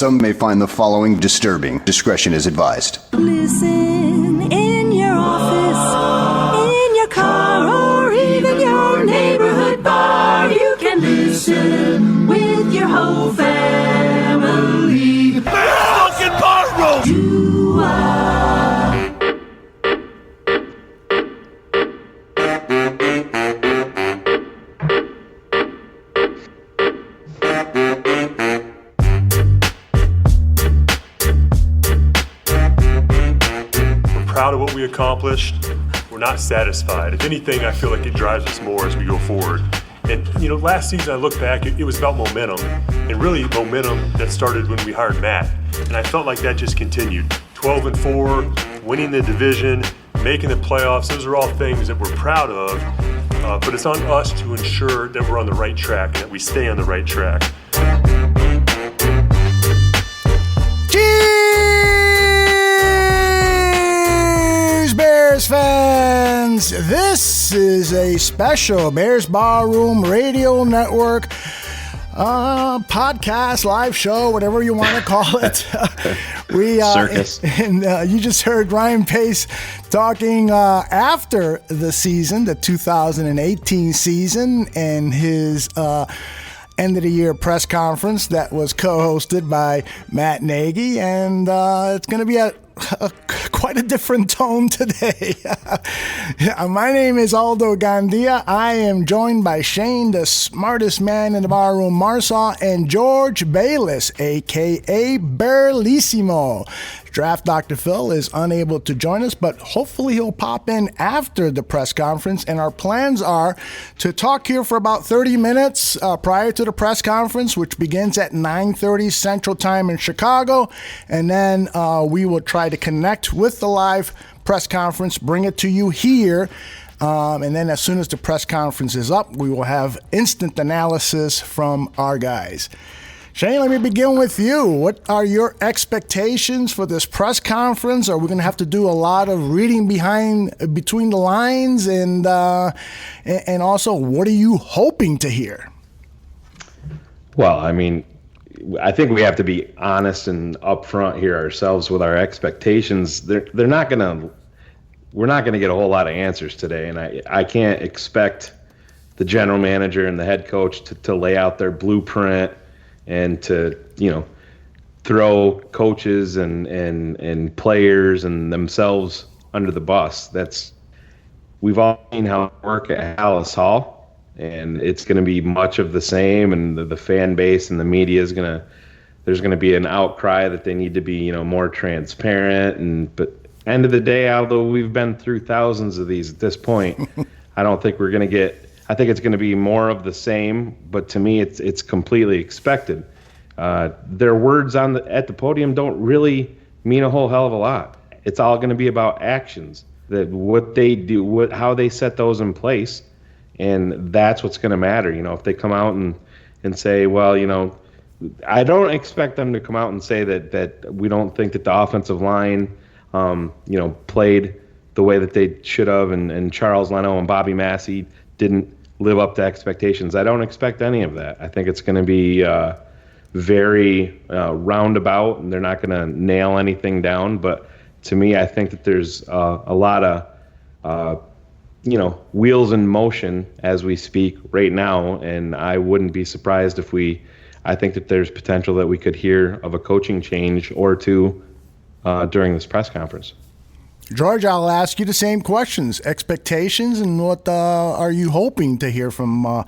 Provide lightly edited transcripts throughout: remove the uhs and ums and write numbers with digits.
Some may find the following disturbing. Discretion is advised. Listen in your office, in your car, or even your neighborhood bar. You can listen with your whole family. Fucking Barroom! You are. Proud of what we accomplished. We're not satisfied. If anything, I feel like it drives us more as we go forward. And last season I look back, it was about momentum, and really momentum that started when we hired Matt. And I felt like that just continued. 12-4, winning the division, making the playoffs, those are all things that we're proud of. But it's on us to ensure that we're on the right track and that we stay on the right track. Bears fans, this is a special Bears Barroom Radio Network podcast, live show, whatever you want to call it. Circus. And you just heard Ryan Pace talking after the season, the 2018 season, and his end of the year press conference that was co-hosted by Matt Nagy, and it's going to be quite a different tone today. My name is Aldo Gandia. I am joined by Shayne, the smartest man in the barroom, Marsaw, and George Bayliss, a.k.a. Barlissimo. Draft Dr. Phil is unable to join us, but hopefully he'll pop in after the press conference, and our plans are to talk here for about 30 minutes prior to the press conference, which begins at 9:30 Central Time in Chicago, and then we will try to connect with the live press conference, bring it to you here, and then as soon as the press conference is up, we will have instant analysis from our guys. Shayne, let me begin with you. What are your expectations for this press conference? Are we going to have to do a lot of reading between the lines, and also, what are you hoping to hear? Well, I mean, I think we have to be honest and upfront here ourselves with our expectations. We're not going to get a whole lot of answers today, and I can't expect the general manager and the head coach to lay out their blueprint and to throw coaches and players and themselves under the bus. We've all seen how it work at Hallis Hall, and it's going to be much of the same. And the fan base and the media there's going to be an outcry that they need to be more transparent. But end of the day, although we've been through thousands of these at this point, I don't think we're going to get. I think it's going to be more of the same, but to me, it's completely expected. Their words at the podium don't really mean a whole hell of a lot. It's all going to be about actions, that what they do, how they set those in place, and that's what's going to matter. If they come out and say, well, I don't expect them to come out and say that we don't think that the offensive line, played the way that they should have, and Charles Leno and Bobby Massey didn't live up to expectations. I don't expect any of that. I think it's going to be very roundabout, and they're not going to nail anything down. But to me, I think that there's a lot of wheels in motion as we speak right now, and I wouldn't be surprised if I think that there's potential that we could hear of a coaching change or two during this press conference. George, I'll ask you the same questions. Expectations, and what are you hoping to hear from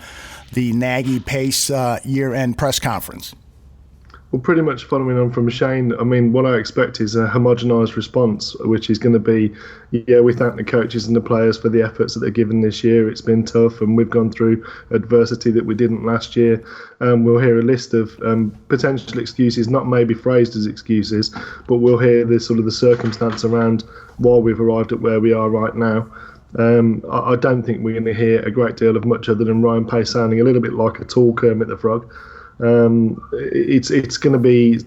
the Nagy Pace year-end press conference? Well, pretty much following on from Shayne, I mean, what I expect is a homogenised response, which is going to be, we thank the coaches and the players for the efforts that they've given this year. It's been tough, and we've gone through adversity that we didn't last year. We'll hear a list of potential excuses, not maybe phrased as excuses, but we'll hear the sort of the circumstance around why we've arrived at where we are right now. I don't think we're going to hear a great deal of much other than Ryan Pace sounding a little bit like a tall Kermit the Frog. It's going to be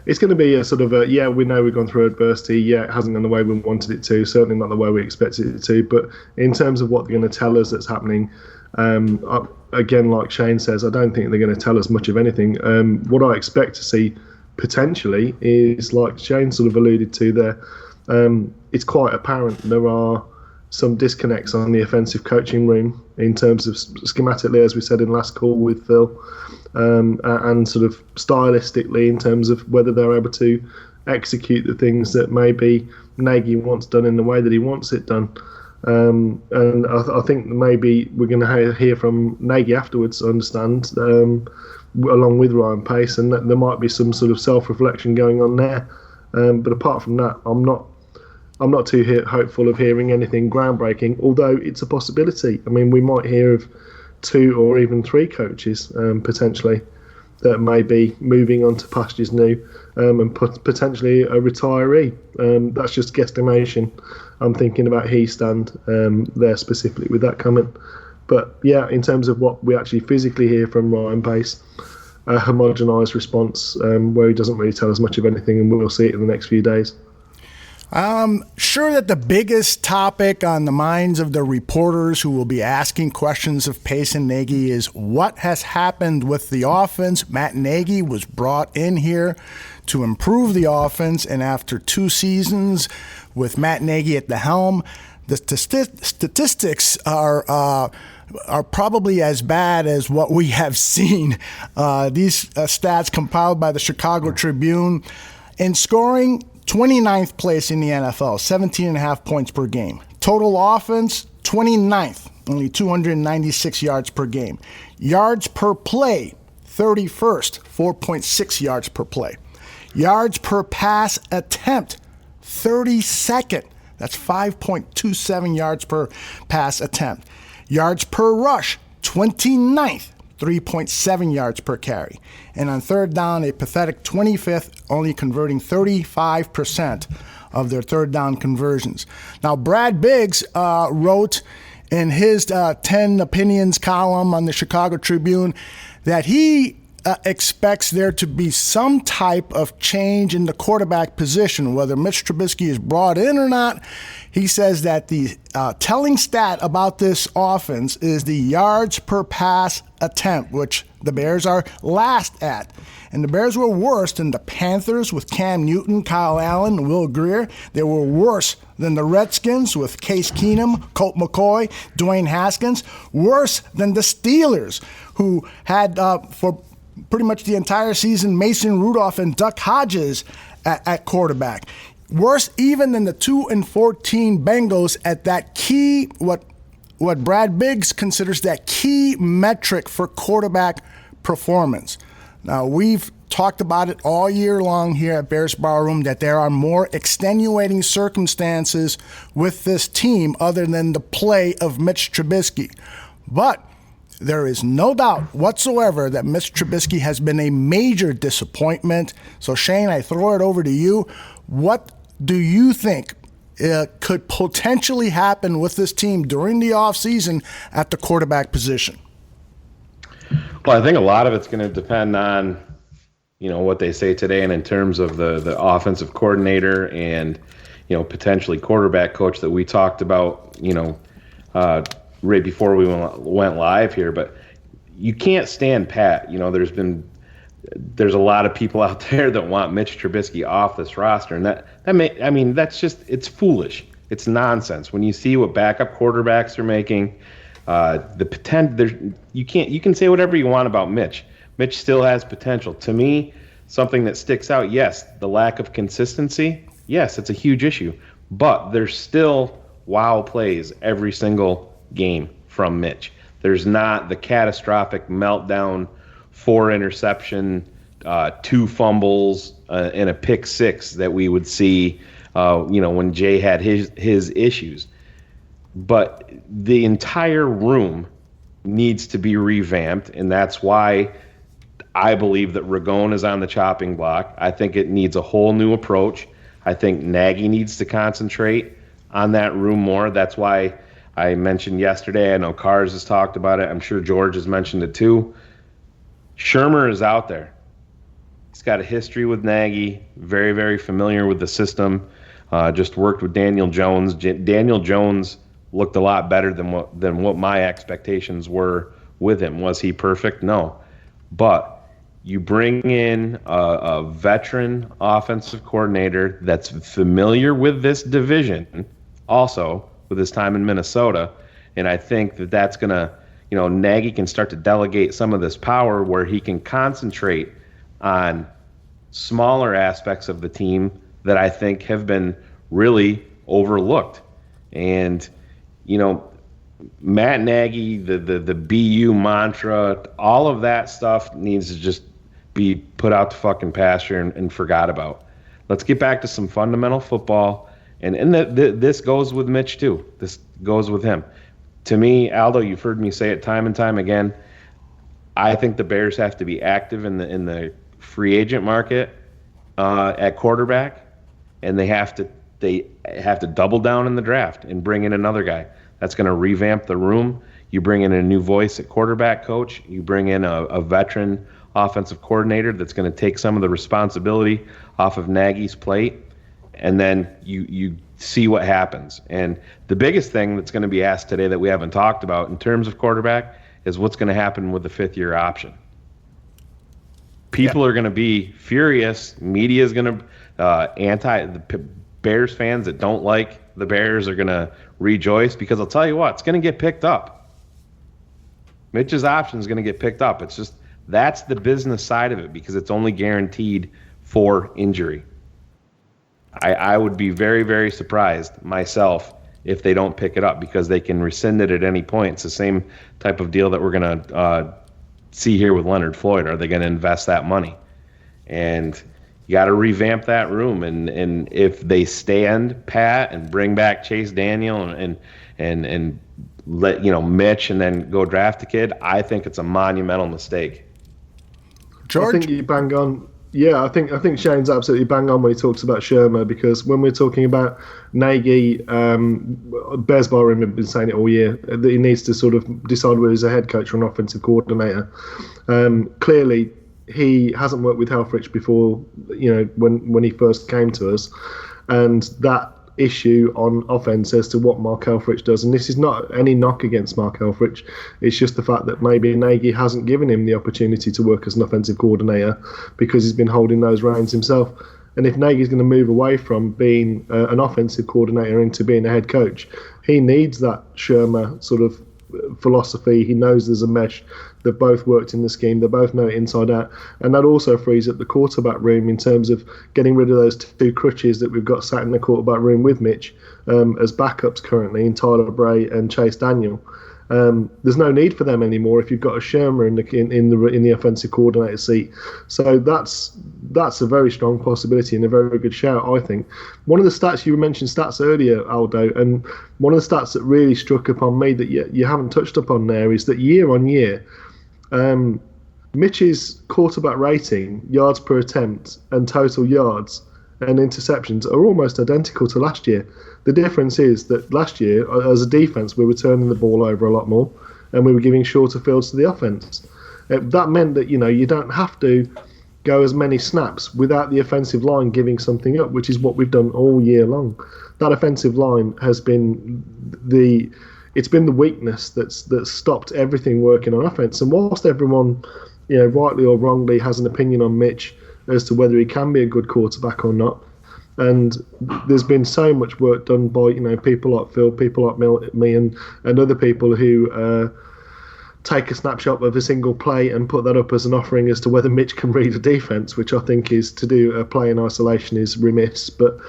it's going to be a sort of we know we've gone through adversity. It hasn't gone the way we wanted it to. Certainly not the way we expected it to. But in terms of what they're going to tell us that's happening, again, like Shayne says, I don't think they're going to tell us much of anything. What I expect to see potentially is, like Shayne sort of alluded to there, it's quite apparent there are some disconnects on the offensive coaching room in terms of schematically, as we said in last call with Phil, and sort of stylistically in terms of whether they're able to execute the things that maybe Nagy wants done in the way that he wants it done. And I think maybe we're going to hear from Nagy afterwards, I understand, along with Ryan Pace, and that there might be some sort of self-reflection going on there. But apart from that, I'm not too hopeful of hearing anything groundbreaking, although it's a possibility. I mean, we might hear of 2 or even 3 coaches potentially that may be moving on to pastures new, and potentially a retiree. That's just guesstimation. I'm thinking about he stand there specifically with that comment. But yeah, in terms of what we actually physically hear from Ryan Pace, a homogenised response where he doesn't really tell us much of anything, and we'll see it in the next few days. I'm sure that the biggest topic on the minds of the reporters who will be asking questions of Pace and Nagy is what has happened with the offense. Matt Nagy was brought in here to improve the offense, and after 2 seasons with Matt Nagy at the helm, the statistics are probably as bad as what we have seen. These stats compiled by the Chicago Tribune. In scoring, 29th place in the NFL, 17.5 points per game. Total offense, 29th, only 296 yards per game. Yards per play, 31st, 4.6 yards per play. Yards per pass attempt, 32nd. That's 5.27 yards per pass attempt. Yards per rush, 29th, 3.7 yards per carry. And on third down, a pathetic 25th, only converting 35% of their third down conversions. Now, Brad Biggs wrote in his 10 opinions column on the Chicago Tribune that he expects there to be some type of change in the quarterback position, whether Mitch Trubisky is brought in or not. He says that the telling stat about this offense is the yards per pass attempt, which the Bears are last at. And the Bears were worse than the Panthers with Cam Newton, Kyle Allen, and Will Greer. They were worse than the Redskins with Case Keenum, Colt McCoy, Dwayne Haskins. Worse than the Steelers, who had for pretty much the entire season Mason Rudolph and Duck Hodges at quarterback. Worse even than the 2-14 Bengals at that key, what Brad Biggs considers that key metric for quarterback performance. Now, we've talked about it all year long here at Bears Barroom that there are more extenuating circumstances with this team other than the play of Mitch Trubisky. But there is no doubt whatsoever that Mitch Trubisky has been a major disappointment. So, Shayne, I throw it over to you. What do you think could potentially happen with this team during the offseason at the quarterback position? Well, I think a lot of it's going to depend on, what they say today, and in terms of the offensive coordinator and, potentially quarterback coach that we talked about, right before we went live here. But you can't stand pat. There's a lot of people out there that want Mitch Trubisky off this roster, and that's just, it's foolish. It's nonsense. When you see what backup quarterbacks are making, the potential, you can say whatever you want about Mitch. Mitch still has potential. To me, something that sticks out, yes, the lack of consistency, yes, it's a huge issue, but there's still wow plays every single game from Mitch. There's not the catastrophic meltdown, 4 interception, 2 fumbles, and a pick 6 that we would see, when Jay had his issues. But the entire room needs to be revamped, and that's why I believe that Ragone is on the chopping block. I think it needs a whole new approach. I think Nagy needs to concentrate on that room more. That's why I mentioned yesterday, I know Cars has talked about it. I'm sure George has mentioned it too. Shermer is out there. He's got a history with Nagy, very, very familiar with the system. Just worked with Daniel Jones. Daniel Jones looked a lot better than what my expectations were with him. Was he perfect? No. But you bring in a veteran offensive coordinator that's familiar with this division, also with his time in Minnesota, and I think that's going to, Nagy can start to delegate some of this power where he can concentrate on smaller aspects of the team that I think have been really overlooked. And, Matt Nagy, the BU mantra, all of that stuff needs to just be put out to fucking pasture and forgot about. Let's get back to some fundamental football. And this goes with Mitch too. This goes with him. To me, Aldo, you've heard me say it time and time again. I think the Bears have to be active in the free agent market at quarterback, and they have to double down in the draft and bring in another guy. That's going to revamp the room. You bring in a new voice at quarterback coach. You bring in a veteran offensive coordinator that's going to take some of the responsibility off of Nagy's plate, and then you see what happens. And the biggest thing that's going to be asked today that we haven't talked about in terms of quarterback is what's going to happen with the fifth-year option. People are going to be furious. Media is going to the Bears fans that don't like the Bears are going to rejoice, because I'll tell you what, it's going to get picked up. Mitch's option is going to get picked up. It's just that's the business side of it, because it's only guaranteed for injury. I would be very, very surprised myself if they don't pick it up, because they can rescind it at any point. It's the same type of deal that we're going to see here with Leonard Floyd. Are they going to invest that money? And you got to revamp that room. And if they stand pat and bring back Chase Daniel and let Mitch and then go draft a kid, I think it's a monumental mistake. George? I think you bang on. Yeah, I think Shayne's absolutely bang on when he talks about Shermer, because when we're talking about Nagy, Bears Barroom have been saying it all year, that he needs to sort of decide whether he's a head coach or an offensive coordinator. Clearly, he hasn't worked with Helfrich before, when he first came to us, and that issue on offense as to what Mark Helfrich does, and this is not any knock against Mark Helfrich, it's just the fact that maybe Nagy hasn't given him the opportunity to work as an offensive coordinator because he's been holding those reins himself. And if Nagy's going to move away from being an offensive coordinator into being a head coach, he needs that Shermer sort of philosophy. He knows there's a mesh. They've both worked in the scheme. They both know it inside out. And that also frees up the quarterback room in terms of getting rid of those two crutches that we've got sat in the quarterback room with Mitch as backups currently in Tyler Bray and Chase Daniel. There's no need for them anymore if you've got a Shermer in the offensive coordinator seat. So that's a very strong possibility and a very good shout, I think. One of the stats, you mentioned stats earlier, Aldo, and one of the stats that really struck upon me that you haven't touched upon there is that year on year, Mitch's quarterback rating, yards per attempt, and total yards and interceptions are almost identical to last year. The difference is that last year, as a defense, we were turning the ball over a lot more, and we were giving shorter fields to the offense. That meant that you don't have to go as many snaps without the offensive line giving something up, which is what we've done all year long. That offensive line has been the weakness that's stopped everything working on offense. And whilst everyone, rightly or wrongly, has an opinion on Mitch as to whether he can be a good quarterback or not, and there's been so much work done by people like Phil, people like me, and other people who take a snapshot of a single play and put that up as an offering as to whether Mitch can read a defense, which I think is to do a play in isolation is remiss. But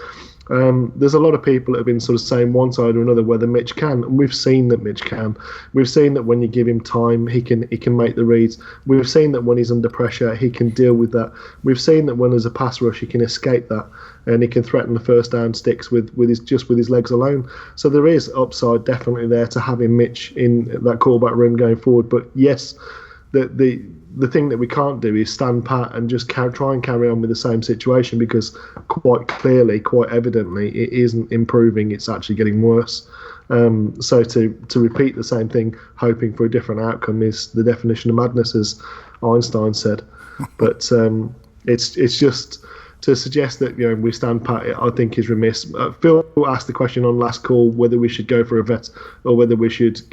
there's a lot of people that have been sort of saying one side or another whether Mitch can, and we've seen that Mitch can. We've seen that when you give him time, he can make the reads. We've seen that when he's under pressure, he can deal with that. We've seen that when there's a pass rush, he can escape that, and he can threaten the first down sticks with his legs alone. So there is upside definitely there to having Mitch in that quarterback room going forward. But yes, the thing that we can't do is stand pat and just try and carry on with the same situation, because quite clearly, quite evidently, it isn't improving. It's actually getting worse. So to repeat the same thing, hoping for a different outcome, is the definition of madness, as Einstein said. But it's just to suggest that we stand pat, I think, is remiss. Phil asked the question on last call whether we should go for a vet or whether we should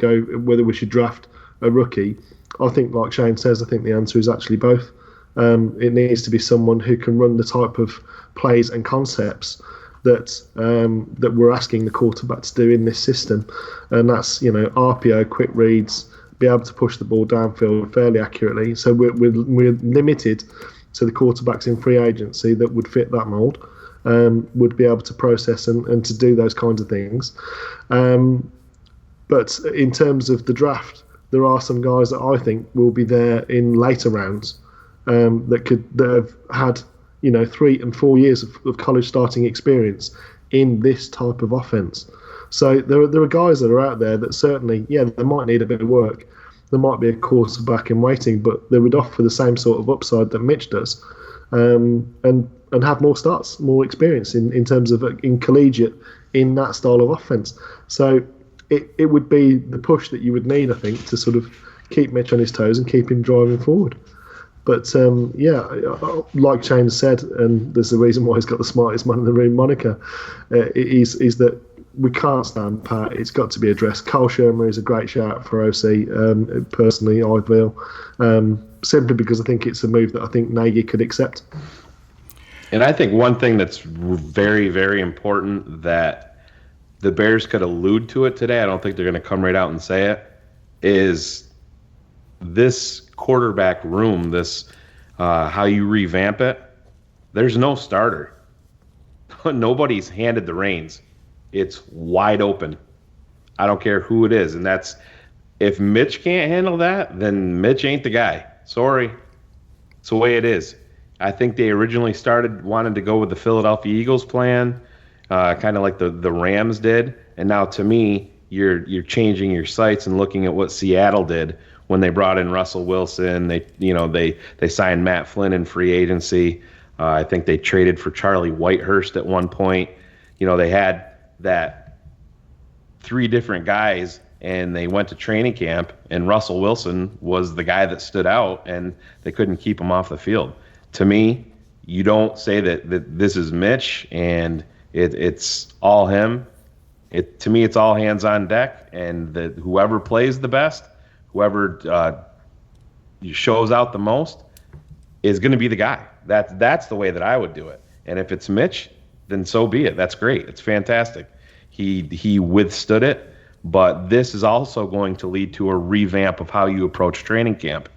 draft a rookie. I think, like Shayne says, I think the answer is actually both. It needs to be someone who can run the type of plays and concepts that we're asking the quarterback to do in this system, and that's RPO, quick reads, be able to push the ball downfield fairly accurately. So we're limited to the quarterbacks in free agency that would fit that mold, would be able to process and to do those kinds of things. But in terms of the draft, there are some guys that I think will be there in later rounds that have had 3 and 4 years of college starting experience in this type of offense. So there are guys that are out there that certainly, they might need a bit of work. There might be a quarterback in waiting, but they would offer the same sort of upside that Mitch does, and have more starts, more experience in terms of in collegiate in that style of offense. So it would be the push that you would need, I think, to sort of keep Mitch on his toes and keep him driving forward. But like Shayne said, and there's a reason why he's got the smartest man in the room moniker, is that we can't stand pat. It's got to be addressed. Kyle Shermer is a great shout for OC. Personally, I feel, simply because I think it's a move that I think Nagy could accept. And I think one thing that's very, very important that the Bears could allude to it today, I don't think they're going to come right out and say it, is this quarterback room, this how you revamp it, there's no starter. Nobody's handed the reins. It's wide open. I don't care who it is. And that's, if Mitch can't handle that, then Mitch ain't the guy. Sorry. It's the way it is. I think they originally wanted to go with the Philadelphia Eagles plan, kind of like the Rams did. And now, to me, you're changing your sights and looking at what Seattle did when they brought in Russell Wilson. They signed Matt Flynn in free agency. I think they traded for Charlie Whitehurst at one point. They had that 3 different guys, and they went to training camp, and Russell Wilson was the guy that stood out, and they couldn't keep him off the field. To me, you don't say that this is Mitch and it's all him. To me, it's all hands on deck, and whoever plays the best, whoever shows out the most, is going to be the guy. That's the way that I would do it. And if it's Mitch, then so be it. That's great. It's fantastic. He withstood it, but this is also going to lead to a revamp of how you approach training camp,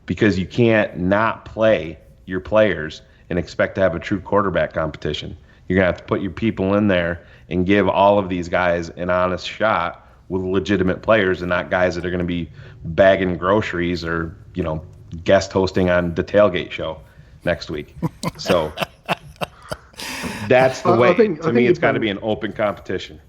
because you can't not play your players and expect to have a true quarterback competition. You're going to have to put your people in there and give all of these guys an honest shot with legitimate players, and not guys that are going to be bagging groceries or, guest hosting on the Tailgate show next week. So that's the way. To me, it's got to be an open competition.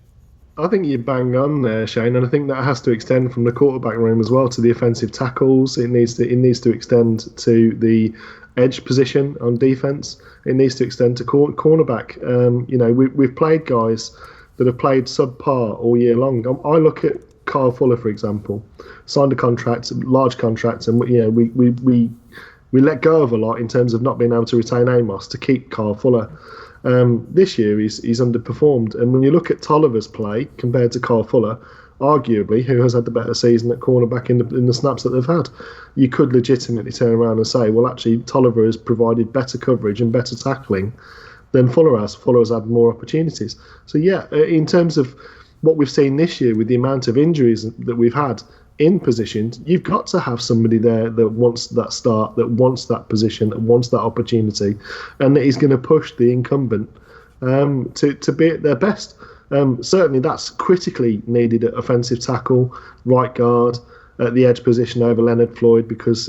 I think you bang on there, Shayne, and I think that has to extend from the quarterback room as well to the offensive tackles. It needs to extend to the edge position on defense. It needs to extend to cornerback. We've played guys that have played subpar all year long. I look at Kyle Fuller, for example, signed a contract, large contract, and we let go of a lot in terms of not being able to retain Amos to keep Kyle Fuller. This year he's underperformed, and when you look at Tolliver's play compared to Kyle Fuller, arguably who has had the better season at cornerback in the snaps that they've had, you could legitimately turn around and say, well, actually Tolliver has provided better coverage and better tackling than Fuller has. Fuller has had more opportunities. So in terms of what we've seen this year with the amount of injuries that we've had in positions, you've got to have somebody there that wants that start, that wants that position, that wants that opportunity, and that is going to push the incumbent to be at their best. Certainly that's critically needed at offensive tackle, right guard, at the edge position over Leonard Floyd, because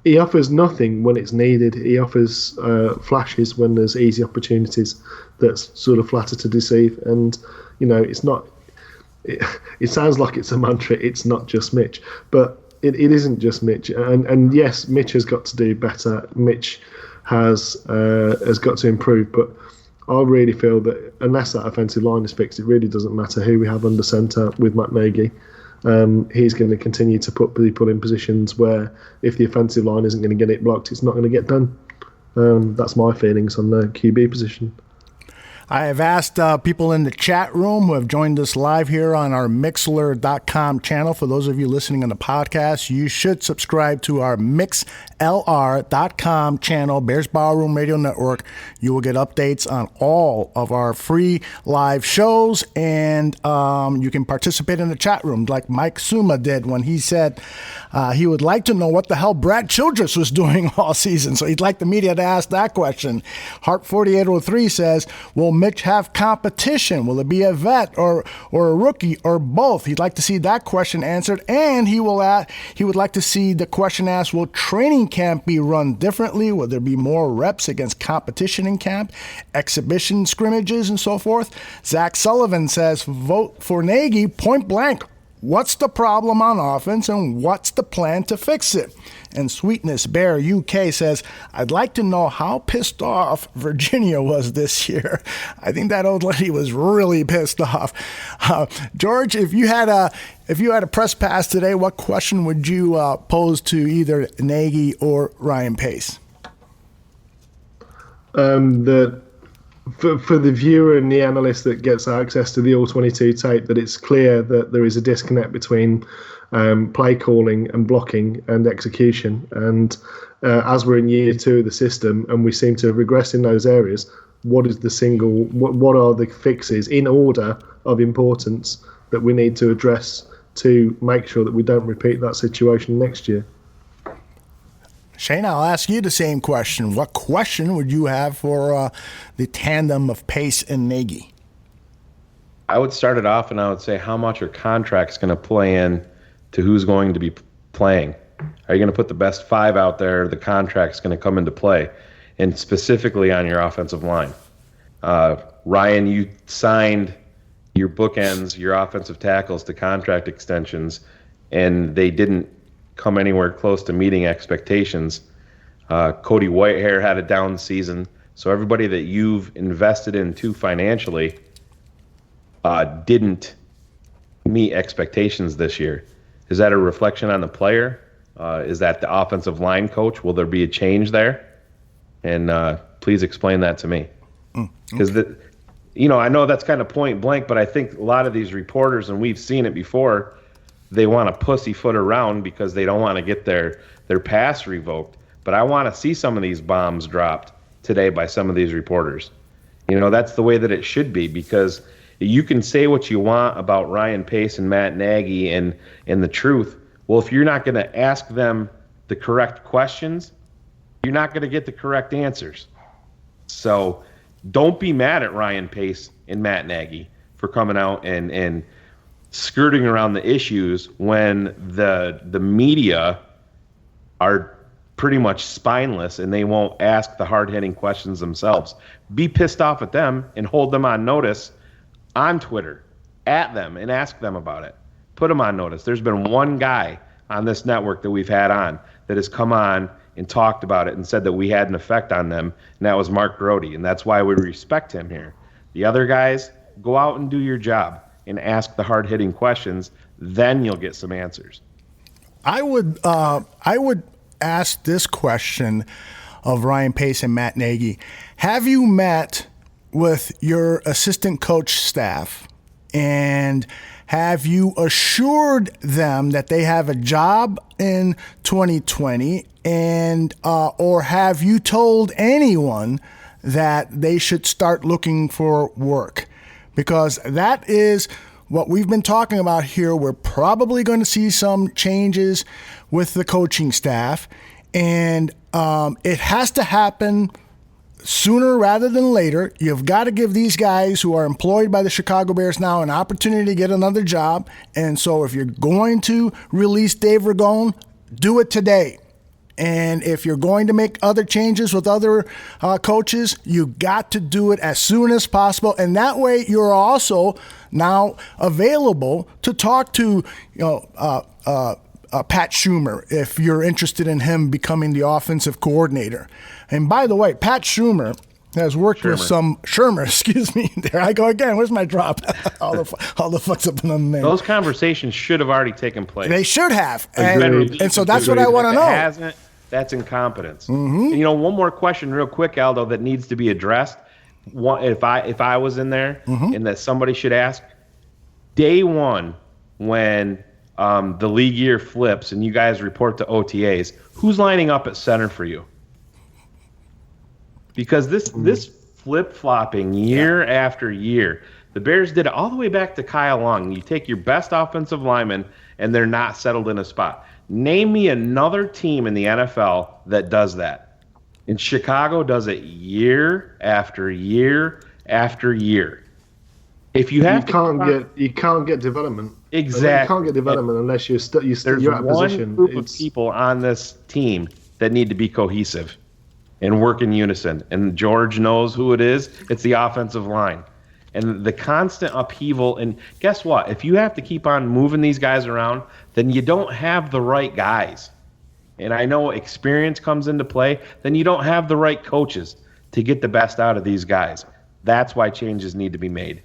he offers nothing when it's needed. He offers flashes when there's easy opportunities that's sort of flatter to deceive. And, it's not... It sounds like it's a mantra. It's not just Mitch. But it isn't just Mitch. And yes, Mitch has got to do better. Mitch has got to improve. But I really feel that unless that offensive line is fixed, it really doesn't matter who we have under centre with Matt Nagy. He's going to continue to put people in positions where if the offensive line isn't going to get it blocked, it's not going to get done. That's my feelings on the QB position. I have asked people in the chat room who have joined us live here on our Mixlr.com channel. For those of you listening on the podcast, you should subscribe to our Mixlr.com channel, Bears Barroom Radio Network. You will get updates on all of our free live shows, and you can participate in the chat room like Mike Suma did when he said he would like to know what the hell Brad Childress was doing all season. So he'd like the media to ask that question. Heart 4803 says, will Mitch have competition? Will it be a vet or a rookie or both? He'd like to see that question answered, and he would like to see the question asked, will training camp be run differently? Will there be more reps against competition in camp, exhibition scrimmages, and so forth? Zach Sullivan says, vote for Nagy, point blank. What's the problem on offense, and what's the plan to fix it? And Sweetness Bear UK says, I'd like to know how pissed off Virginia was this year. I think that old lady was really pissed off. George, if you had a press pass today, what question would you pose to either Nagy or Ryan Pace? For the viewer and the analyst that gets access to the All-22 tape, that it's clear that there is a disconnect between play calling and blocking and execution. And as we're in year 2 of the system and we seem to have regressed in those areas, what are the fixes in order of importance that we need to address to make sure that we don't repeat that situation next year? Shayne, I'll ask you the same question. What question would you have for the tandem of Pace and Nagy? I would start it off and I would say, how much are contracts going to play in to who's going to be playing? Are you going to put the best 5 out there? The contract's going to come into play, and specifically on your offensive line. Ryan, you signed your bookends, your offensive tackles to contract extensions, and they didn't come anywhere close to meeting expectations. Cody Whitehair had a down season, so everybody that you've invested in too financially didn't meet expectations this year. Is that a reflection on the player? Is that the offensive line coach? Will there be a change there? And please explain that to me. Because I know that's kind of point blank, but I think a lot of these reporters, and we've seen it before, they want to pussyfoot around because they don't want to get their pass revoked. But I want to see some of these bombs dropped today by some of these reporters. That's the way that it should be, because you can say what you want about Ryan Pace and Matt Nagy and the truth. Well, if you're not going to ask them the correct questions, you're not going to get the correct answers. So don't be mad at Ryan Pace and Matt Nagy for coming out and skirting around the issues when the media are pretty much spineless and they won't ask the hard-hitting questions themselves. Be pissed off at them and hold them on notice on Twitter, at them, and ask them about it. Put them on notice. There's been one guy on this network that we've had on that has come on and talked about it and said that we had an effect on them, and that was Mark Grody, and that's why we respect him here. The other guys, go out and do your job and ask the hard-hitting questions, then you'll get some answers. I would ask this question of Ryan Pace and Matt Nagy. Have you met with your assistant coach staff, and have you assured them that they have a job in 2020, and or have you told anyone that they should start looking for work? Because that is what we've been talking about here. We're probably going to see some changes with the coaching staff, and it has to happen sooner rather than later. You've got to give these guys who are employed by the Chicago Bears now an opportunity to get another job. And so if you're going to release Dave Ragone, do it today. And if you're going to make other changes with other coaches, you got to do it as soon as possible. And that way you're also now available to talk to, Pat Schumer, if you're interested in him becoming the offensive coordinator. And by the way, Pat Schumer has worked with some Shermer. Excuse me. There I go again. Where's my drop? all the fucks up in the name. Those conversations should have already taken place. They should have. And so that's what I want to know. If it hasn't, that's incompetence. Mm-hmm. And, one more question real quick, Aldo, that needs to be addressed. if I was in there and that somebody should ask, day one when the league year flips and you guys report to OTAs, who's lining up at center for you? Because this flip-flopping year after year, the Bears did it all the way back to Kyle Long. You take your best offensive lineman and they're not settled in a spot. Name me another team in the NFL that does that. And Chicago does it year after year after year. If you have you can't get development. Exactly. You can't get development unless you're at a position. There's one group of people on this team that need to be cohesive and work in unison. And George knows who it is. It's the offensive line. And the constant upheaval. And guess what? If you have to keep on moving these guys around, then you don't have the right guys. And I know experience comes into play. Then you don't have the right coaches to get the best out of these guys. That's why changes need to be made.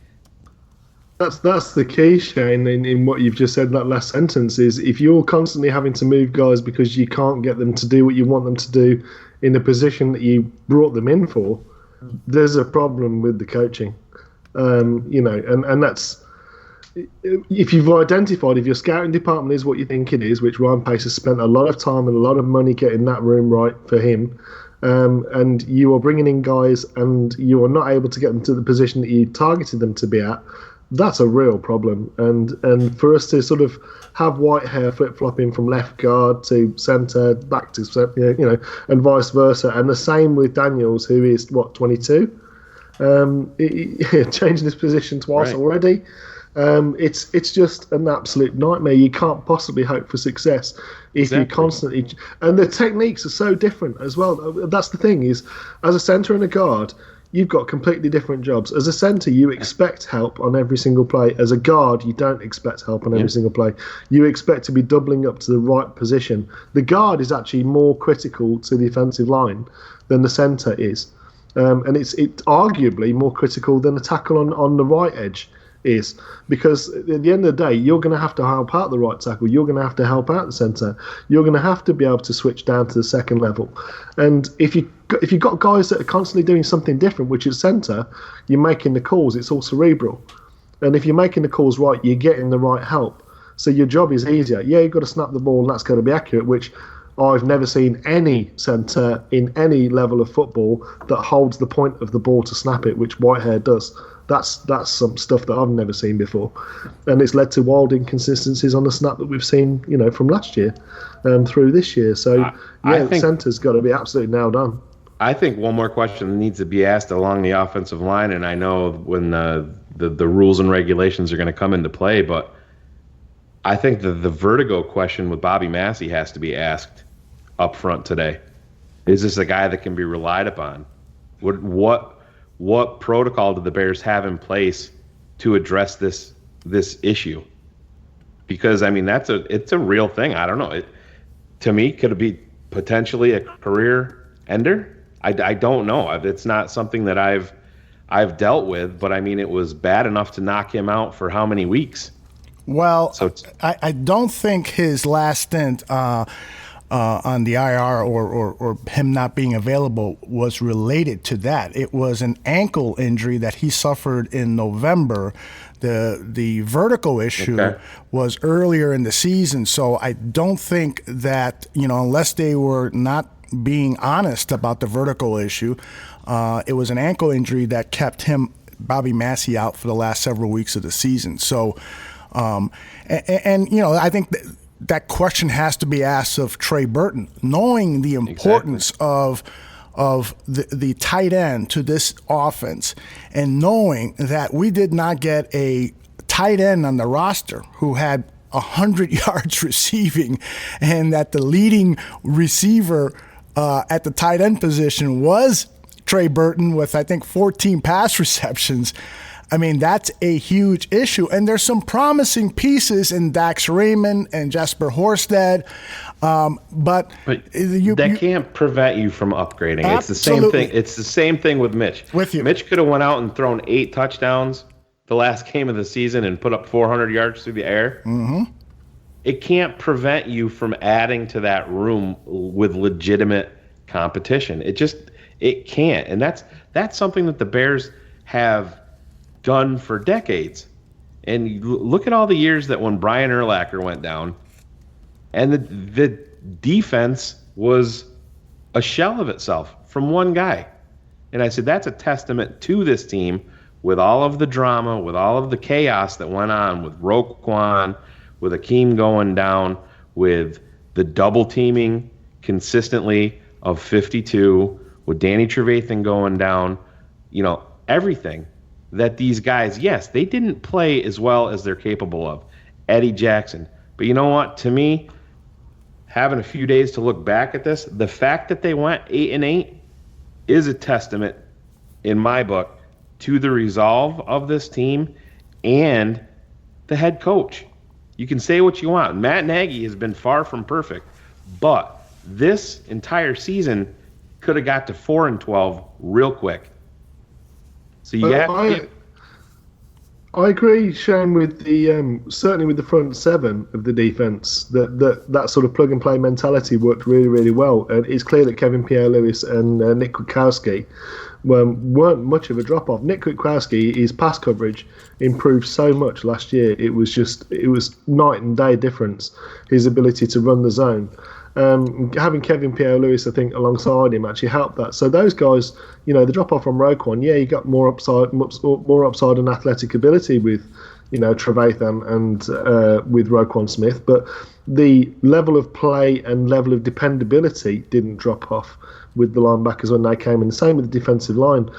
That's the key, Shane, in what you've just said in that last sentence, is if you're constantly having to move guys because you can't get them to do what you want them to do in the position that you brought them in for, there's a problem with the coaching. And that's, if you've identified, if your scouting department is what you think it is, which Ryan Pace has spent a lot of time and a lot of money getting that room right for him, and you are bringing in guys and you are not able to get them to the position that you targeted them to be at, that's a real problem. And for us to sort of have Whitehair flip-flopping from left guard to centre, back to, and vice versa, and the same with Daniels, who is, 22? Changing his position twice already. It's just an absolute nightmare. You can't possibly hope for success if you constantly... And the techniques are so different as well. That's the thing, is as a centre and a guard, you've got completely different jobs. As a centre, you expect help on every single play. As a guard, you don't expect help on every single play. You expect to be doubling up to the right position. The guard is actually more critical to the offensive line than the centre is. And it's arguably more critical than a tackle on the right edge is, because at the end of the day, you're going to have to help out the right tackle. You're going to have to help out the centre. You're going to have to be able to switch down to the second level. And if you've got guys that are constantly doing something different, which is centre, you're making the calls. It's all cerebral. And if you're making the calls right, you're getting the right help. So your job is easier. Yeah, you've got to snap the ball, and that's got to be accurate, which I've never seen any centre in any level of football that holds the point of the ball to snap it, which Whitehair does. That's some stuff that I've never seen before, and it's led to wild inconsistencies on the snap that we've seen, from last year through this year. So the centre's got to be absolutely nailed on. I think one more question needs to be asked along the offensive line, and I know when the rules and regulations are going to come into play, but I think the vertigo question with Bobby Massey has to be asked up front today. Is this a guy that can be relied upon? What protocol do the Bears have in place to address this issue? Because it's a real thing. I don't know. To me, could it be potentially a career ender? I don't know. It's not something that I've dealt with, but it was bad enough to knock him out for how many weeks? Well, I don't think his last stint on the IR or him not being available was related to that. It was an ankle injury that he suffered in November. The vertical issue was earlier in the season, so I don't think that, unless they were not being honest about the vertical issue, it was an ankle injury that kept Bobby Massey, out for the last several weeks of the season. So, I think that question has to be asked of Trey Burton, knowing the importance of the tight end to this offense, and knowing that we did not get a tight end on the roster who had 100 yards receiving, and that the leading receiver at the tight end position was Trey Burton with, I think, 14 pass receptions. That's a huge issue. And there's some promising pieces in Dax Raymond and Jesper Horsted. But that can't prevent you from upgrading. Absolutely. It's the same thing. It's the same thing with Mitch. With you. Mitch could have went out and thrown 8 touchdowns the last game of the season and put up 400 yards through the air. Mm-hmm. It can't prevent you from adding to that room with legitimate competition. It can't. And that's something that the Bears have done for decades. And you look at all the years that when Brian Urlacher went down, and the defense was a shell of itself from one guy. And I said, that's a testament to this team with all of the drama, with all of the chaos that went on with Roquan, with Akeem going down, with the double teaming consistently of 52, with Danny Trevathan going down, everything that these guys, yes, they didn't play as well as they're capable of. Eddie Jackson. But you know what? To me, having a few days to look back at this, the fact that they went 8-8 is a testament, in my book, to the resolve of this team and the head coach. You can say what you want. Matt Nagy has been far from perfect, but this entire season could have got to 4-12 real quick. So you I agree, Shane, with the certainly with the front seven of the defense. That sort of plug and play mentality worked really, really well. And it's clear that Kevin Pierre-Louis and Nick Kwiatkowski weren't much of a drop off. Nick Kwiatkowski, his pass coverage improved so much last year. It was night and day difference. His ability to run the zone. Having Kevin Pierre-Louis, I think, alongside him actually helped that. So those guys, the drop off from Roquan, you got more upside and athletic ability with, Trevathan and with Roquan Smith, but the level of play and level of dependability didn't drop off with the linebackers when they came in. The same with the defensive line.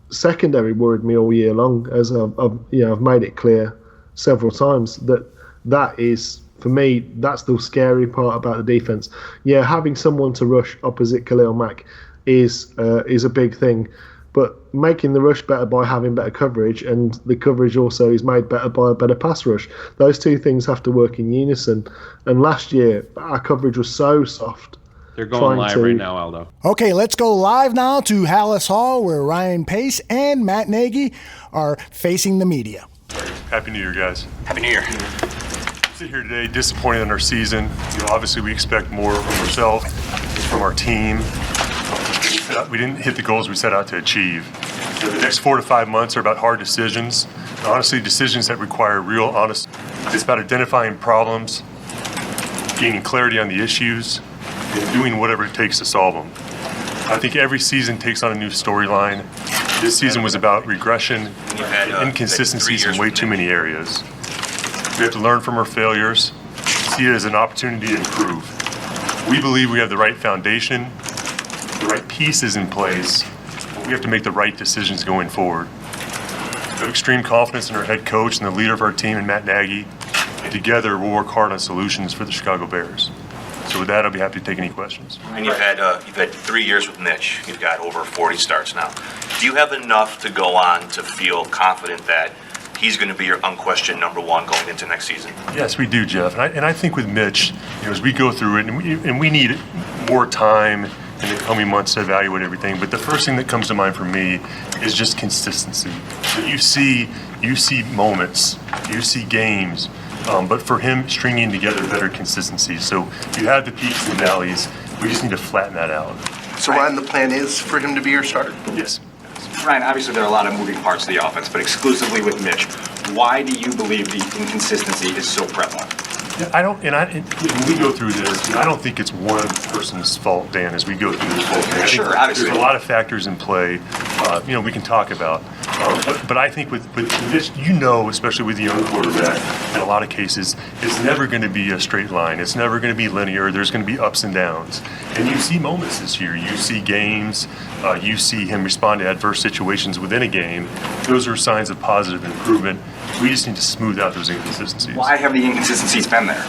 Secondary worried me all year long, as I've made it clear several times that is. For me, that's the scary part about the defense. Yeah, having someone to rush opposite Khalil Mack is a big thing, but making the rush better by having better coverage, and the coverage also is made better by a better pass rush. Those two things have to work in unison. And last year, our coverage was so soft. They're going live right now, Aldo. Okay, let's go live now to Hallis Hall, where Ryan Pace and Matt Nagy are facing the media. Happy New Year, guys. Happy New Year. Sit here today disappointed in our season. Obviously we expect more from ourselves, from our team. We didn't hit the goals we set out to achieve. The next 4 to 5 months are about hard decisions. Honestly, decisions that require real honesty. It's about identifying problems, gaining clarity on the issues, and doing whatever it takes to solve them. I think every season takes on a new storyline. This season was about regression and inconsistencies in way too many areas. We have to learn from our failures, see it as an opportunity to improve. We believe we have the right foundation, the right pieces in place, but we have to make the right decisions going forward. We have extreme confidence in our head coach and the leader of our team, Matt Nagy, and together we'll work hard on solutions for the Chicago Bears. So with that, I'll be happy to take any questions. And you've had 3 years with Mitch. You've got over 40 starts now. Do you have enough to go on to feel confident that he's going to be your unquestioned number one going into next season? Yes, we do, Jeff. And I think with Mitch, as we go through it, and we need more time in the coming months to evaluate everything. But the first thing that comes to mind for me is just consistency. So you see moments, you see games, but for him, stringing together better consistency. So you have the peaks and valleys. We just need to flatten that out. So, Ryan, the plan is for him to be your starter? Yes. Ryan, obviously there are a lot of moving parts to the offense, but exclusively with Mitch, why do you believe the inconsistency is so prevalent? Yeah, when we go through this, I don't think it's one person's fault, Dan, as we go through this whole thing. Sure, obviously. There's a lot of factors in play, we can talk about. But I think with this, especially with the young quarterback, in a lot of cases, it's never going to be a straight line. It's never going to be linear. There's going to be ups and downs. And you see moments this year. You see games. You see him respond to adverse situations within a game. Those are signs of positive improvement. We just need to smooth out those inconsistencies. Why have the inconsistencies been there?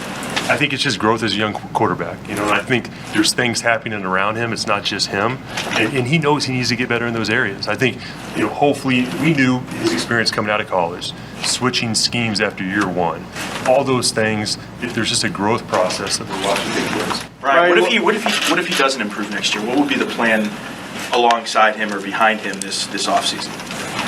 I think it's just growth as a young quarterback. And I think there's things happening around him. It's not just him. And he knows he needs to get better in those areas. I think, hopefully we knew his experience coming out of college, switching schemes after year one. All those things, there's just a growth process that we're watching take place. Brian, what if he doesn't improve next year? What would be the plan alongside him or behind him this offseason?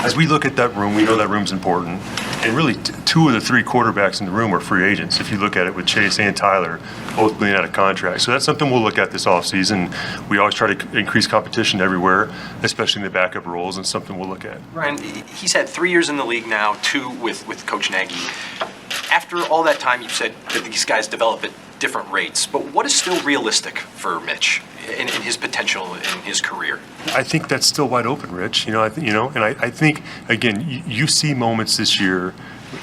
As we look at that room, we know that room's important. And really, two of the three quarterbacks in the room are free agents, if you look at it with Chase and Tyler, both being out of contract. So that's something we'll look at this offseason. We always try to increase competition everywhere, especially in the backup roles, and something we'll look at. Ryan, he's had 3 years in the league now, 2 with Coach Nagy. After all that time, you've said that these guys develop at different rates, but what is still realistic for Mitch in his potential in his career? I think that's still wide open, Rich. And I think again, you see moments this year.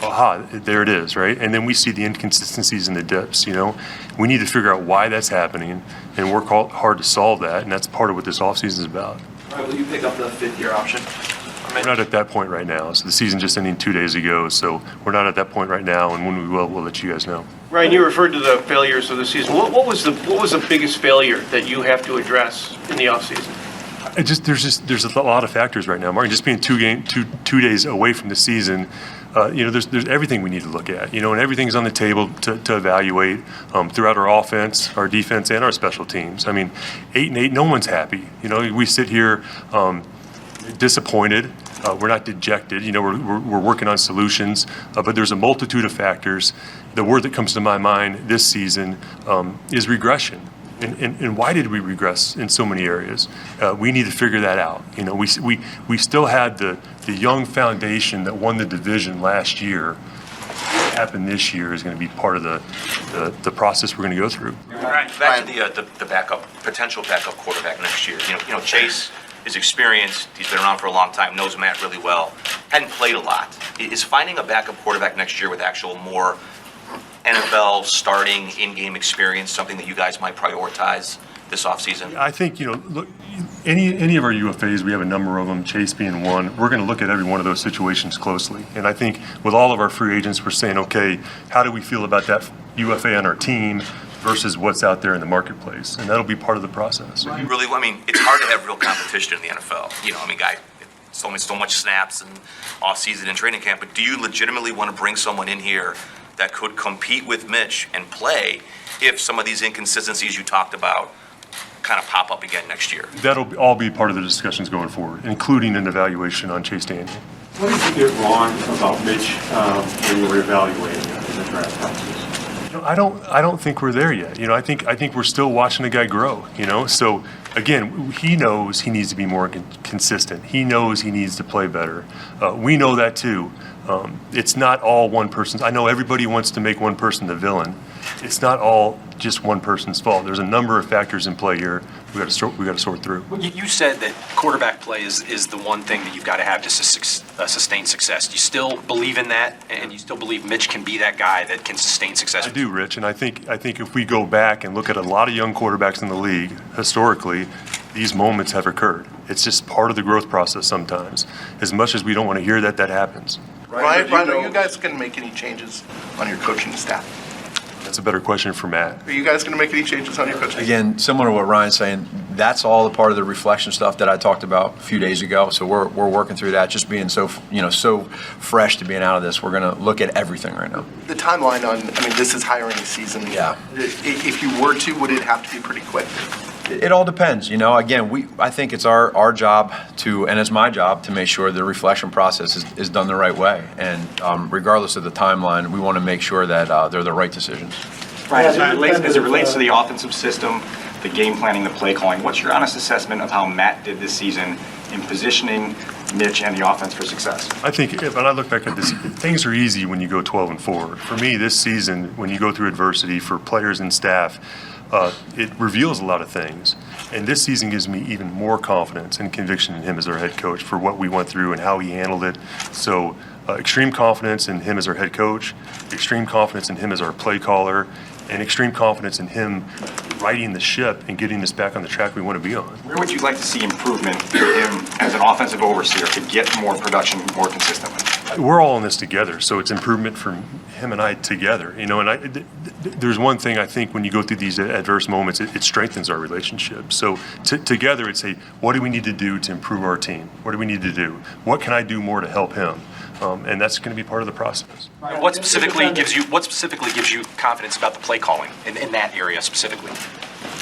Aha, there it is, right? And then we see the inconsistencies and the dips. We need to figure out why that's happening and work hard to solve that. And that's part of what this offseason is about. All right, will you pick up the 5th-year option? We're not at that point right now. So the season just ending 2 days ago. So we're not at that point right now. And when we will, we'll let you guys know. Ryan, you referred to the failures of the season. What was the biggest failure that you have to address in the offseason? There's a lot of factors right now, Martin. Just being 2 days away from the season, there's everything we need to look at. And everything's on the table to evaluate throughout our offense, our defense, and our special teams. I mean, 8-8, no one's happy. We sit here disappointed. We're not dejected. We're working on solutions, but there's a multitude of factors. The word that comes to my mind this season is regression. And why did we regress in so many areas? We need to figure that out. We still had the young foundation that won the division last year. What happened this year is going to be part of the process we're going to go through. All right, back to the potential backup quarterback next year. Chase is experienced. He's been around for a long time, knows Matt really well, hadn't played a lot. Is finding a backup quarterback next year with actual more NFL starting in-game experience something that you guys might prioritize this offseason? I think, look, any of our UFAs, we have a number of them, Chase being one, we're going to look at every one of those situations closely. And I think with all of our free agents, we're saying, okay, how do we feel about that UFA on our team versus what's out there in the marketplace? And that'll be part of the process. It's hard to have real competition in the NFL. Guys, so much snaps and off-season and training camp, but do you legitimately want to bring someone in here that could compete with Mitch and play if some of these inconsistencies you talked about kind of pop up again next year? That'll all be part of the discussions going forward, including an evaluation on Chase Daniel. What did you get wrong about Mitch when you were evaluating in the draft process? I don't think we're there yet. I think we're still watching the guy grow. So again, he knows he needs to be more consistent. He knows he needs to play better. We know that too. It's not all one person's. I know everybody wants to make one person the villain. It's not all just one person's fault. There's a number of factors in play here. We got to sort through. You said that quarterback play is the one thing that you've got to have to sustain success. Do you still believe in that, and you still believe Mitch can be that guy that can sustain success? I do, Rich, and I think if we go back and look at a lot of young quarterbacks in the league historically, these moments have occurred. It's just part of the growth process sometimes. As much as we don't want to hear that happens. Ryan, are you guys going to make any changes on your coaching staff? That's a better question for Matt. Are you guys going to make any changes on your coaching staff? Again, similar to what Ryan's saying, that's all a part of the reflection stuff that I talked about a few days ago. So we're working through that. Just being so fresh to being out of this, we're going to look at everything right now. The timeline this is hiring season. Yeah. If you were to, would it have to be pretty quick? It all depends. Again, I think it's our job and it's my job to make sure the reflection process is done the right way. And regardless of the timeline, we want to make sure that they're the right decisions. Right, as it relates to the offensive system, the game planning, the play calling, what's your honest assessment of how Matt did this season in positioning Mitch and the offense for success? I think when I look back at this, things are easy when you go 12-4. For me, this season, when you go through adversity for players and staff, it reveals a lot of things. And this season gives me even more confidence and conviction in him as our head coach for what we went through and how he handled it. So extreme confidence in him as our head coach, extreme confidence in him as our play caller, and extreme confidence in him righting the ship and getting us back on the track we want to be on. Where would you like to see improvement for him as an offensive overseer to get more production more consistently? We're all in this together, so it's improvement from him and I together. And there's one thing I think when you go through these adverse moments, it strengthens our relationship. So together, it's what do we need to do to improve our team? What do we need to do? What can I do more to help him? And that's going to be part of the process. What specifically gives you confidence about the play calling in that area specifically?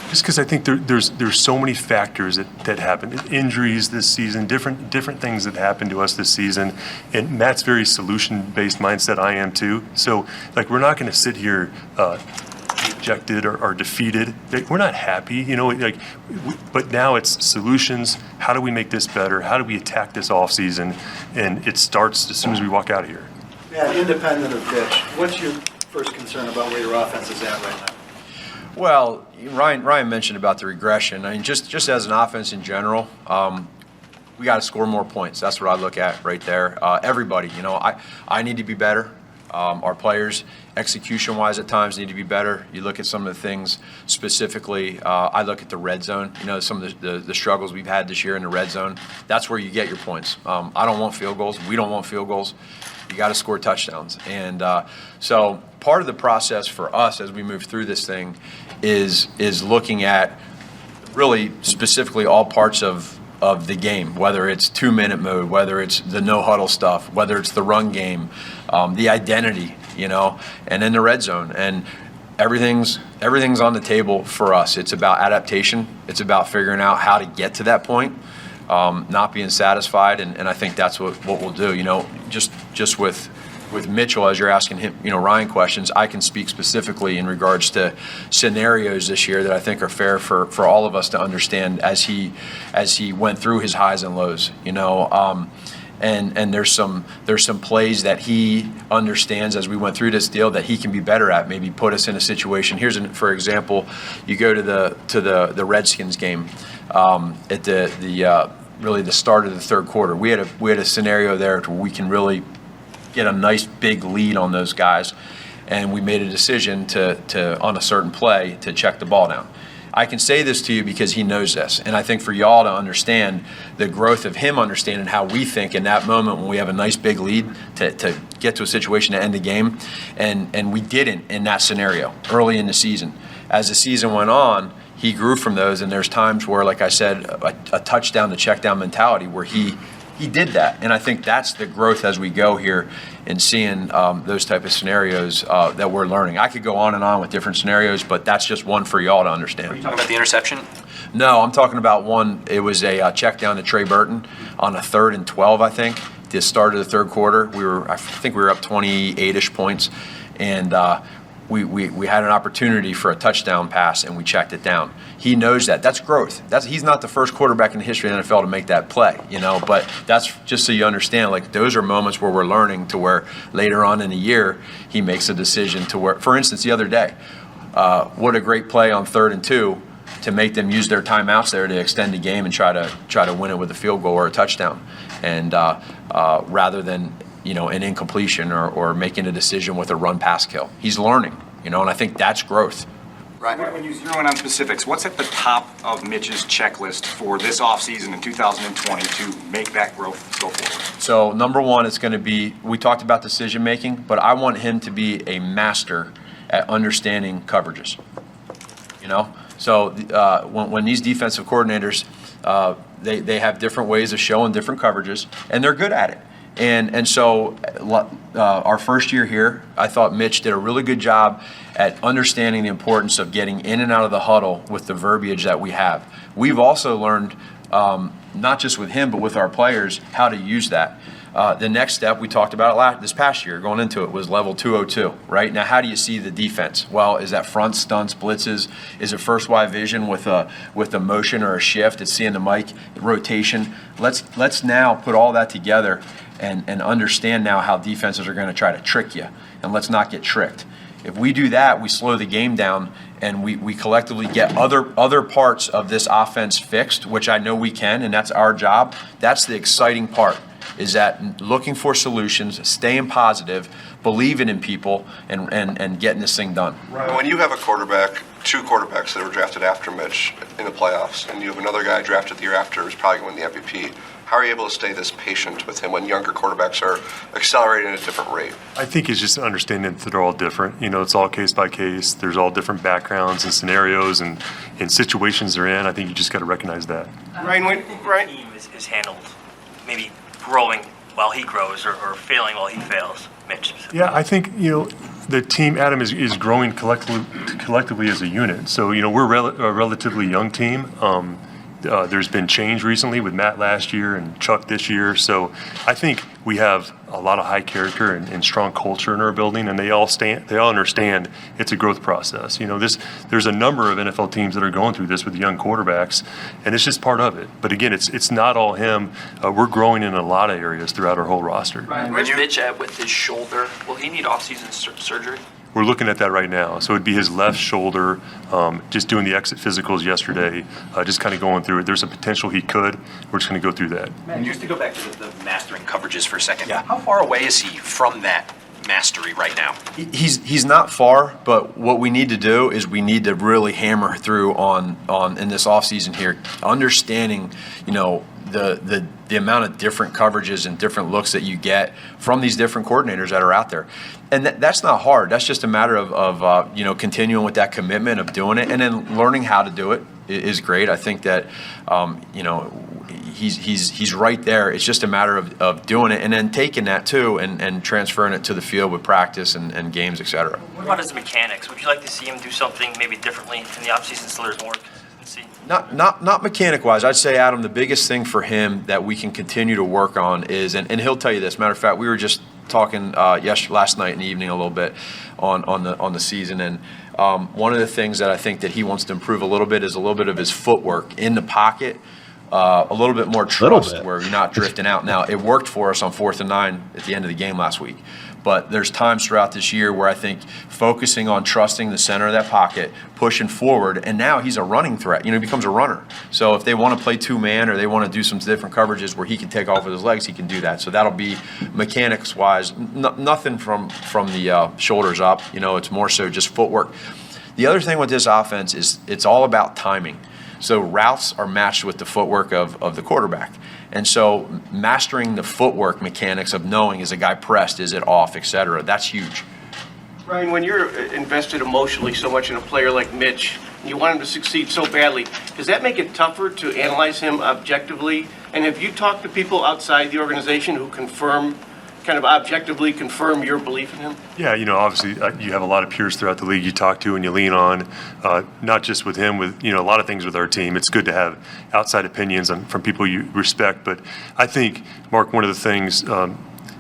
Just because I think there's so many factors that happen, injuries this season, different things that happen to us this season, and Matt's very solution-based mindset. I am too. So like we're not going to sit here dejected or defeated. Like, we're not happy, but now it's solutions. How do we make this better? How do we attack this off season? And it starts as soon as we walk out of here. Yeah, independent of pitch, what's your first concern about where your offense is at right now? Well, Ryan mentioned about the regression. I mean, just as an offense in general, we got to score more points. That's what I look at right there. Everybody, I need to be better. Our players, execution-wise, at times need to be better. You look at some of the things specifically. I look at the red zone. Some of the struggles we've had this year in the red zone. That's where you get your points. I don't want field goals. We don't want field goals. You got to score touchdowns. And so part of the process for us as we move through this thing is looking at really specifically all parts of the game, whether it's 2-minute mode, whether it's the no huddle stuff, whether it's the run game, the identity, and in the red zone. And everything's on the table for us. It's about adaptation. It's about figuring out how to get to that point, not being satisfied. And I think that's what we'll do. Just with Mitchell, as you're asking him, Ryan questions, I can speak specifically in regards to scenarios this year that I think are fair for all of us to understand as he went through his highs and lows, and there's some plays that he understands as we went through this deal that he can be better at, maybe put us in a situation. For example, you go to the Redskins game at the really the start of the third quarter. We had a scenario there where we can really get a nice big lead on those guys, and we made a decision to on a certain play to check the ball down. I can say this to you because he knows this, and I think for y'all to understand the growth of him understanding how we think in that moment when we have a nice big lead to get to a situation to end the game, and we didn't in that scenario early in the season. As the season went on, he grew from those, and there's times where, like I said, a touchdown to check down mentality where he did that, and I think that's the growth as we go here in seeing those type of scenarios that we're learning. I could go on and on with different scenarios, but that's just one for y'all to understand. Are you talking about the interception? No, I'm talking about one. It was a check down to Trey Burton on a 3rd and 12, I think. The start of the third quarter, I think we were up 28-ish points, and we had an opportunity for a touchdown pass, and we checked it down. He knows that. That's growth. He's not the first quarterback in the history of the NFL to make that play, but that's just so you understand, like, those are moments where we're learning to where later on in the year he makes a decision to where, for instance, the other day, what a great play on 3rd and 2 to make them use their timeouts there to extend the game and try to win it with a field goal or a touchdown, and rather than an incompletion or making a decision with a run-pass kill. He's learning, and I think that's growth. Right. When you zero in on specifics, what's at the top of Mitch's checklist for this offseason in 2020 to make that growth go forward? So, number one, it's going to be, we talked about decision-making, but I want him to be a master at understanding coverages. So when these defensive coordinators, they have different ways of showing different coverages, and they're good at it. And so our first year here, I thought Mitch did a really good job at understanding the importance of getting in and out of the huddle with the verbiage that we have. We've also learned, not just with him, but with our players, how to use that. The next step, we talked about it this past year, going into it, was level 202, right? Now, how do you see the defense? Well, is that front stunts, blitzes? Is it first wide vision with a motion or a shift? It's seeing the mic, rotation. Let's now put all that together and understand now how defenses are going to try to trick you, and let's not get tricked. If we do that, we slow the game down, and we collectively get other parts of this offense fixed, which I know we can, and that's our job. That's the exciting part, is that looking for solutions, staying positive, believing in people, and getting this thing done. Right. When you have two quarterbacks that were drafted after Mitch in the playoffs, and you have another guy drafted the year after who's probably going to win the MVP, how are you able to stay this patient with him when younger quarterbacks are accelerating at a different rate? I think it's just understanding that they're all different. It's all case by case. There's all different backgrounds and scenarios and situations they're in. I think you just got to recognize that. Ryan, team is handled maybe growing while he grows or failing while he fails. Mitch. Yeah, I think, the team, Adam, is growing collectively as a unit. So, we're a relatively young team. There's been change recently with Matt last year and Chuck this year. So I think we have a lot of high character and strong culture in our building, and they all understand it's a growth process. There's a number of NFL teams that are going through this with young quarterbacks, and it's just part of it. But again, it's not all him. We're growing in a lot of areas throughout our whole roster. Where's Mitch at with his shoulder? Will he need off-season surgery? We're looking at that right now. So it'd be his left shoulder, just doing the exit physicals yesterday, just kind of going through it. There's a potential he could. We're just going to go through that. Man, just to go back to the mastering coverages for a second. Yeah. How far away is he from that mastery right now? He's not far, but what we need to do is we need to really hammer through on in this offseason here, understanding, the amount of different coverages and different looks that you get from these different coordinators that are out there. And that's not hard. That's just a matter of continuing with that commitment of doing it, and then learning how to do it is great. I think that, he's right there. It's just a matter of doing it and then taking that too and transferring it to the field with practice and games, et cetera. What about his mechanics? Would you like to see him do something maybe differently in the offseason so there's more? Not mechanic-wise. I'd say, Adam, the biggest thing for him that we can continue to work on is, and he'll tell you this. Matter of fact, we were just talking last night in the evening a little bit on the season, and one of the things that I think that he wants to improve a little bit is a little bit of his footwork in the pocket. A little bit more trust where you're not drifting out. Now, it worked for us on 4th and 9 at the end of the game last week. But there's times throughout this year where I think focusing on trusting the center of that pocket, pushing forward, and now he's a running threat. He becomes a runner. So if they want to play two-man or they want to do some different coverages where he can take off with his legs, he can do that. So that'll be mechanics-wise, nothing from the shoulders up. It's more so just footwork. The other thing with this offense is it's all about timing. So routes are matched with the footwork of the quarterback. And so mastering the footwork mechanics of knowing, is a guy pressed, is it off, et cetera, that's huge. Ryan, when you're invested emotionally so much in a player like Mitch, and you want him to succeed so badly, does that make it tougher to analyze him objectively? And have you talked to people outside the organization who kind of objectively confirm your belief in him? Yeah, obviously you have a lot of peers throughout the league you talk to and you lean on, not just with him, with, a lot of things with our team. It's good to have outside opinions from people you respect. But I think, Mark, one of the things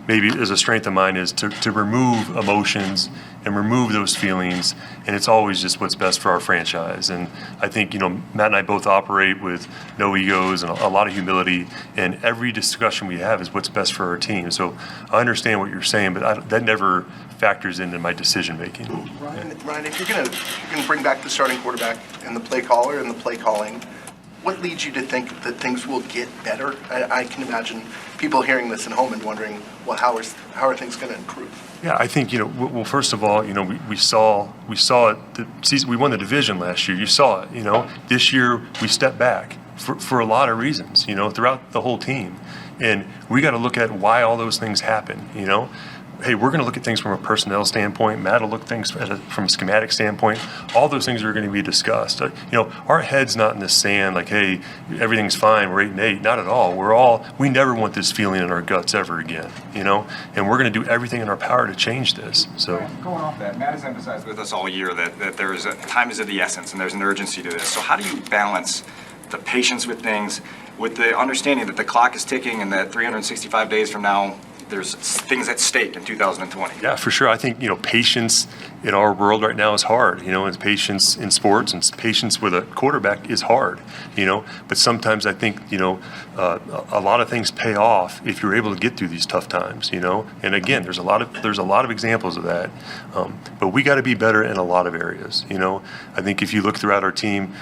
maybe as a strength of mine is to remove emotions and remove those feelings, and it's always just what's best for our franchise. And I think, Matt and I both operate with no egos and a lot of humility, and every discussion we have is what's best for our team. So I understand what you're saying, but that never factors into my decision making. Ryan, if you're gonna bring back the starting quarterback and the play caller and the play calling, what leads you to think that things will get better? I can imagine people hearing this at home and wondering, well, how are things going to improve? Yeah, I think, well, first of all, we saw it. The season, we won the division last year. You saw it. This year we stepped back for a lot of reasons. Throughout the whole team, and we got to look at why all those things happen. Hey, we're going to look at things from a personnel standpoint. Matt will look at things from a schematic standpoint. All those things are going to be discussed. Our head's not in the sand like, hey, everything's fine, we're 8-8. Not at all. We never want this feeling in our guts ever again, and we're going to do everything in our power to change this. So going off that, Matt has emphasized with us all year that there is time is of the essence and there's an urgency to this. So how do you balance the patience with things with the understanding that the clock is ticking and that 365 days from now, there's things at stake in 2020. Yeah, for sure. I think, patience in our world right now is hard, and patience in sports and patience with a quarterback is hard, but sometimes I think, a lot of things pay off if you're able to get through these tough times, and again, there's a lot of examples of that, but we got to be better in a lot of areas, I think if you look throughout our team,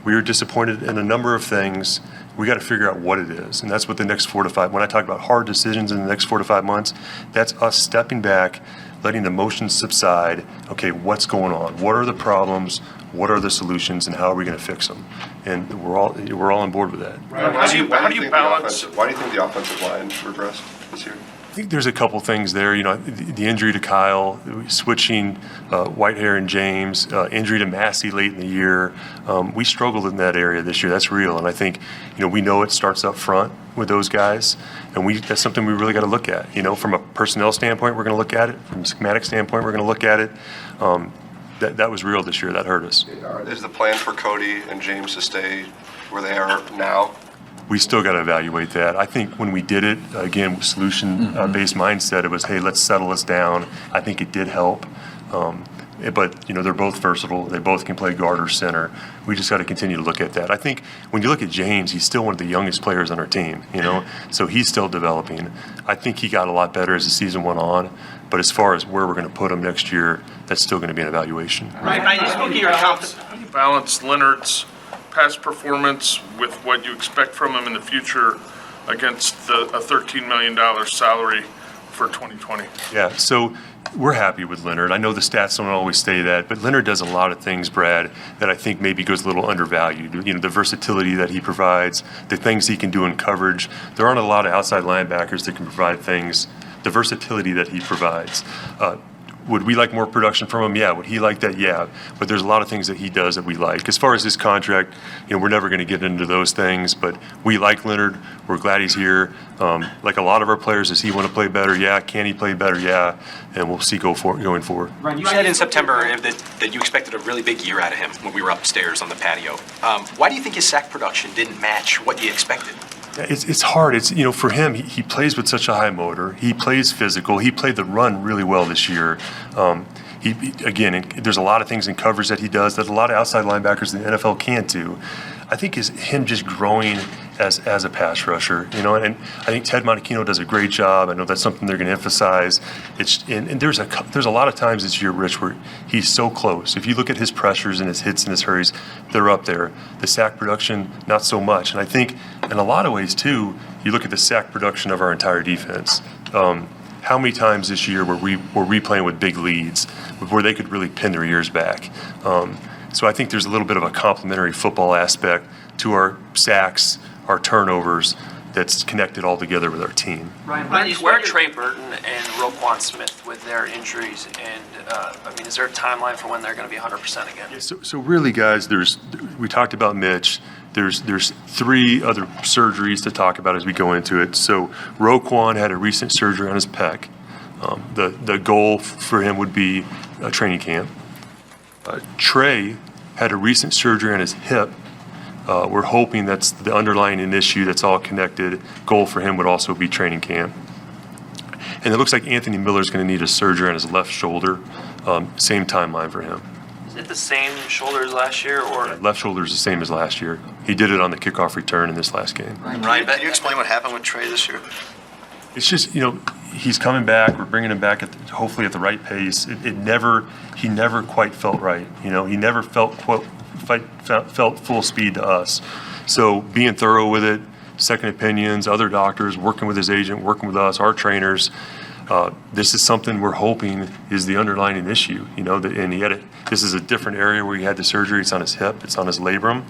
we were disappointed in a number of things. We got to figure out what it is, and that's what the next 4 to 5. When I talk about hard decisions in the next 4 to 5 months, that's us stepping back, letting the emotions subside. Okay, what's going on? What are the problems? What are the solutions, and how are we going to fix them? And we're all on board with that. Why do you think the offensive line regressed this year? think there's a couple things there. The injury to Kyle, switching Whitehair and James, injury to Massey late in the year. We struggled in that area this year. That's real. And I think, we know it starts up front with those guys. And that's something we really got to look at. From a personnel standpoint, we're going to look at it. From a schematic standpoint, we're going to look at it. That was real this year. That hurt us. Is the plan for Cody and James to stay where they are now? We still got to evaluate that. I think when we did it, again, solution-based mindset, it was, hey, let's settle this down. I think it did help. But, they're both versatile. They both can play guard or center. We just got to continue to look at that. I think when you look at James, he's still one of the youngest players on our team, so he's still developing. I think he got a lot better as the season went on. But as far as where we're going to put him next year, that's still going to be an evaluation. Ryan, speaking of your confidence. How do you balance Leonard's past performance with what you expect from him in the future against a $13 million salary for 2020? Yeah, so we're happy with Leonard. I know the stats don't always say that, but Leonard does a lot of things, Brad, that I think maybe goes a little undervalued. The versatility that he provides, the things he can do in coverage. There aren't a lot of outside linebackers that can provide things, the versatility that he provides. Would we like more production from him? Yeah. Would he like that? Yeah. But there's a lot of things that he does that we like. As far as his contract, we're never going to get into those things, but we like Leonard. We're glad he's here. Like a lot of our players, does he want to play better? Yeah. Can he play better? Yeah. And we'll see going forward. Ryan, you said in September that you expected a really big year out of him when we were upstairs on the patio. Why do you think his sack production didn't match what you expected? It's hard. It's for him. He plays with such a high motor. He plays physical. He played the run really well this year. There's a lot of things in coverage that he does that a lot of outside linebackers in the NFL can't do. I think is him just growing as a pass rusher, and I think Ted Monachino does a great job. I know that's something they're going to emphasize. And there's a lot of times this year, Rich, where he's so close. If you look at his pressures and his hits and his hurries, they're up there. The sack production, not so much. And I think in a lot of ways too, you look at the sack production of our entire defense. How many times this year were we playing with big leads where they could really pin their ears back? So I think there's a little bit of a complementary football aspect to our sacks, our turnovers, that's connected all together with our team. Ryan, where are Trey Burton and Roquan Smith with their injuries? And is there a timeline for when they're going to be 100% again? Yeah, so really, guys, we talked about Mitch. There's 3 other surgeries to talk about as we go into it. So Roquan had a recent surgery on his pec. The goal for him would be a training camp. Trey had a recent surgery on his hip. We're hoping that's the underlying issue that's all connected. Goal for him would also be training camp. And it looks like Anthony Miller's going to need a surgery on his left shoulder. Same timeline for him. Is it the same shoulder as last year, or? Yeah, left shoulder is the same as last year. He did it on the kickoff return in this last game. Ryan, can you explain what happened with Trey this year? It's just, he's coming back. We're bringing him back hopefully at the right pace. He never quite felt right. He never felt full speed to us. So being thorough with it, second opinions, other doctors, working with his agent, working with us, our trainers. This is something we're hoping is the underlying issue. This is a different area where he had the surgery. It's on his hip. It's on his labrum,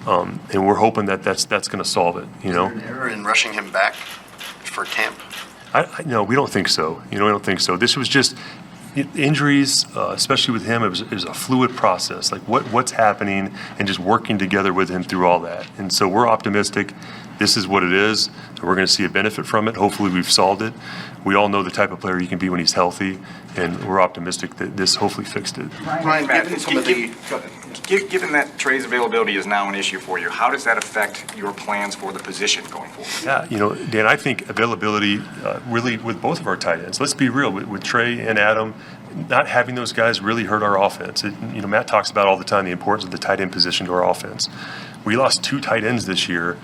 and we're hoping that's going to solve it. Is there an error in rushing him back for camp? No, we don't think so. We don't think so. This was just injuries, especially with him. It was a fluid process. Like what's happening, and just working together with him through all that. And so we're optimistic. This is what it is. We're going to see a benefit from it. Hopefully, we've solved it. We all know the type of player he can be when he's healthy, and we're optimistic that this hopefully fixed it. Ryan, given that Trey's availability is now an issue for you, how does that affect your plans for the position going forward? Yeah, Dan, I think availability really with both of our tight ends. Let's be real, with Trey and Adam, not having those guys really hurt our offense. Matt talks about all the time the importance of the tight end position to our offense. We lost 2 tight ends this year.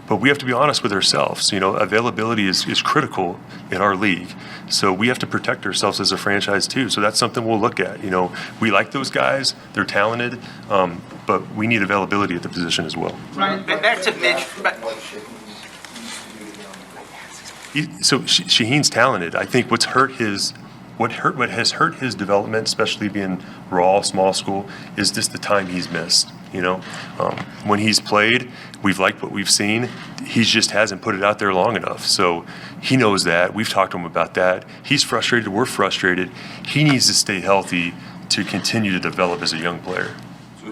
But we have to be honest with ourselves. Availability is critical in our league. So we have to protect ourselves as a franchise too. So that's something we'll look at. We like those guys. They're talented. But we need availability at the position as well. Right, back to Mitch. So Shaheen's talented. I think what has hurt his development, especially being raw, small school, is just the time he's missed. When he's played, we've liked what we've seen. He just hasn't put it out there long enough. So he knows that. We've talked to him about that. He's frustrated. We're frustrated. He needs to stay healthy to continue to develop as a young player.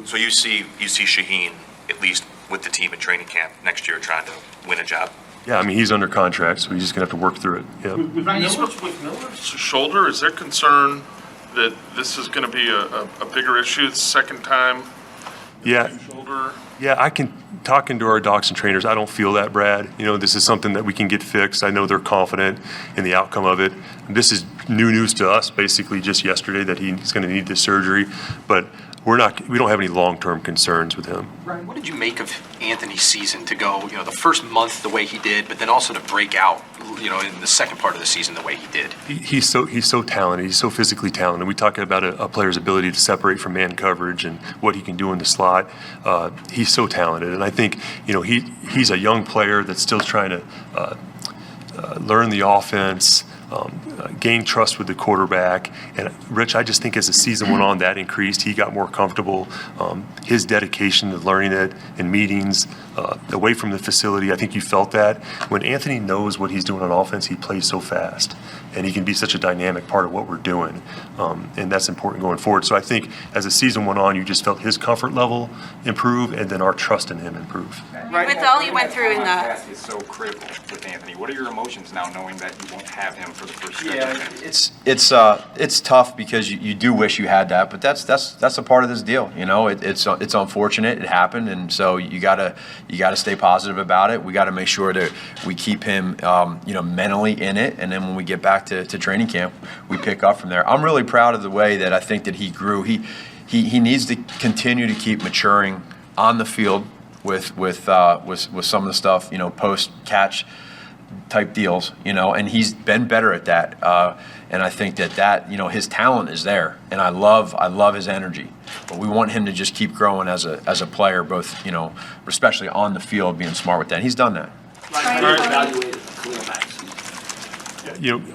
So you see Shayne, at least with the team in training camp next year, trying to win a job? Yeah, I mean, he's under contract, so he's just going to have to work through it. Yeah. With Miller's shoulder, is there concern that this is going to be a bigger issue the second time? Yeah. Shoulder. Yeah, talking to our docs and trainers, I don't feel that, Brad. This is something that we can get fixed. I know they're confident in the outcome of it. This is new news to us, basically just yesterday, that he's going to need this surgery. But we don't have any long-term concerns with him. Ryan, what did you make of Anthony's season to go, the first month the way he did, but then also to break out, in the second part of the season the way he did? He's so talented. He's so physically talented. We talk about a player's ability to separate from man coverage and what he can do in the slot. He's so talented, and I think he's a young player that's still trying to learn the offense. Gain trust with the quarterback. And Rich, I just think as the season went on, that increased. He got more comfortable. His dedication to learning it in meetings, away from the facility, I think you felt that. When Anthony knows what he's doing on offense, he plays so fast. And he can be such a dynamic part of what we're doing. And that's important going forward. So I think as the season went on, you just felt his comfort level improve and then our trust in him improve. With all you went through in the... It's so critical with Anthony. What are your emotions now knowing that you won't have him for the first stretch? Yeah, it's tough because you do wish you had that, but that's a part of this deal. It's unfortunate. It happened, and so you gotta stay positive about it. We got to make sure that we keep him mentally in it, and then when we get back to training camp, we pick up from there. I'm really proud of the way that I think that he grew. He needs to continue to keep maturing on the field with some of the stuff, post catch type deals, and he's been better at that. And I think that his talent is there, and I love his energy. But we want him to just keep growing as a player, both especially on the field, being smart with that. He's done that.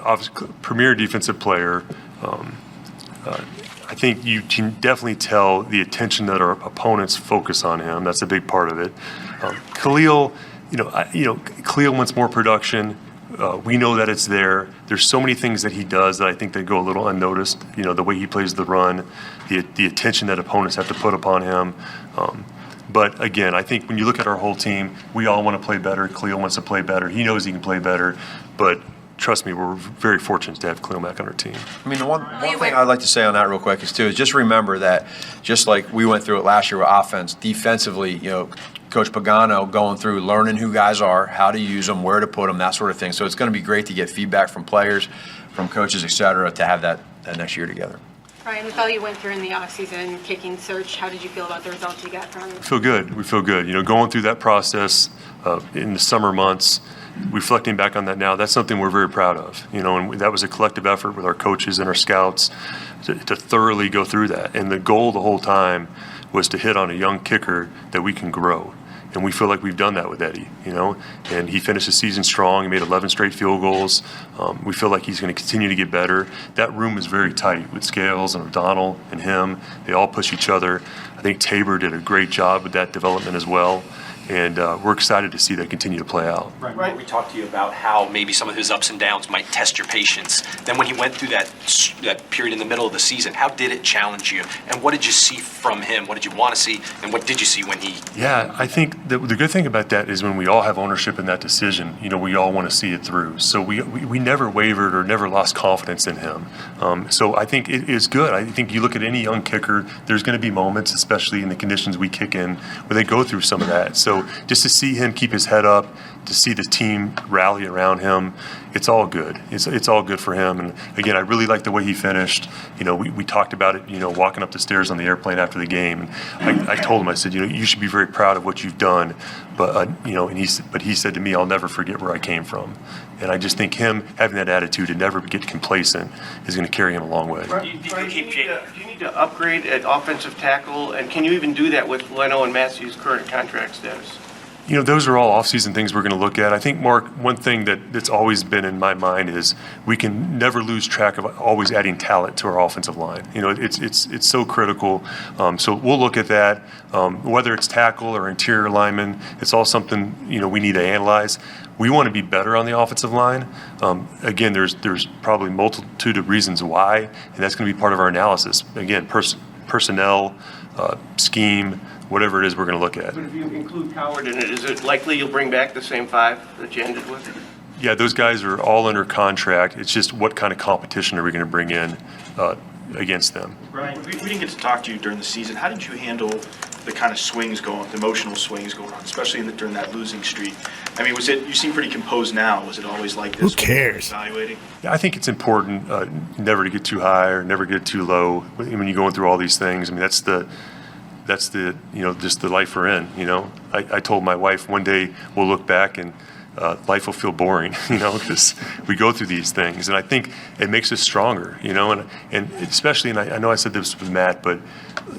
Obviously, premier defensive player. I think you can definitely tell the attention that our opponents focus on him. That's a big part of it. Khalil, Khalil wants more production. We know that it's there. There's so many things that he does that I think they go a little unnoticed. The way he plays the run, the attention that opponents have to put upon him. But again, I think when you look at our whole team, we all want to play better. Khalil wants to play better. He knows he can play better. But trust me, we're very fortunate to have Khalil Mack on our team. I mean, the one thing I'd like to say on that real quick is just remember that just like we went through it last year with offense, defensively, Coach Pagano going through learning who guys are, how to use them, where to put them, that sort of thing. So it's going to be great to get feedback from players, from coaches, et cetera, to have that next year together. Ryan, with all you went through in the offseason kicking search, how did you feel about the results you got from it? We feel good. Going through that process in the summer months, reflecting back on that now, that's something we're very proud of. And that was a collective effort with our coaches and our scouts to thoroughly go through that. And the goal the whole time was to hit on a young kicker that we can grow. And we feel like we've done that with Eddie, and he finished the season strong. He made 11 straight field goals. We feel like he's going to continue to get better. That room is very tight with Scales and O'Donnell and him. They all push each other. I think Tabor did a great job with that development as well. And we're excited to see that continue to play out. Right. We talked to you about how maybe some of his ups and downs might test your patience. Then when he went through that period in the middle of the season, how did it challenge you? And what did you see from him? What did you want to see? And what did you see when he... Yeah, I think the good thing about that is when we all have ownership in that decision, we all want to see it through. So we never wavered or never lost confidence in him. So I think it is good. I think you look at any young kicker, there's going to be moments, especially in the conditions we kick in, where they go through some of that. So just to see him keep his head up, to see the team rally around him, it's all good. It's all good for him. And again, I really like the way he finished. We talked about it, walking up the stairs on the airplane after the game. And I told him, I said, you should be very proud of what you've done. But, but he said to me, I'll never forget where I came from. And I just think him having that attitude and never get complacent is going to carry him a long way. Do you need to upgrade at offensive tackle? And can you even do that with Leno and Matthew's current contract status? Those are all off-season things we're going to look at. I think, Mark, one thing that's always been in my mind is we can never lose track of always adding talent to our offensive line. It's so critical. So we'll look at that, whether it's tackle or interior lineman. It's all something we need to analyze. We want to be better on the offensive line. Again, there's probably multitude of reasons why, and that's going to be part of our analysis. Again, personnel, scheme, whatever it is we're going to look at. But if you include Coward in it, is it likely you'll bring back the same 5 that you ended with? Yeah, those guys are all under contract. It's just what kind of competition are we going to bring in against them? Brian, we didn't get to talk to you during the season. How did you handle the kind of swings going, the emotional swings going on, especially during that losing streak? I mean, you seem pretty composed now. Was it always like this? Who cares? Evaluating? Yeah, I think it's important never to get too high or never get too low when you're going through all these things. I mean, that's the just the life we're in. I told my wife one day we'll look back and life will feel boring, because we go through these things, and I think it makes us stronger, and especially, and I know I said this with Matt, but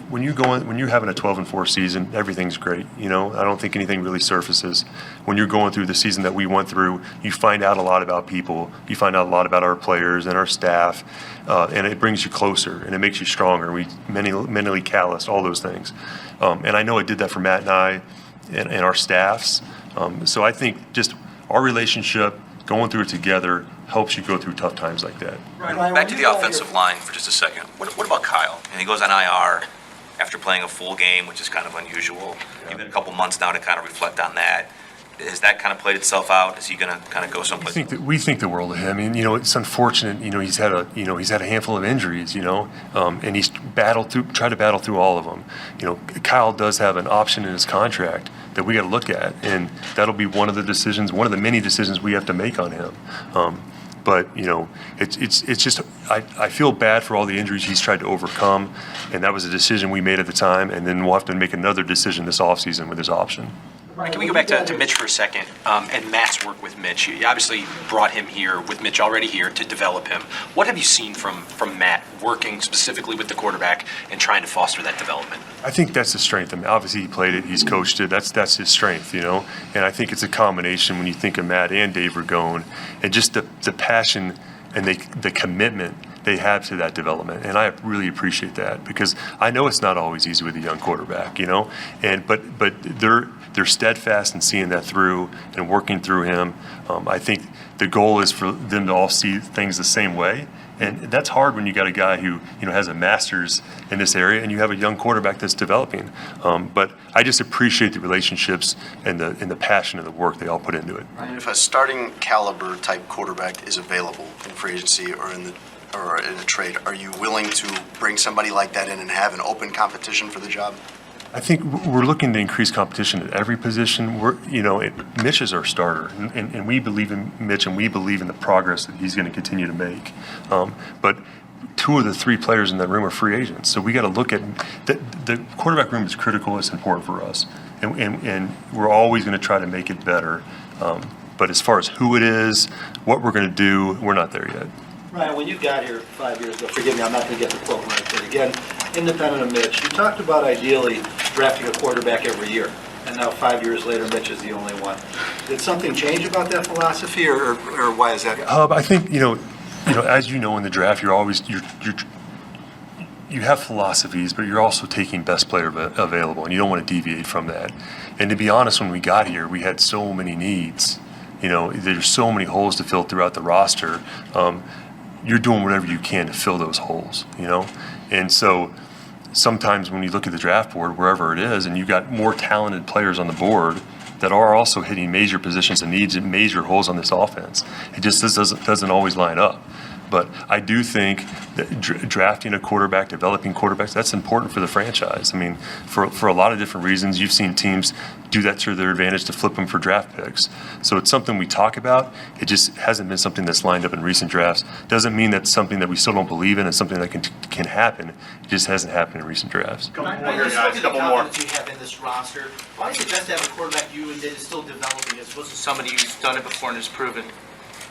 when you're having a 12-4 season, everything's great. I don't think anything really surfaces. When you're going through the season that we went through, you find out a lot about people. You find out a lot about our players and our staff, and it brings you closer and it makes you stronger. We mentally calloused, all those things, and I know it did that for Matt and I and our staffs. So I think just our relationship, going through it together, helps you go through tough times like that. Back to the offensive line for just a second. What about Kyle? And he goes on IR after playing a full game, which is kind of unusual. You've been a couple months now to kind of reflect on that. Has that kind of played itself out? Is he going to kind of go someplace? We think the world of him. And it's unfortunate. He's had a handful of injuries. And he's tried to battle through all of them. Kyle does have an option in his contract that we got to look at, and that'll be one of the many decisions we have to make on him. But it's just I feel bad for all the injuries he's tried to overcome, and that was a decision we made at the time, and then we'll have to make another decision this offseason with his option. Can we go back to Mitch for a second, and Matt's work with Mitch? You obviously brought him here with Mitch already here to develop him. What have you seen from Matt working specifically with the quarterback and trying to foster that development? I think that's the strength. I mean, obviously he played it, he's coached it. That's his strength, And I think it's a combination when you think of Matt and Dave Ragone, and just the passion and the commitment they have to that development, and I really appreciate that, because I know it's not always easy with a young quarterback, and but they're steadfast in seeing that through and working through him. I think the goal is for them to all see things the same way, and that's hard when you got a guy who has a master's in this area and you have a young quarterback that's developing. But I just appreciate the relationships and the passion and the work they all put into it. If a starting caliber type quarterback is available in free agency or in a trade, are you willing to bring somebody like that in and have an open competition for the job? I think we're looking to increase competition at every position. Mitch is our starter, and we believe in Mitch, and we believe in the progress that he's going to continue to make. But 2 of the 3 players in that room are free agents, so we got to look at the quarterback room is critical. It's important for us, and we're always going to try to make it better. But as far as who it is, what we're going to do, we're not there yet. Ryan, when you got here 5 years ago, forgive me, I'm not going to get the quote right, but again, independent of Mitch, you talked about ideally drafting a quarterback every year, and now 5 years later, Mitch is the only one. Did something change about that philosophy, or why is that? I think as in the draft, you're always you have philosophies, but you're also taking best player available, and you don't want to deviate from that. And to be honest, when we got here, we had so many needs. There's so many holes to fill throughout the roster. You're doing whatever you can to fill those holes, And so sometimes when you look at the draft board, wherever it is, and you've got more talented players on the board that are also hitting major positions and needs and major holes on this offense, it just doesn't always line up. But I do think that drafting a quarterback, developing quarterbacks, that's important for the franchise. I mean, for a lot of different reasons, you've seen teams do that to their advantage to flip them for draft picks. So it's something we talk about. It just hasn't been something that's lined up in recent drafts. Doesn't mean that's something that we still don't believe in and something that can happen. It just hasn't happened in recent drafts. Couple more here, guys. Couple more. You have in this roster. Why is it best to have a quarterback you and that is still developing as opposed to somebody who's done it before and has proven?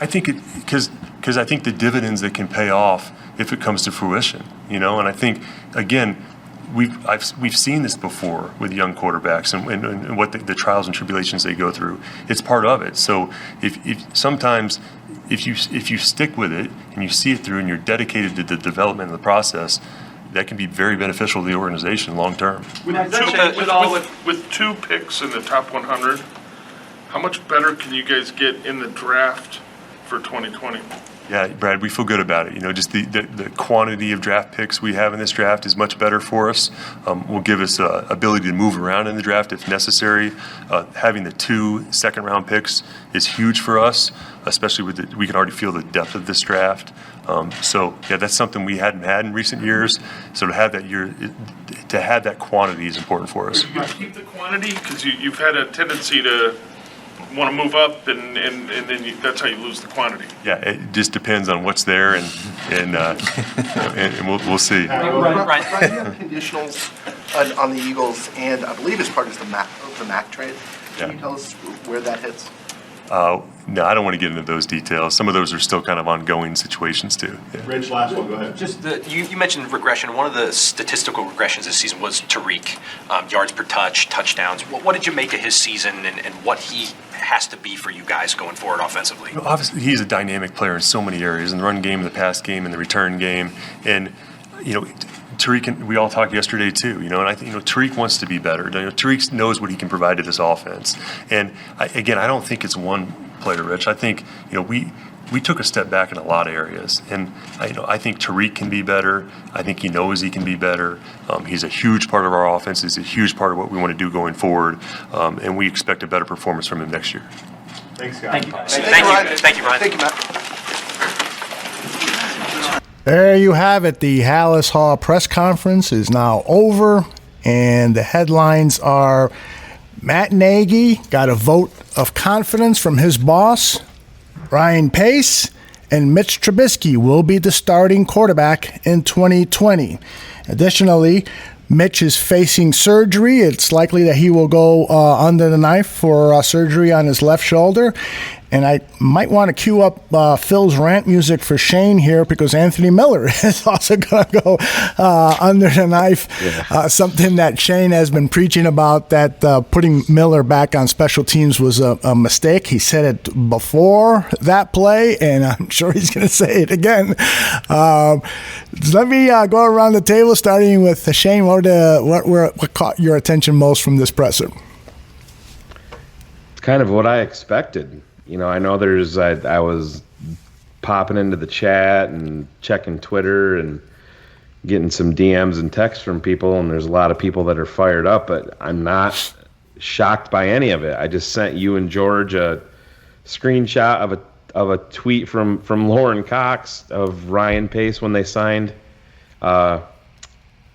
I think because I think the dividends that can pay off if it comes to fruition, And I think, again, we've seen this before with young quarterbacks and what the trials and tribulations they go through. It's part of it. So if sometimes if you stick with it and you see it through and you're dedicated to the development of the process, that can be very beneficial to the organization long term. With 2 picks in the top 100, how much better can you guys get in the draft for 2020? Yeah, Brad, we feel good about it. Just the quantity of draft picks we have in this draft is much better for us. Will give us ability to move around in the draft if necessary. Having the 2 second-round picks is huge for us, especially we can already feel the depth of this draft. That's something we hadn't had in recent years. So to have that quantity is important for us. You keep the quantity because you've had a tendency to want to move up, and then that's how you lose the quantity. Yeah, it just depends on what's there, and we'll see. Brian, you have conditionals on the Eagles, and I believe as part of the Mac trade. Can you tell us where that hits? No, I don't want to get into those details. Some of those are still kind of ongoing situations too. Yeah. Rich, last one, go ahead. Just you mentioned regression. One of the statistical regressions this season was Tariq, yards per touch, touchdowns. What did you make of his season and what he has to be for you guys going forward offensively? Obviously, he's a dynamic player in so many areas, in the run game, in the pass game, in the return game. And, Tariq, and we all talked yesterday too, and I think, Tariq wants to be better. Tariq knows what he can provide to this offense. And I don't think it's one player, Rich. I think, we took a step back in a lot of areas. And, I think Tariq can be better. I think he knows he can be better. He's a huge part of our offense. He's a huge part of what we want to do going forward. And we expect a better performance from him next year. Thanks, guys. Thank you. Thank you, Brian. Thank you, Matt. There you have it. The Hallis Hall press conference is now over, and the headlines are Matt Nagy got a vote of confidence from his boss, Ryan Pace, and Mitch Trubisky will be the starting quarterback in 2020. Additionally, Mitch is facing surgery. It's likely that he will go under the knife for surgery on his left shoulder. And I might want to cue up Phil's rant music for Shayne here, because Anthony Miller is also going to go under the knife. Yeah. Something that Shayne has been preaching about, that putting Miller back on special teams was a mistake. He said it before that play, and I'm sure he's going to say it again. Let me go around the table, starting with Shayne. What caught your attention most from this presser? It's kind of what I expected. I know I was popping into the chat and checking Twitter and getting some DMs and texts from people, and there's a lot of people that are fired up, but I'm not shocked by any of it. I just sent you and George a screenshot of a tweet from Lauren Cox of Ryan Pace when they signed Mike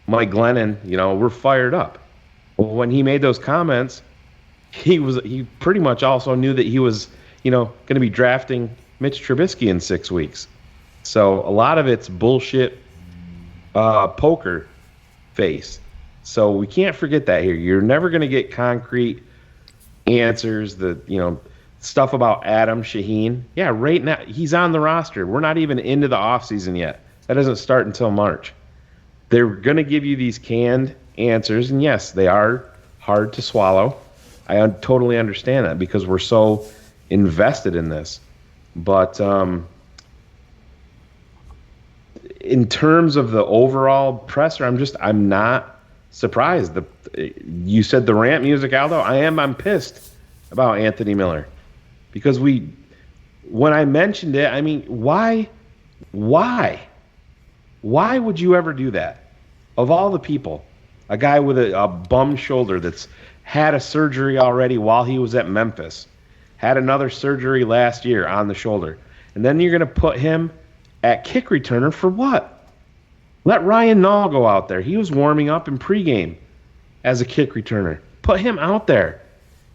Glennon. We're fired up. Well, when he made those comments, he pretty much also knew that he was going to be drafting Mitch Trubisky in 6 weeks. So a lot of it's bullshit poker face. So we can't forget that here. You're never going to get concrete answers. Stuff about Adam Shaheen. Yeah, right now he's on the roster. We're not even into the offseason yet. That doesn't start until March. They're going to give you these canned answers, and yes, they are hard to swallow. I totally understand that because we're so invested in this. But in terms of the overall presser, I'm not surprised. You said the rant music, Aldo. I'm pissed about Anthony Miller because when I mentioned it, why would you ever do that? Of all the people, a guy with a bum shoulder that's had a surgery already while he was at Memphis, had another surgery last year on the shoulder, and then you're going to put him at kick returner for what? Let Ryan Nall go out there. He was warming up in pregame as a kick returner. Put him out there.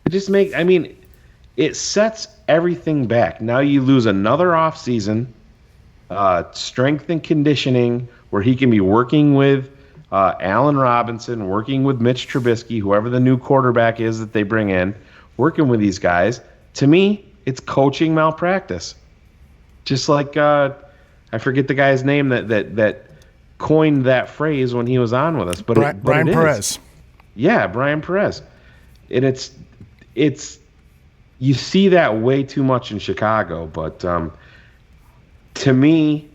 It sets everything back. Now you lose another offseason, strength and conditioning, where he can be working with Allen Robinson, working with Mitch Trubisky, whoever the new quarterback is that they bring in, working with these guys. To me, it's coaching malpractice. Just like I forget the guy's name that coined that phrase when he was on with us. But Brian Perez. Yeah, Brian Perez. And it's you see that way too much in Chicago. But to me,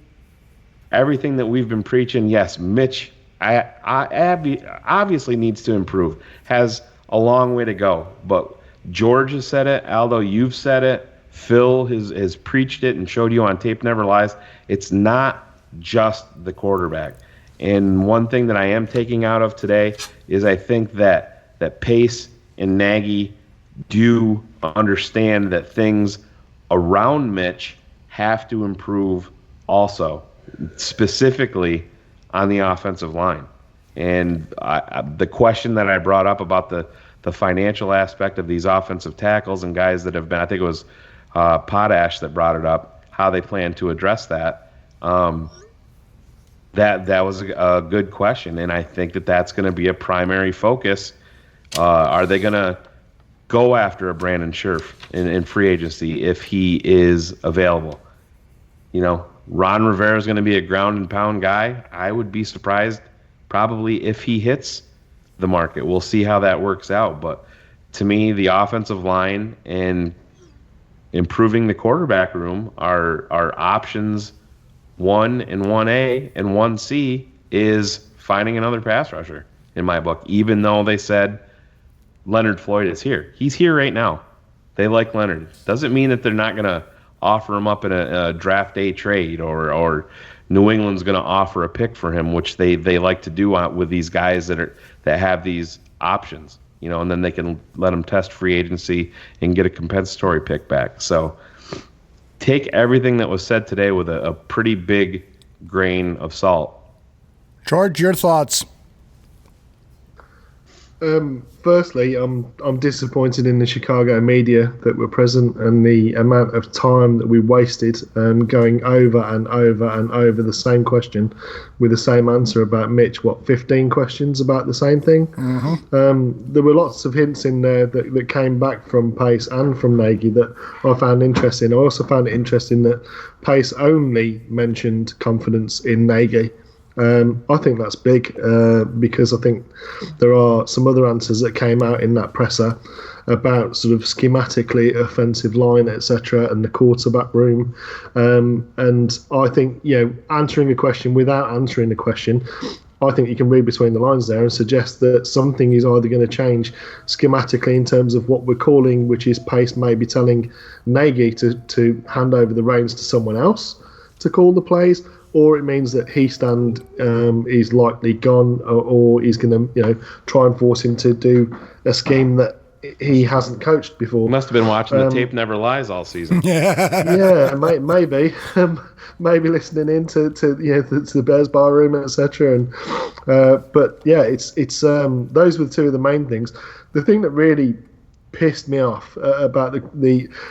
everything that we've been preaching, yes, Mitch obviously needs to improve. Has a long way to go. But George has said it. Aldo, you've said it. Phil has preached it and showed you on Tape Never Lies. It's not just the quarterback. And one thing that I am taking out of today is I think that Pace and Nagy do understand that things around Mitch have to improve also, specifically on the offensive line. And the question that I brought up about the financial aspect of these offensive tackles and guys that have been, I think it was Potash that brought it up, how they plan to address that. That was a good question, and I think that's going to be a primary focus. Are they going to go after a Brandon Scherf in free agency if he is available? Ron Rivera is going to be a ground and pound guy. I would be surprised probably if he hits the market. We'll see how that works out. But to me, the offensive line and improving the quarterback room are options 1 and 1A, and 1C is finding another pass rusher in my book, even though they said Leonard Floyd is here. He's here right now. They like Leonard. Doesn't mean that they're not going to offer him up in a draft day trade, or New England's going to offer a pick for him, which they like to do with these guys that have these options, and then they can let them test free agency and get a compensatory pick back. So take everything that was said today with a pretty big grain of salt. George, your thoughts? Firstly, I'm disappointed in the Chicago media that were present and the amount of time that we wasted going over and over and over the same question with the same answer about Mitch. 15 questions about the same thing? Mm-hmm. There were lots of hints in there that came back from Pace and from Nagy that I found interesting. I also found it interesting that Pace only mentioned confidence in Nagy. I think that's big because I think there are some other answers that came out in that presser about sort of schematically offensive line, etc., and the quarterback room. And I think, answering a question without answering the question, I think you can read between the lines there and suggest that something is either going to change schematically in terms of what we're calling, which is Pace maybe telling Nagy to hand over the reins to someone else to call the plays, or it means that Heastand is likely gone, or he's going to, try and force him to do a scheme that he hasn't coached before. Must have been watching the Tape Never Lies all season. Yeah, maybe listening in to the Bears Barroom, etc. And but yeah, it's those were two of the main things. The thing that really pissed me off about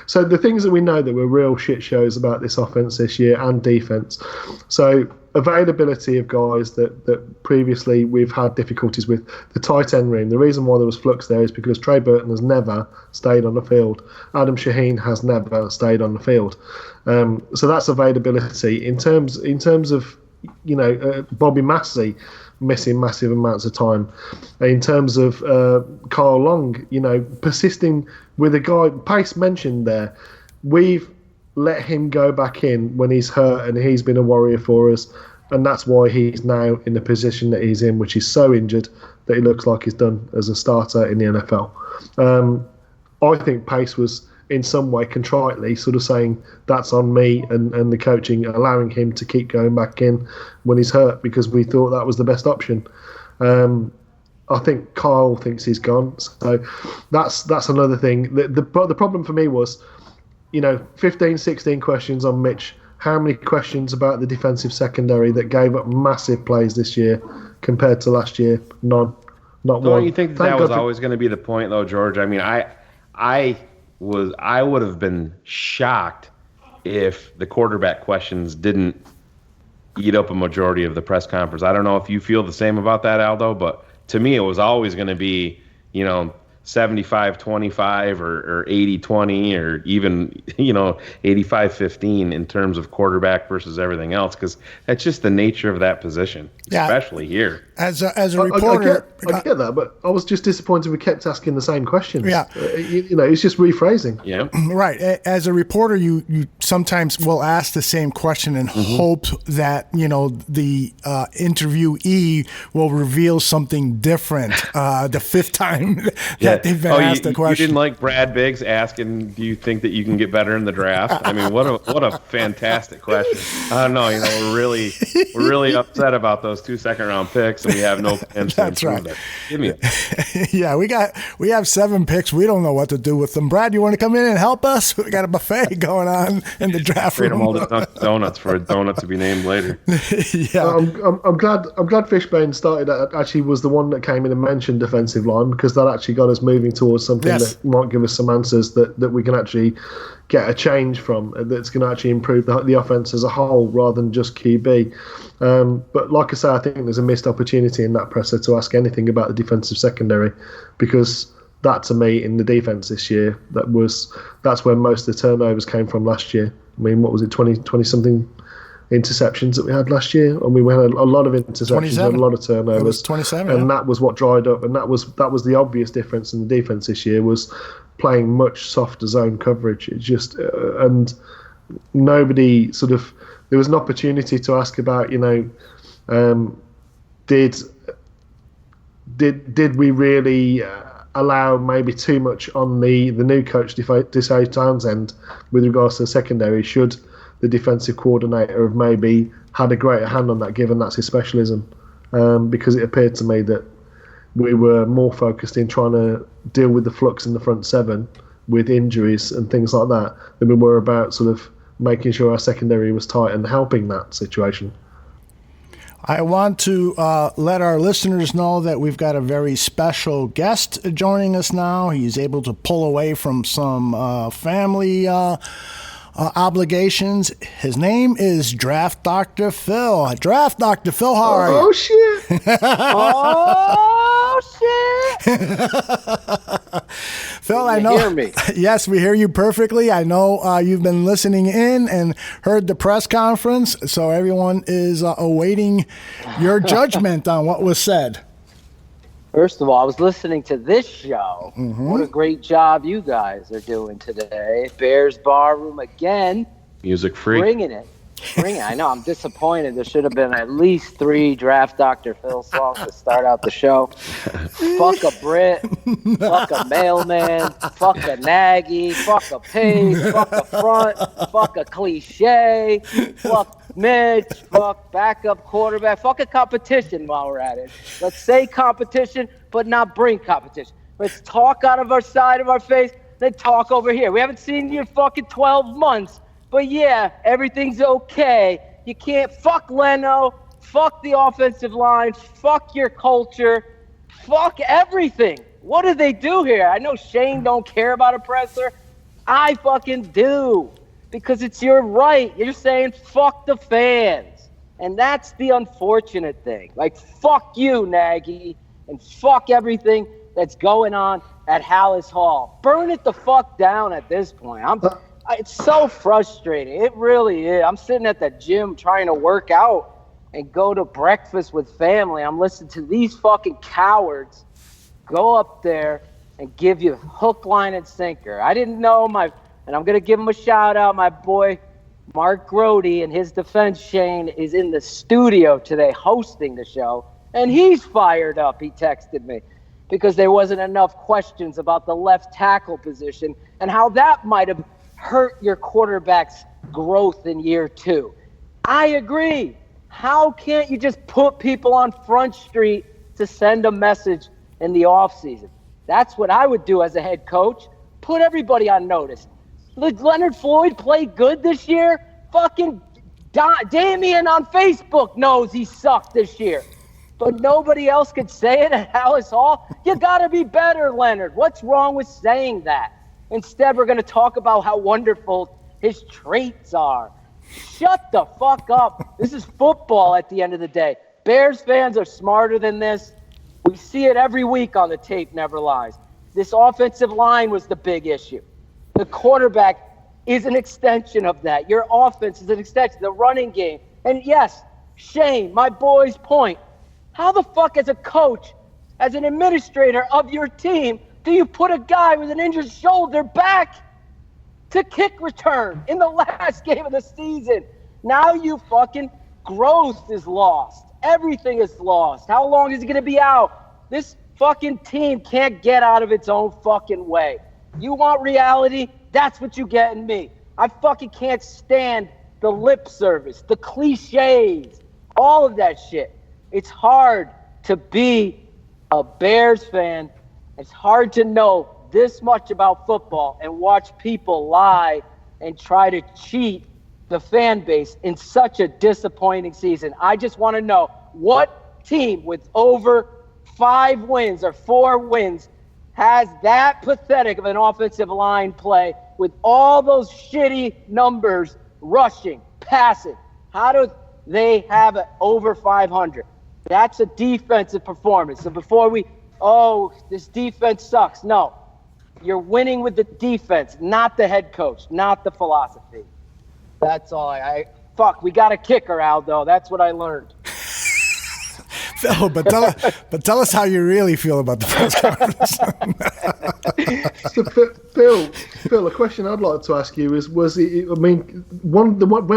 so the things that we know that were real shit shows about this offense this year and defense. So availability of guys that previously we've had difficulties with. The tight end room. The reason why there was flux there is because Trey Burton has never stayed on the field. Adam Shaheen has never stayed on the field. So that's availability. In terms of Bobby Massey missing massive amounts of time. In terms of Carl Long, persisting with a guy, Pace mentioned there, we've let him go back in when he's hurt and he's been a warrior for us, and that's why he's now in the position that he's in, which is so injured that he looks like he's done as a starter in the NFL. I think Pace was in some way contritely sort of saying that's on me and the coaching, allowing him to keep going back in when he's hurt because we thought that was the best option. I think Kyle thinks he's gone, so that's another thing. The problem for me was, 15, 16 questions on Mitch. How many questions about the defensive secondary that gave up massive plays this year compared to last year? None. Not one. Don't you think that was always going to be the point, though, George? I mean, I would have been shocked if the quarterback questions didn't eat up a majority of the press conference. I don't know if you feel the same about that, Aldo, but to me it was always going to be, 75-25 or 80-20 or even 85-15 in terms of quarterback versus everything else, because that's just the nature of that position, especially here. As a reporter, I get that, but I was just disappointed we kept asking the same questions. Yeah. It's just rephrasing. Yeah. Right. As a reporter, you sometimes will ask the same question and hope that the interviewee will reveal something different the fifth time that they've been asked a question. You didn't like Brad Biggs asking, "Do you think that you can get better in the draft?" I mean, what a fantastic question. I don't know. We're really upset about those 2 second-round picks, and we have no plans to improve it. Give me it. Yeah, we have 7 picks. We don't know what to do with them. Brad, you want to come in and help us? We got a buffet going on in the draft room. Trade them all to donuts for a donut to be named later. Yeah, I'm glad Fishbane started. Actually, was the one that came in and mentioned defensive line, because that actually got us moving towards something that might give us some answers that we can actually get a change from, that's going to actually improve the offense as a whole rather than just QB. But like I say, I think there's a missed opportunity in that presser to ask anything about the defensive secondary, because that, to me, in the defense this year, that's where most of the turnovers came from last year. I mean, what was it, 20 something interceptions that we had last year, and we had a lot of interceptions and a lot of turnovers. It was 27, and that was what dried up, and that was the obvious difference in the defense this year, was playing much softer zone coverage. It just and nobody there was an opportunity to ask about, did we really allow maybe too much on the new coach Desai Townsend with regards to the secondary? Should the defensive coordinator have maybe had a greater hand on that, given that's his specialism? Because it appeared to me that we were more focused in trying to deal with the flux in the front seven with injuries and things like that than we were about making sure our secondary was tight and helping that situation. I want to let our listeners know that we've got a very special guest joining us now. He's able to pull away from some family obligations. His name is Draft Dr. Phil. Draft Dr. Phil, how are you? Oh, shit. Oh, shit. Phil, Can I you know. hear me? Yes, we hear you perfectly. I know you've been listening in and heard the press conference, so everyone is awaiting your judgment on what was said. First of all, I was listening to this show. What a great job you guys are doing today. Bears Barroom again. Music free. Bringing it. I know, I'm disappointed. There should have been at least 3 Draft Dr. Phil songs to start out the show. Fuck a Brit. Fuck a mailman. Fuck a Nagy. Fuck a page. Fuck a front. Fuck a cliche. Fuck Mitch. Fuck backup quarterback. Fuck a competition while we're at it. Let's say competition, but not bring competition. Let's talk out of our side of our face, then talk over here. We haven't seen you in fucking 12 months. But yeah, everything's okay. You can't fuck Leno, fuck the offensive line, fuck your culture, fuck everything. What do they do here? I know Shayne don't care about a presser. I fucking do, because it's your right. You're saying fuck the fans. And that's the unfortunate thing. Like, fuck you, Nagy, and fuck everything that's going on at Hallis Hall. Burn it the fuck down at this point. It's so frustrating. It really is. I'm sitting at the gym trying to work out and go to breakfast with family. I'm listening to these fucking cowards go up there and give you hook, line, and sinker. I didn't know and I'm going to give him a shout out, my boy Mark Grody. In his defense, Shayne is in the studio today hosting the show, and he's fired up. He texted me because there wasn't enough questions about the left tackle position and how that might have hurt your quarterback's growth in year 2. I agree. How can't you just put people on Front Street to send a message in the offseason? That's what I would do as a head coach. Put everybody on notice. Leonard Floyd played good this year. Fucking Damian on Facebook knows he sucked this year. But nobody else could say it at Hallis Hall. You got to be better, Leonard. What's wrong with saying that? Instead, we're going to talk about how wonderful his traits are. Shut the fuck up. This is football at the end of the day. Bears fans are smarter than this. We see it every week on the Tape Never Lies. This offensive line was the big issue. The quarterback is an extension of that. Your offense is an extension, the running game. And yes, Shayne, my boy's point, how the fuck as a coach, as an administrator of your team, do you put a guy with an injured shoulder back to kick return in the last game of the season? Now you fucking growth is lost. Everything is lost. How long is he going to be out? This fucking team can't get out of its own fucking way. You want reality? That's what you get in me. I fucking can't stand the lip service, the cliches, all of that shit. It's hard to be a Bears fan. It's hard to know this much about football and watch people lie and try to cheat the fan base in such a disappointing season. I just want to know what team with over 5 wins or 4 wins has that pathetic of an offensive line play with all those shitty numbers, rushing, passing. How do they have it over 500? That's a defensive performance. So before this defense sucks. No, you're winning with the defense, not the head coach, not the philosophy. That's all we got a kicker, Aldo. That's what I learned. Phil, but tell us how you really feel about the press conference. So, Phil, a question I'd like to ask you is: when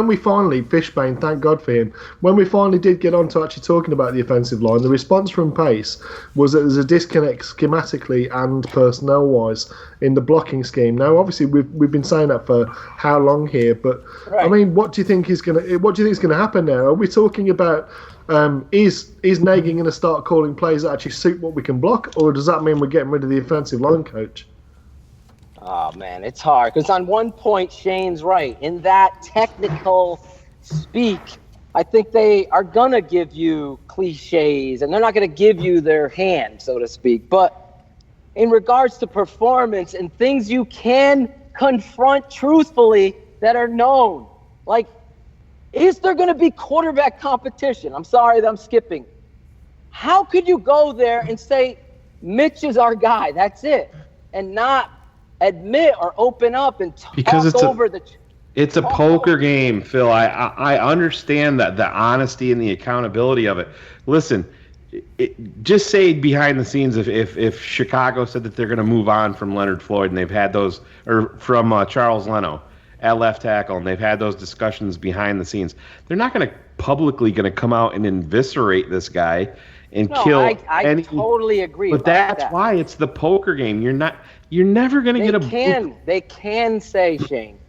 we finally, Fishbane, thank God for him, when we finally did get on to actually talking about the offensive line, the response from Pace was that there's a disconnect schematically and personnel-wise in the blocking scheme. Now, obviously, we've been saying that for how long here, but right. I mean, what do you think is going to happen now? Are we talking about? Is Nagy going to start calling plays that actually suit what we can block, or does that mean we're getting rid of the offensive line coach? Oh, man, it's hard. Because on one point, Shayne's right. In that technical speak, I think they are going to give you cliches, and they're not going to give you their hand, so to speak. But in regards to performance and things you can confront truthfully that are known, like, is there going to be quarterback competition? I'm sorry that I'm skipping. How could you go there and say, Mitch is our guy, that's it, and not admit or open up and talk over the... It's a poker game, Phil. I understand that the honesty and the accountability of it. Listen, just say behind the scenes if Chicago said that they're going to move on from Leonard Floyd and they've had those, or from Charles Leno at left tackle, and they've had those discussions behind the scenes. They're not going to publicly come out and eviscerate this guy and kill. I totally agree. But that's why it's the poker game. You're never going to get a. They can say, Shayne.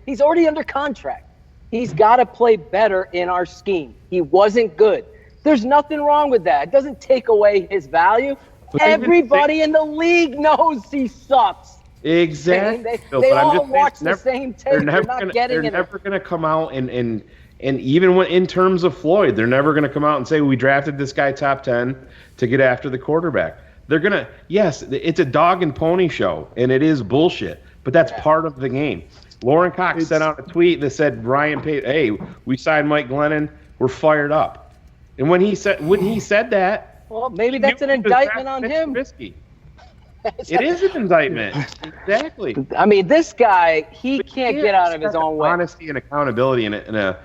He's already under contract. He's got to play better in our scheme. He wasn't good. There's nothing wrong with that. It doesn't take away his value. But everybody in the league knows he sucks. Exactly. They all watch the same tape. They're never going to come out and even when in terms of Floyd, they're never going to come out and say we drafted this guy top 10 to get after the quarterback. They're going to, yes, it's a dog and pony show, and it is bullshit, but that's part of the game. Lauren Cox sent out a tweet that said, Ryan Pace, hey, we signed Mike Glennon, we're fired up. And when he said that, well, maybe that's an indictment on him. It is an indictment. Exactly. I mean, this guy, he can't get out of his own way. Honesty and accountability in a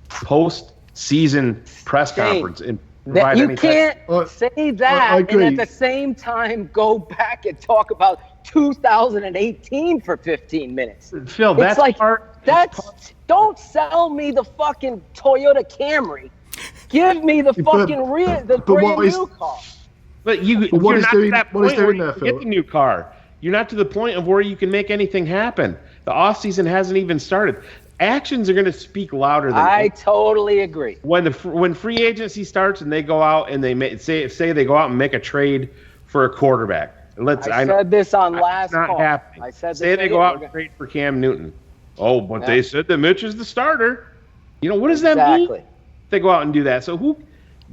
post-season press conference. And you can't say that and at the same time go back and talk about 2018 for 15 minutes. Phil, that's like don't sell me the fucking Toyota Camry. Give me the fucking brand new car. But you're not to that point where you can get the new car. You're not to the point of where you can make anything happen. The offseason hasn't even started. Actions are going to speak louder than I totally agree. When free agency starts and they go out and they say they go out and make a trade for a quarterback. I said this on last call. Not happening. I said say they go out and trade for Cam Newton. Oh, but they said that Mitch is the starter. You know, what does that mean? They go out and do that. So who...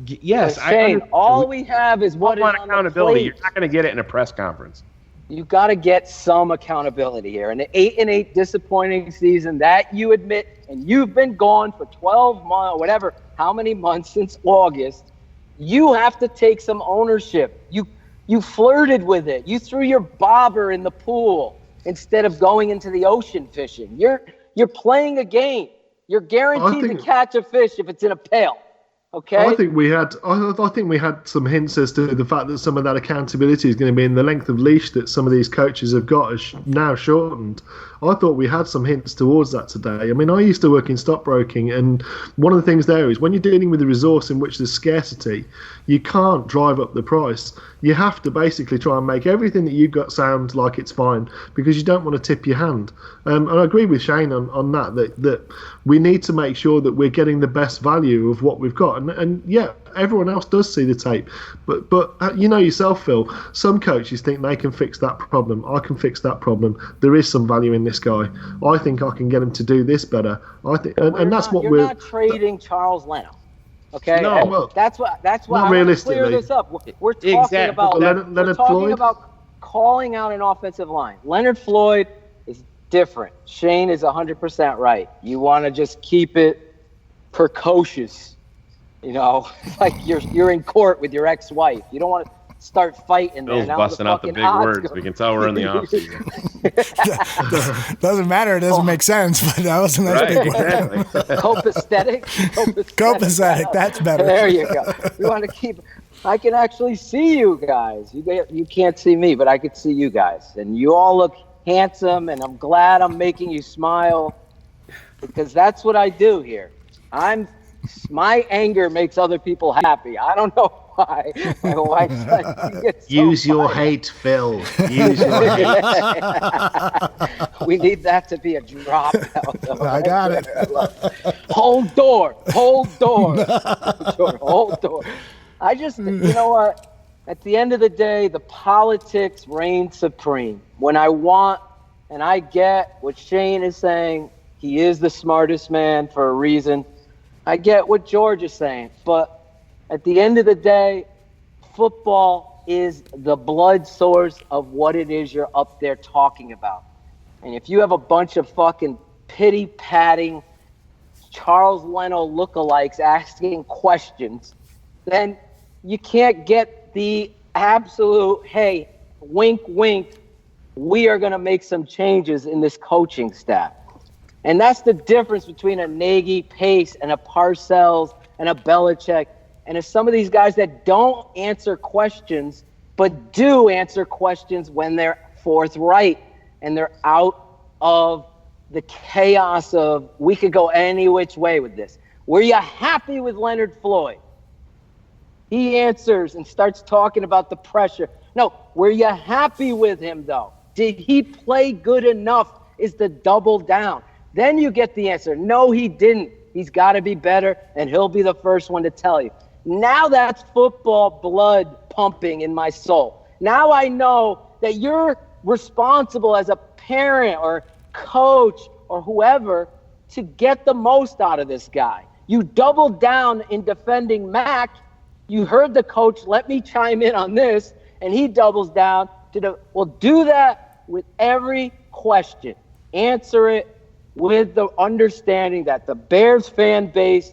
Yes, Shayne, all we have is what is on accountability. The plate. You're not going to get it in a press conference. You got to get some accountability here. An 8-8 disappointing season that you admit, and you've been gone for 12 months, whatever, how many months since August. You have to take some ownership. You flirted with it. You threw your bobber in the pool instead of going into the ocean fishing. You're playing a game. You're guaranteed to catch a fish if it's in a pail. Okay. I think we had some hints as to the fact that some of that accountability is going to be in the length of leash that some of these coaches have got is now shortened. I thought we had some hints towards that today. I mean, I used to work in stockbroking, and one of the things there is when you're dealing with a resource in which there's scarcity, you can't drive up the price. You have to basically try and make everything that you've got sound like it's fine, because you don't want to tip your hand. And I agree with Shayne on that we need to make sure that we're getting the best value of what we've got. And yeah, everyone else does see the tape. But you know yourself, Phil, some coaches think they can fix that problem. I can fix that problem. There is some value in this guy. I think I can get him to do this better. I think, and that's what you're we're not trading Charles Leno. Okay, No, well, that's why not I want to realistically. clear this up. We're talking about Leonard Floyd? about calling out an offensive line. Leonard Floyd is different. Shayne is 100% right. You want to just keep it precocious, you know, like you're in court with your ex-wife. You don't want to start fighting there. Bill's Now busting out the fucking big odds words. go- We can tell we're in the offseason. Doesn't matter. It doesn't make sense, but that was a nice big word. Copacetic. Copacetic. That's better. There you go. We want to keep. I can actually see you guys. You can't see me, but I can see you guys, and you all look handsome. And I'm glad I'm making you smile, because that's what I do here. My anger makes other people happy. I don't know why. My wife gets so use your fired. hate, Phil. Use your hate. We need that to be a drop out. Though. I got it. Hold door. Hold door. Hold door. I just, you know what? At the end of the day, the politics reign supreme. When I want, and I get what Shayne is saying, he is the smartest man for a reason. I get what George is saying, but at the end of the day, football is the blood source of what it is you're up there talking about. And if you have a bunch of fucking pity-patting Charles Leno lookalikes asking questions, then you can't get the absolute, hey, wink, wink, we are going to make some changes in this coaching staff. And that's the difference between a Nagy, Pace, and a Parcells, and a Belichick, and some of these guys that don't answer questions, but do answer questions when they're forthright and they're out of the chaos of, we could go any which way with this. Were you happy with Leonard Floyd? He answers and starts talking about the pressure. No, were you happy with him, though? Did he play good enough is the double down. Then you get the answer. No, he didn't. He's got to be better, and he'll be the first one to tell you. Now that's football blood pumping in my soul. Now I know that you're responsible as a parent or coach or whoever to get the most out of this guy. You doubled down in defending Mac. You heard the coach, let me chime in on this, and he doubles down to do that with every question. Answer it with the understanding that the Bears fan base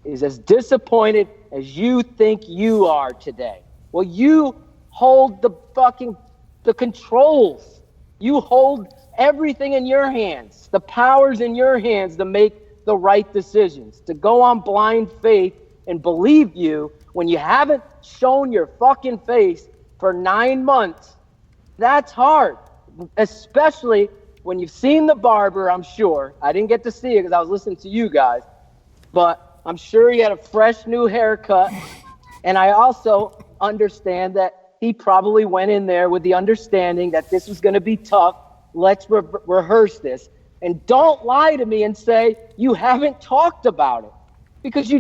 is as disappointed as you think you are today. Well, you hold the controls. You hold everything in your hands. The power's in your hands to make the right decisions, to go on blind faith and believe you when you haven't shown your fucking face for 9 months. That's hard, especially when you've seen the barber, I'm sure. I didn't get to see it because I was listening to you guys. But I'm sure he had a fresh new haircut. And I also understand that he probably went in there with the understanding that this was going to be tough. Let's rehearse this. And don't lie to me and say you haven't talked about it. Because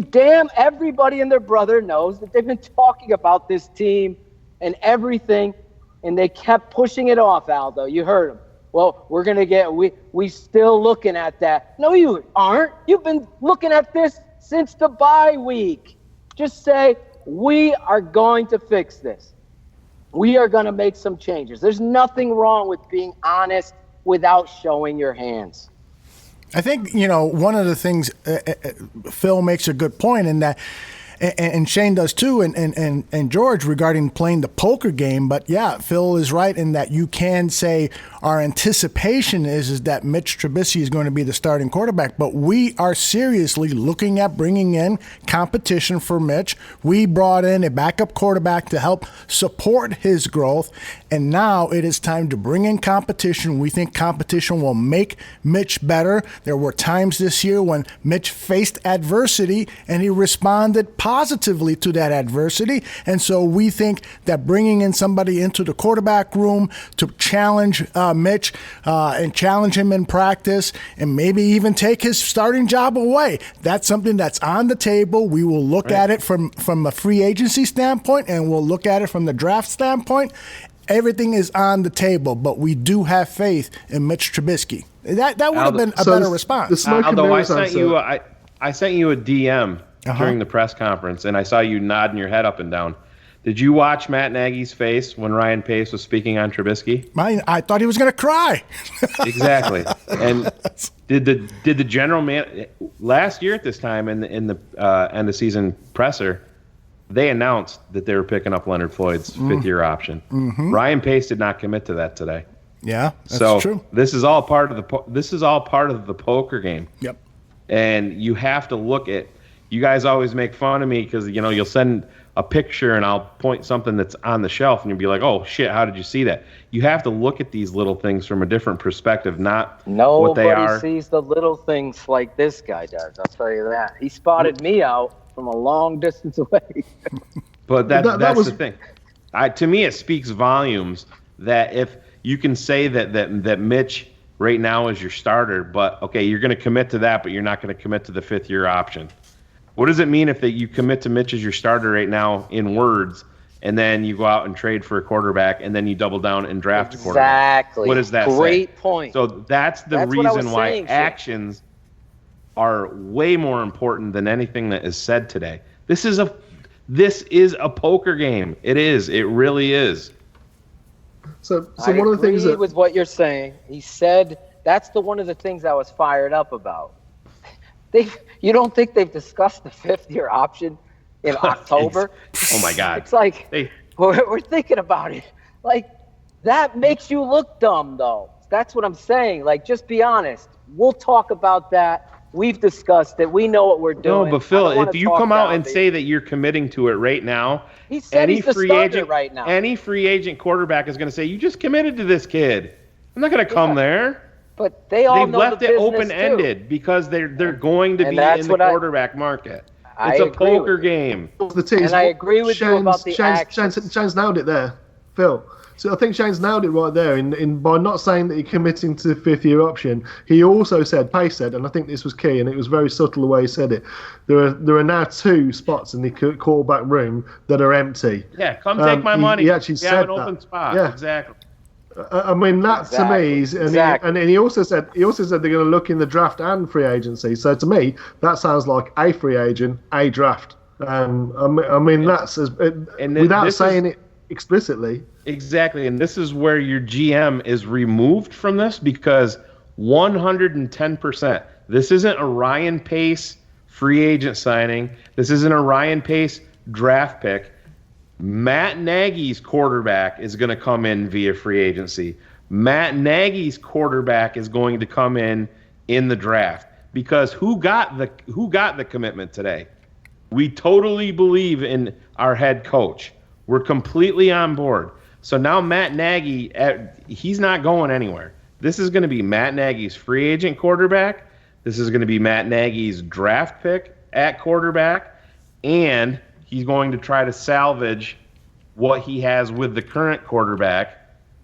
everybody and their brother knows that they've been talking about this team and everything. And they kept pushing it off, Aldo. You heard him. Well, we're going to we still looking at that. No, you aren't. You've been looking at this since the bye week. Just say, we are going to fix this. We are going to make some changes. There's nothing wrong with being honest without showing your hands. I think, one of the things Phil makes a good point in that and Shayne does too, and George regarding playing the poker game. But yeah, Phil is right in that you can say our anticipation is that Mitch Trubisky is going to be the starting quarterback, but we are seriously looking at bringing in competition for Mitch. We brought in a backup quarterback to help support his growth, and now it is time to bring in competition. We think competition will make Mitch better. There were times this year when Mitch faced adversity and he responded positively to that adversity, and so we think that bringing in somebody into the quarterback room to challenge Mitch and challenge him in practice and maybe even take his starting job away, that's something that's on the table. We will look at it from a free agency standpoint, and we'll look at it from the draft standpoint. Everything is on the table, but we do have faith in Mitch Trubisky. That would have been a better response. Although I sent you a DM during the press conference, and I saw you nodding your head up and down. Did you watch Matt Nagy's face when Ryan Pace was speaking on Trubisky? I thought he was going to cry. Exactly. And did the general man last year at this time in the end of season presser, they announced that they were picking up Leonard Floyd's fifth-year option. Mm-hmm. Ryan Pace did not commit to that today. Yeah, that's true. This is all part of the poker game. Yep. And you have to look at. You guys always make fun of me because you'll send a picture and I'll point something that's on the shelf and you'll be like, "Oh shit, how did you see that?" You have to look at these little things from a different perspective, not what they are. Nobody sees the little things like this guy does. I'll tell you that. He spotted me out from a long distance away. But that's the thing. To me, it speaks volumes that if you can say that Mitch right now is your starter, but okay, you're going to commit to that, but you're not going to commit to the fifth-year option. What does it mean if you commit to Mitch as your starter right now in words, and then you go out and trade for a quarterback, and then you double down and draft a quarterback? Exactly. What does that say? Great point. So that's the reason why actions are way more important than anything that is said today. This is a poker game. It is. It really is. So one of the things that with what you're saying, he said that's one of the things I was fired up about. You don't think they've discussed the fifth-year option in October? Oh my God! It's like we're thinking about it. Like that makes you look dumb, though. That's what I'm saying. Like, just be honest. We'll talk about that. We've discussed it. We know what we're doing. No, but Phil, if you come out and say that you're committing to it right now, he said he's the starter right now. Any free agent quarterback is going to say, "You just committed to this kid." I'm not going to come there. But they've left it open-ended because they're going to be in the quarterback market. It's a poker game. And I agree with you about the actions. Shayne's nailed it there, Phil. So I think Shayne's nailed it right there in by not saying that he's committing to the fifth-year option. He also said, Pace said, and I think this was key, and it was very subtle the way he said it. There are now 2 spots in the quarterback room that are empty. Yeah, come take my money. He actually said have an open spot. Yeah. Exactly. I mean, that to me is, and he also said they're going to look in the draft and free agency. So to me, that sounds like a free agent, a draft. I mean that's without saying it explicitly. Exactly, and this is where your GM is removed from this because 110%. This isn't a Ryan Pace free agent signing. This isn't a Ryan Pace draft pick. Matt Nagy's quarterback is going to come in via free agency. Matt Nagy's quarterback is going to come in the draft because who got the commitment today? We totally believe in our head coach. We're completely on board. So now Matt Nagy, he's not going anywhere. This is going to be Matt Nagy's free agent quarterback. This is going to be Matt Nagy's draft pick at quarterback, and he's going to try to salvage what he has with the current quarterback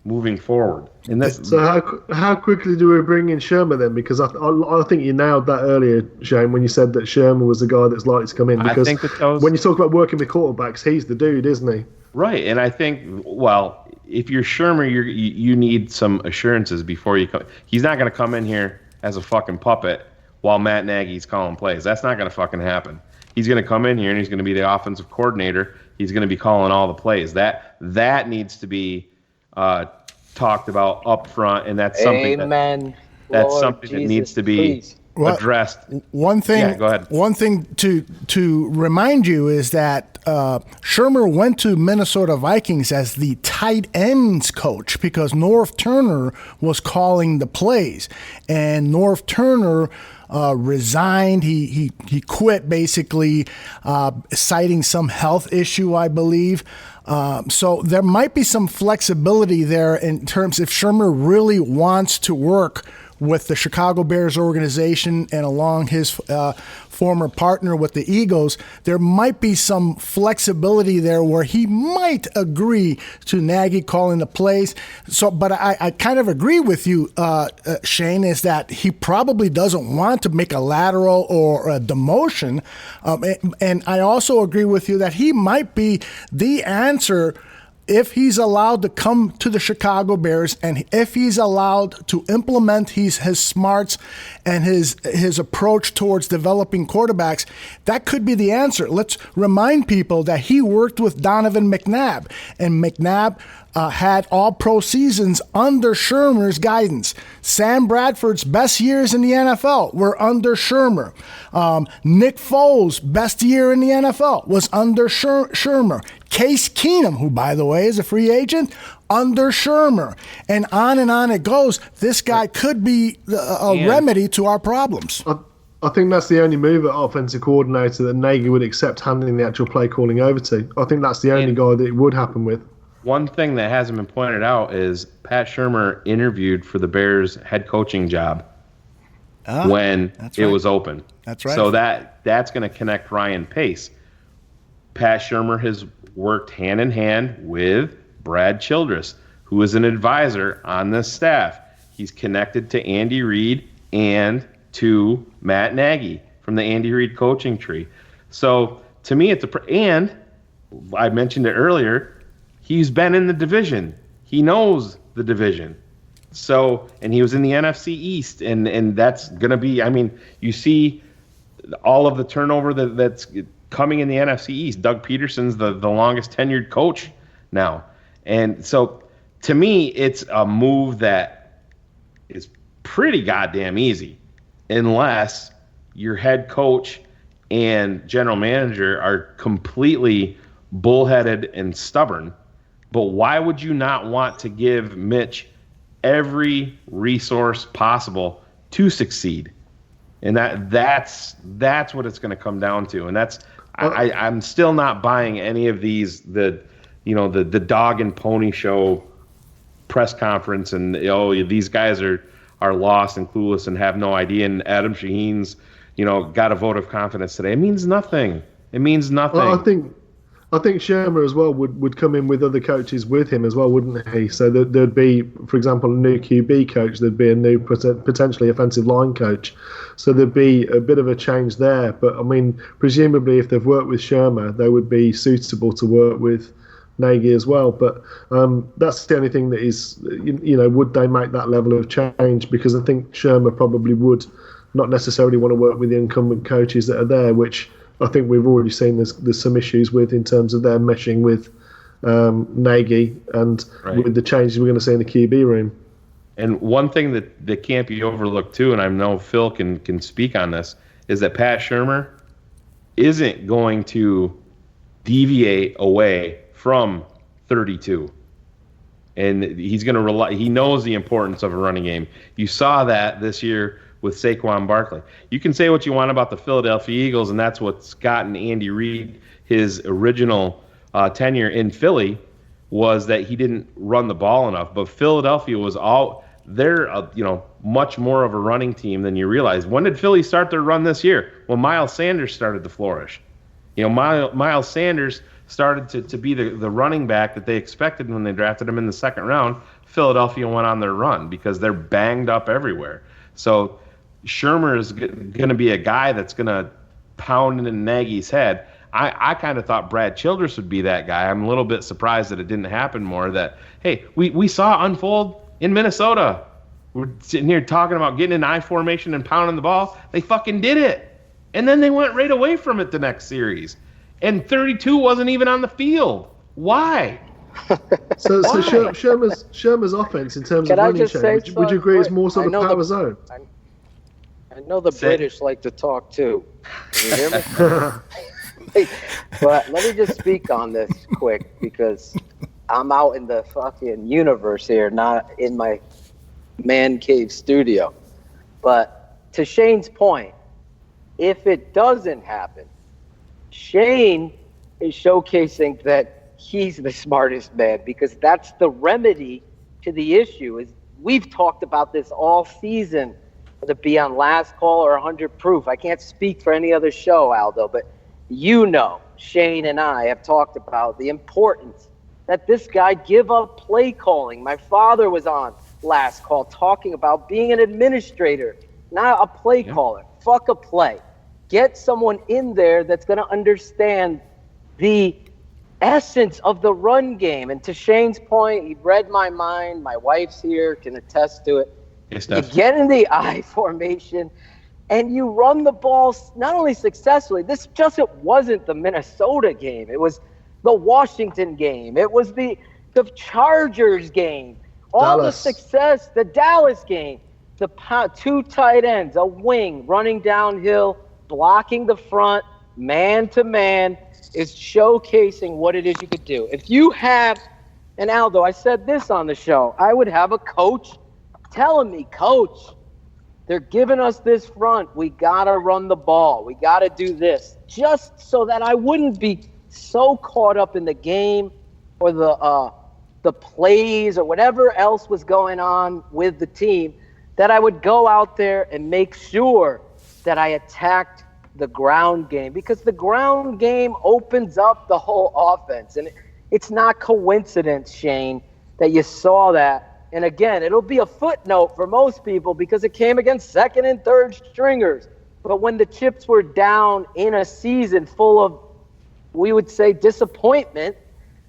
moving forward. And so how quickly do we bring in Shermer then? Because I think you nailed that earlier, Shayne, when you said that Shermer was the guy that's likely to come in. Because when you talk about working with quarterbacks, he's the dude, isn't he? Right, and I think, well, if you're Shermer, you need some assurances before you come. He's not going to come in here as a fucking puppet while Matt Nagy's calling plays. That's not going to fucking happen. He's going to come in here and he's going to be the offensive coordinator. He's going to be calling all the plays. That needs to be talked about up front, and that's something Amen. that's Lord something Jesus, that needs to be please. addressed. One thing. Yeah, go ahead. One thing to remind you is that Shermer went to Minnesota Vikings as the tight ends coach because Norv Turner was calling the plays, and Norv Turner resigned. He quit basically, citing some health issue, I believe. So there might be some flexibility there in terms if Shermer really wants to work with the Chicago Bears organization and along his former partner with the Eagles, there might be some flexibility there where he might agree to Nagy calling the plays. So, but I kind of agree with you, Shayne, is that he probably doesn't want to make a lateral or a demotion. And I also agree with you that he might be the answer if he's allowed to come to the Chicago Bears and if he's allowed to implement his smarts and his approach towards developing quarterbacks, that could be the answer. Let's remind people that he worked with Donovan McNabb, and McNabb had all-pro seasons under Shermer's guidance. Sam Bradford's best years in the NFL were under Shermer. Nick Foles' best year in the NFL was under Shermer. Case Keenum, who, by the way, is a free agent, under Shermer. And on it goes. This guy could be a remedy to our problems. I think that's the only move at offensive coordinator that Nagy would accept handing the actual play calling over to. I think that's the only guy that it would happen with. One thing that hasn't been pointed out is Pat Shermer interviewed for the Bears head coaching job when it was open. That's right. So that's going to connect Ryan Pace. Pat Shermer has worked hand in hand with Brad Childress, who is an advisor on this staff. He's connected to Andy Reid and to Matt Nagy from the Andy Reid coaching tree. So to me, and I mentioned it earlier, he's been in the division. He knows the division. So, and he was in the NFC East, and that's going to be, I mean, you see all of the turnover that's coming in the NFC East. Doug Peterson's the longest tenured coach now. And so, to me, it's a move that is pretty goddamn easy, unless your head coach and general manager are completely bullheaded and stubborn. But why would you not want to give Mitch every resource possible to succeed? And that's what it's going to come down to. And that's I'm still not buying any of these the dog and pony show press conference and these guys are lost and clueless and have no idea. And Adam Shaheen's got a vote of confidence today. It means nothing. It means nothing. Well, I think Shermer as well would come in with other coaches with him as well, wouldn't he? So there'd be, for example, a new QB coach. There'd be a new potentially offensive line coach. So there'd be a bit of a change there. But I mean, presumably, if they've worked with Shermer, they would be suitable to work with Nagy as well. But that's the only thing that is, would they make that level of change? Because I think Shermer probably would not necessarily want to work with the incumbent coaches that are there, which I think we've already seen there's some issues with in terms of their meshing with Nagy and with the changes we're going to see in the QB room. And one thing that can't be overlooked too, and I know Phil can speak on this, is that Pat Shermer isn't going to deviate away from 32. And he's going to rely. He knows the importance of a running game. You saw that this year with Saquon Barkley. You can say what you want about the Philadelphia Eagles, and that's what's gotten Andy Reid his original tenure in Philly, was that he didn't run the ball enough. But Philadelphia was they're much more of a running team than you realize. When did Philly start their run this year? Well, Miles Sanders started to flourish. Miles Sanders started to be the running back that they expected when they drafted him in the second round. Philadelphia went on their run because they're banged up everywhere. So Shermer is going to be a guy that's going to pound into Nagy's head. I kind of thought Brad Childress would be that guy. I'm a little bit surprised that it didn't happen more. That, hey, we saw unfold in Minnesota. We're sitting here talking about getting in I formation and pounding the ball. They fucking did it. And then they went right away from it the next series. And 32 wasn't even on the field. Why? So Shermer's offense in terms of running change, would you agree it's more sort of power zone? I know the British like to talk too. Can you hear me? But let me just speak on this quick because I'm out in the fucking universe here, not in my man cave studio. But to Shayne's point, if it doesn't happen, Shayne is showcasing that he's the smartest man because that's the remedy to the issue. Is we've talked about this all season, whether it be on Last Call or 100 Proof. I can't speak for any other show, Aldo, but Shayne and I have talked about the importance that this guy give up play calling. My father was on Last Call talking about being an administrator, not a play caller. Fuck a play. Get someone in there that's going to understand the essence of the run game. And to Shayne's point, he read my mind. My wife's here, can attest to it. Yes, you get in the I formation and you run the ball not only successfully, it wasn't the Minnesota game. It was the Washington game. It was the Chargers game. All the success, the Dallas game, the two tight ends, a wing running downhill, blocking the front, man-to-man, is showcasing what it is you could do. If you have, and Aldo, I said this on the show, I would have a coach telling me, Coach, they're giving us this front. We got to run the ball. We got to do this. Just so that I wouldn't be so caught up in the game or the plays or whatever else was going on with the team that I would go out there and make sure that I attacked the ground game, because the ground game opens up the whole offense. And it's not coincidence, Shayne, that you saw that. And again, it'll be a footnote for most people because it came against second and third stringers. But when the chips were down in a season full of, we would say, disappointment,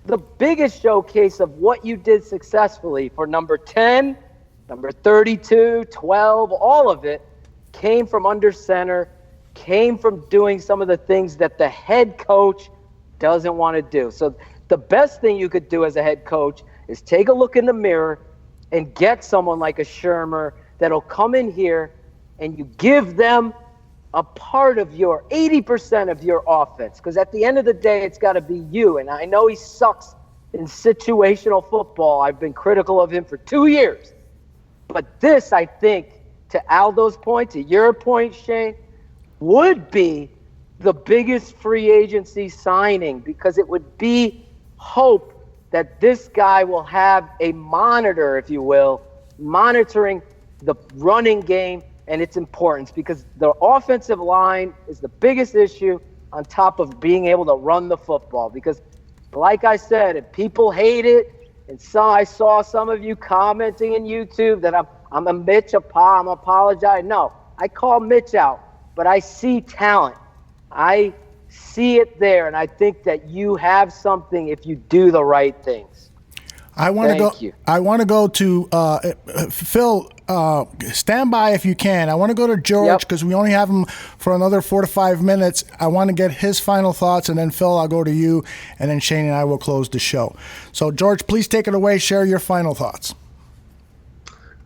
the biggest showcase of what you did successfully for number 10, number 32, 12, all of it came from under center, came from doing some of the things that the head coach doesn't want to do. So the best thing you could do as a head coach is take a look in the mirror and get someone like a Shermer that'll come in here and you give them a part of your 80% of your offense. Because at the end of the day, it's got to be you. And I know he sucks in situational football. I've been critical of him for 2 years. But this, I think, to Aldo's point, to your point, Shayne, would be the biggest free agency signing, because it would be hope that this guy will have a monitor, if you will, monitoring the running game and its importance, because the offensive line is the biggest issue on top of being able to run the football. Because like I said, if people hate it, and I saw some of you commenting in YouTube that I'm a Mitch, I'm apologizing. No, I call Mitch out, but I see talent. I see it there, and I think that you have something if you do the right things. I want to go to Phil. Stand by if you can. I want to go to George because we only have him for another 4 to 5 minutes. I want to get his final thoughts, and then Phil, I'll go to you, and then Shayne and I will close the show. So, George, please take it away. Share your final thoughts.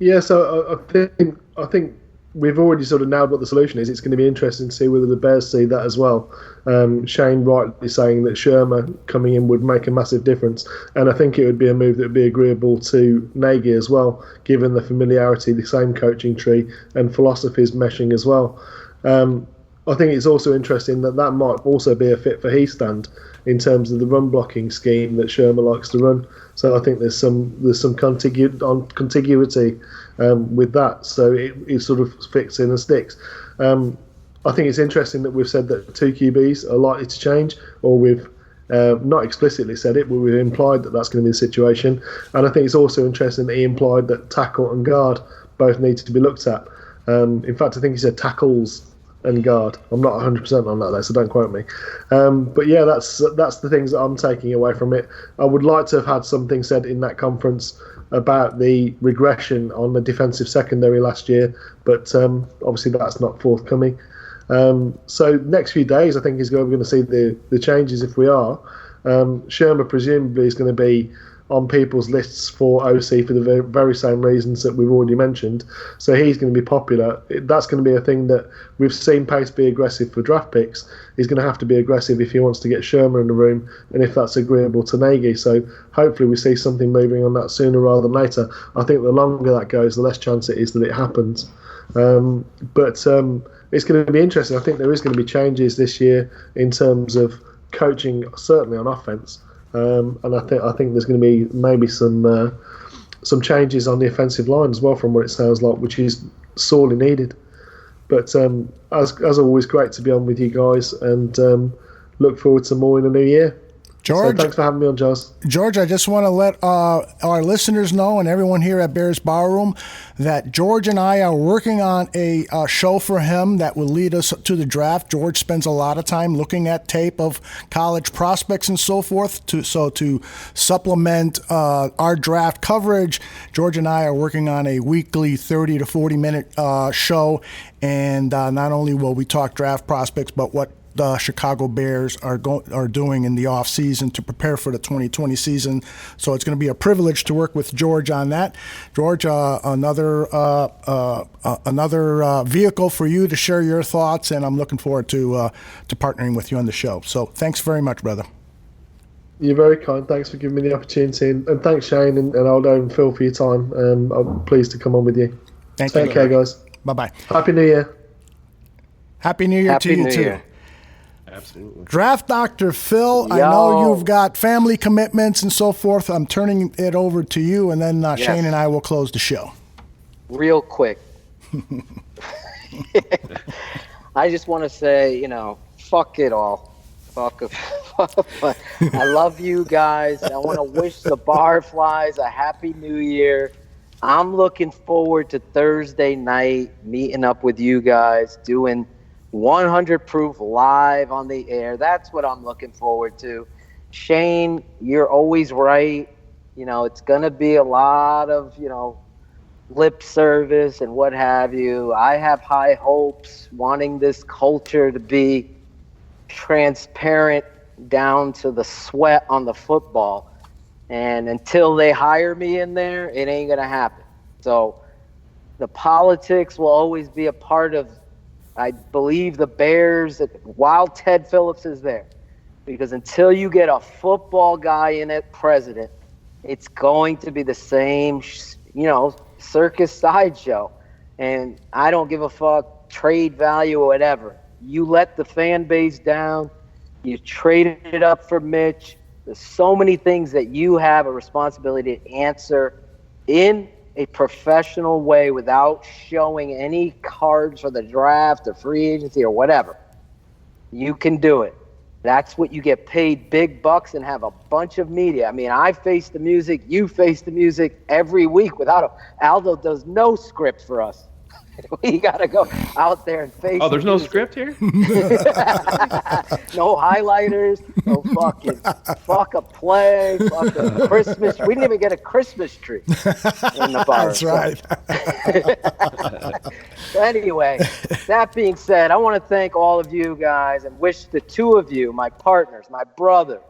Yeah, so I think we've already sort of nailed what the solution is. It's going to be interesting to see whether the Bears see that as well. Shayne rightly saying that Shermer coming in would make a massive difference, and I think it would be a move that would be agreeable to Nagy as well, given the familiarity, the same coaching tree and philosophies meshing as well. I think it's also interesting that might also be a fit for Heastand in terms of the run blocking scheme that Shermer likes to run. So I think there's some contiguity with that, so it sort of fits in and sticks. I think it's interesting that we've said that 2 QBs are likely to change, or we've not explicitly said it, but we've implied that that's going to be the situation. And I think it's also interesting that he implied that tackle and guard both need to be looked at. In fact, I think he said tackles and guard. I'm not 100% on that though, so don't quote me. But yeah, that's the things that I'm taking away from it. I would like to have had something said in that conference about the regression on the defensive secondary last year, but obviously that's not forthcoming. So next few days, I think we're going to see the changes if we are. Shermer presumably is going to be on people's lists for OC for the very same reasons that we've already mentioned. So he's going to be popular. That's going to be a thing that we've seen Pace be aggressive for draft picks. He's going to have to be aggressive if he wants to get Shermer in the room and if that's agreeable to Nagy. So hopefully we see something moving on that sooner rather than later. I think the longer that goes, the less chance it is that it happens. But it's going to be interesting. I think there is going to be changes this year in terms of coaching, certainly on offense. And I think there's going to be maybe some changes on the offensive line as well, from what it sounds like, which is sorely needed. But as always, great to be on with you guys, and look forward to more in the new year. George, so thanks for having me on, Giles. George, I just want to let our listeners know and everyone here at Bears Barroom that George and I are working on a show for him that will lead us to the draft. George spends a lot of time looking at tape of college prospects and so forth. To supplement our draft coverage, George and I are working on a weekly 30 to 40-minute show. And not only will we talk draft prospects, but what the Chicago Bears are doing in the off season to prepare for the 2020 season. So it's going to be a privilege to work with George on that. George, another vehicle for you to share your thoughts, and I'm looking forward to partnering with you on the show. So thanks very much, brother. You're very kind. Thanks for giving me the opportunity, and thanks Shayne and Aldo and Phil for your time. I'm pleased to come on with you. Take care, guys. Bye-bye. Happy New Year. Happy New Year to you, too. Absolutely. Draft Dr. Phil, Yo. I know you've got family commitments and so forth. I'm turning it over to you, and then Yes. Shayne and I will close the show. Real quick. I just want to say, fuck it all. Fuck. I love you guys. I want to wish the Barflies a happy new year. I'm looking forward to Thursday night, meeting up with you guys, doing 100 proof live on the air. That's what I'm looking forward to. Shayne, you're always right. It's going to be a lot of, lip service and what have you. I have high hopes, wanting this culture to be transparent down to the sweat on the football. And until they hire me in there, it ain't going to happen. So the politics will always be a part of, I believe, the Bears while Ted Phillips is there. Because until you get a football guy in it president, it's going to be the same, circus sideshow. And I don't give a fuck, trade value or whatever. You let the fan base down. You traded it up for Mitch. There's so many things that you have a responsibility to answer in a professional way without showing any cards for the draft or free agency or whatever. You can do it. That's what you get paid big bucks and have a bunch of media. I mean, I face the music, you face the music every week without a. Aldo does no script for us. We got to go out there and face. Oh, there's no script here? No highlighters, no fuck a play, fuck a Christmas. We didn't even get a Christmas tree in the bar. That's right. So anyway, that being said, I want to thank all of you guys and wish the two of you, my partners, my brother,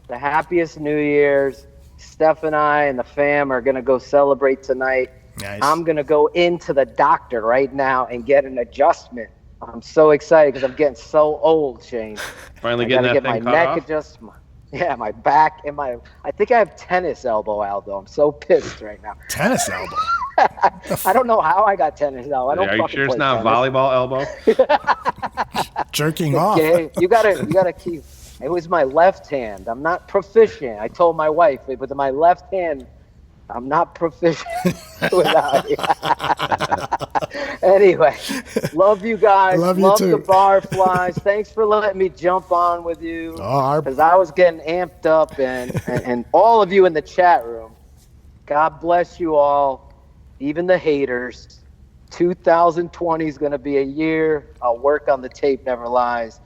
the happiest New Year's. Steph and I and the fam are going to go celebrate tonight. Nice. I'm going to go into the doctor right now and get an adjustment. I'm so excited because I'm getting so old, Shayne. Finally getting that get thing my cut neck off? adjustment. Yeah, my back and I think I have tennis elbow, Aldo. I'm so pissed right now. Tennis elbow? I don't know how I got tennis elbow. I don't Are you fucking sure it's play not tennis. volleyball elbow? Jerking off. Okay, you gotta keep. It was my left hand. I'm not proficient. I told my wife, with my left hand, I'm not proficient without it. Anyway, love you guys. Love you too. The Barflies. Thanks for letting me jump on with you. Oh, Because I was getting amped up, and all of you in the chat room. God bless you all, even the haters. 2020 is going to be a year. I'll work on the tape never lies.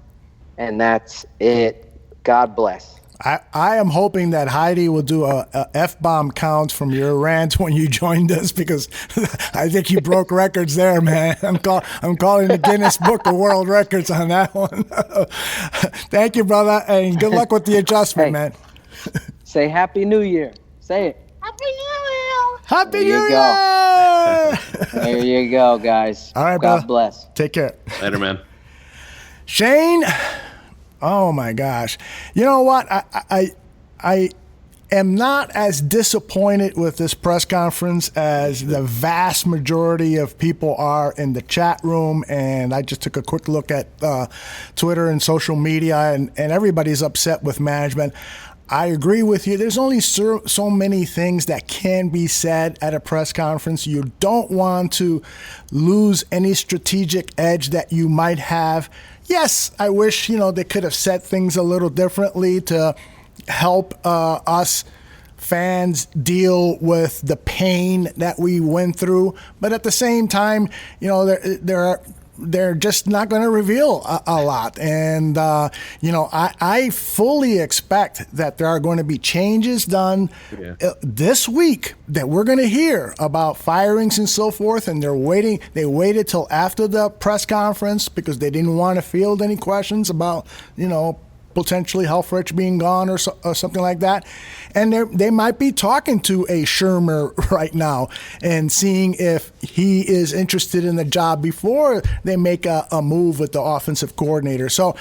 And that's it. God bless. I am hoping that Heidi will do a F-bomb count from your rant when you joined us, because I think you broke records there, man. I'm calling the Guinness Book of World Records on that one. Thank you, brother, and good luck with the adjustment, man. Say Happy New Year. Say it. Happy New Year. Happy New Year. There you go, guys. All right, God brother. bless. Take care. Later, man. Shayne, oh my gosh. You know what? I am not as disappointed with this press conference as the vast majority of people are in the chat room. And I just took a quick look at Twitter and social media, and everybody's upset with management. I agree with you. There's only so many things that can be said at a press conference. You don't want to lose any strategic edge that you might have. Yes, I wish, they could have said things a little differently to help us fans deal with the pain that we went through. But at the same time, they're just not going to reveal a lot. And, I fully expect that there are going to be changes done this week that we're going to hear about firings and so forth. And they waited till after the press conference because they didn't want to field any questions about, potentially Helfrich being gone or something like that. And they might be talking to a Shermer right now and seeing if he is interested in the job before they make a move with the offensive coordinator. So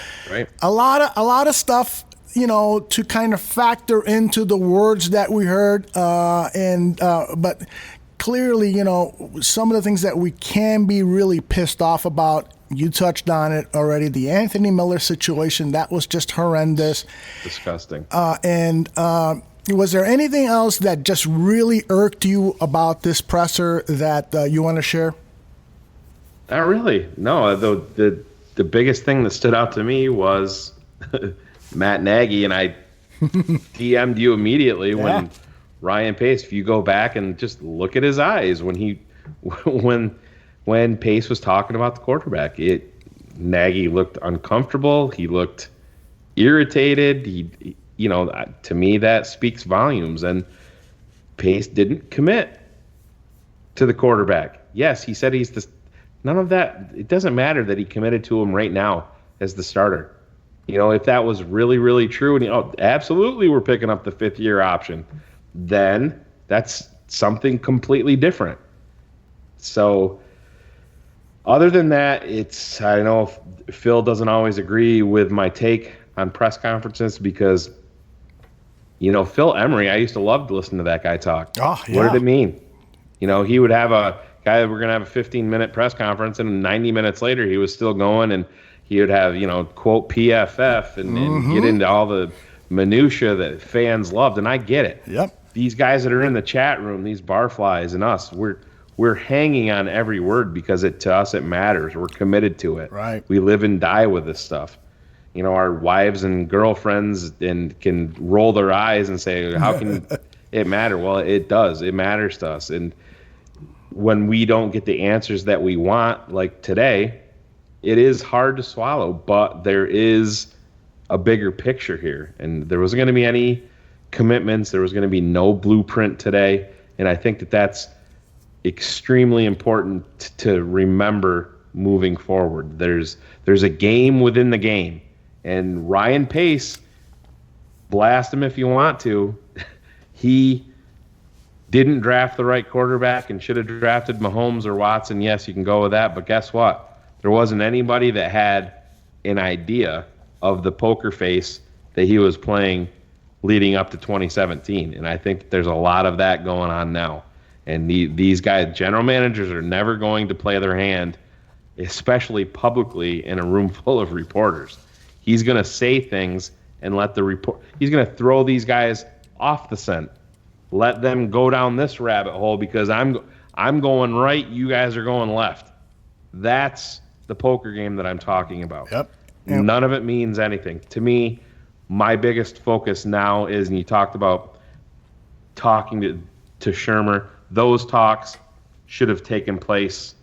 a lot of stuff, to kind of factor into the words that we heard. But clearly, some of the things that we can be really pissed off about, you touched on it already. The Anthony Miller situation, that was just horrendous. Disgusting. Was there anything else that just really irked you about this presser that you want to share? Not really. No, the biggest thing that stood out to me was Matt Nagy, and I DM'd you immediately when Ryan Pace, if you go back and just look at his eyes when Pace was talking about the quarterback, Nagy looked uncomfortable. He looked irritated. To me, that speaks volumes. And Pace didn't commit to the quarterback. Yes, he said none of that. It doesn't matter that he committed to him right now as the starter. If that was really, really true, and absolutely we're picking up the 5th-year option, then that's something completely different. So, other than that, I know Phil doesn't always agree with my take on press conferences because, Phil Emery, I used to love to listen to that guy talk. Oh, yeah. What did it mean? He would have a guy that we're going to have a 15-minute press conference, and 90 minutes later he was still going, and he would have, quote PFF and get into all the minutia that fans loved, and I get it. Yep. These guys that are in the chat room, these barflies and us, we're hanging on every word because to us it matters. We're committed to it. Right. We live and die with this stuff. Our wives and girlfriends can roll their eyes and say, how can it matter? Well, it does. It matters to us. And when we don't get the answers that we want, like today, it is hard to swallow, but there is a bigger picture here. And there wasn't going to be any commitments. There was going to be no blueprint today. And I think that's extremely important to remember moving forward. There's a game within the game, and Ryan Pace, blast him if you want to, he didn't draft the right quarterback and should have drafted Mahomes or Watson. Yes, you can go with that, but guess what? There wasn't anybody that had an idea of the poker face that he was playing leading up to 2017, and I think there's a lot of that going on now. And these guys, general managers, are never going to play their hand, especially publicly in a room full of reporters. He's going to say things and he's going to throw these guys off the scent. Let them go down this rabbit hole because I'm going right, you guys are going left. That's the poker game that I'm talking about. Yep. None of it means anything. To me, my biggest focus now is, and you talked about talking to Shermer, those talks should have taken place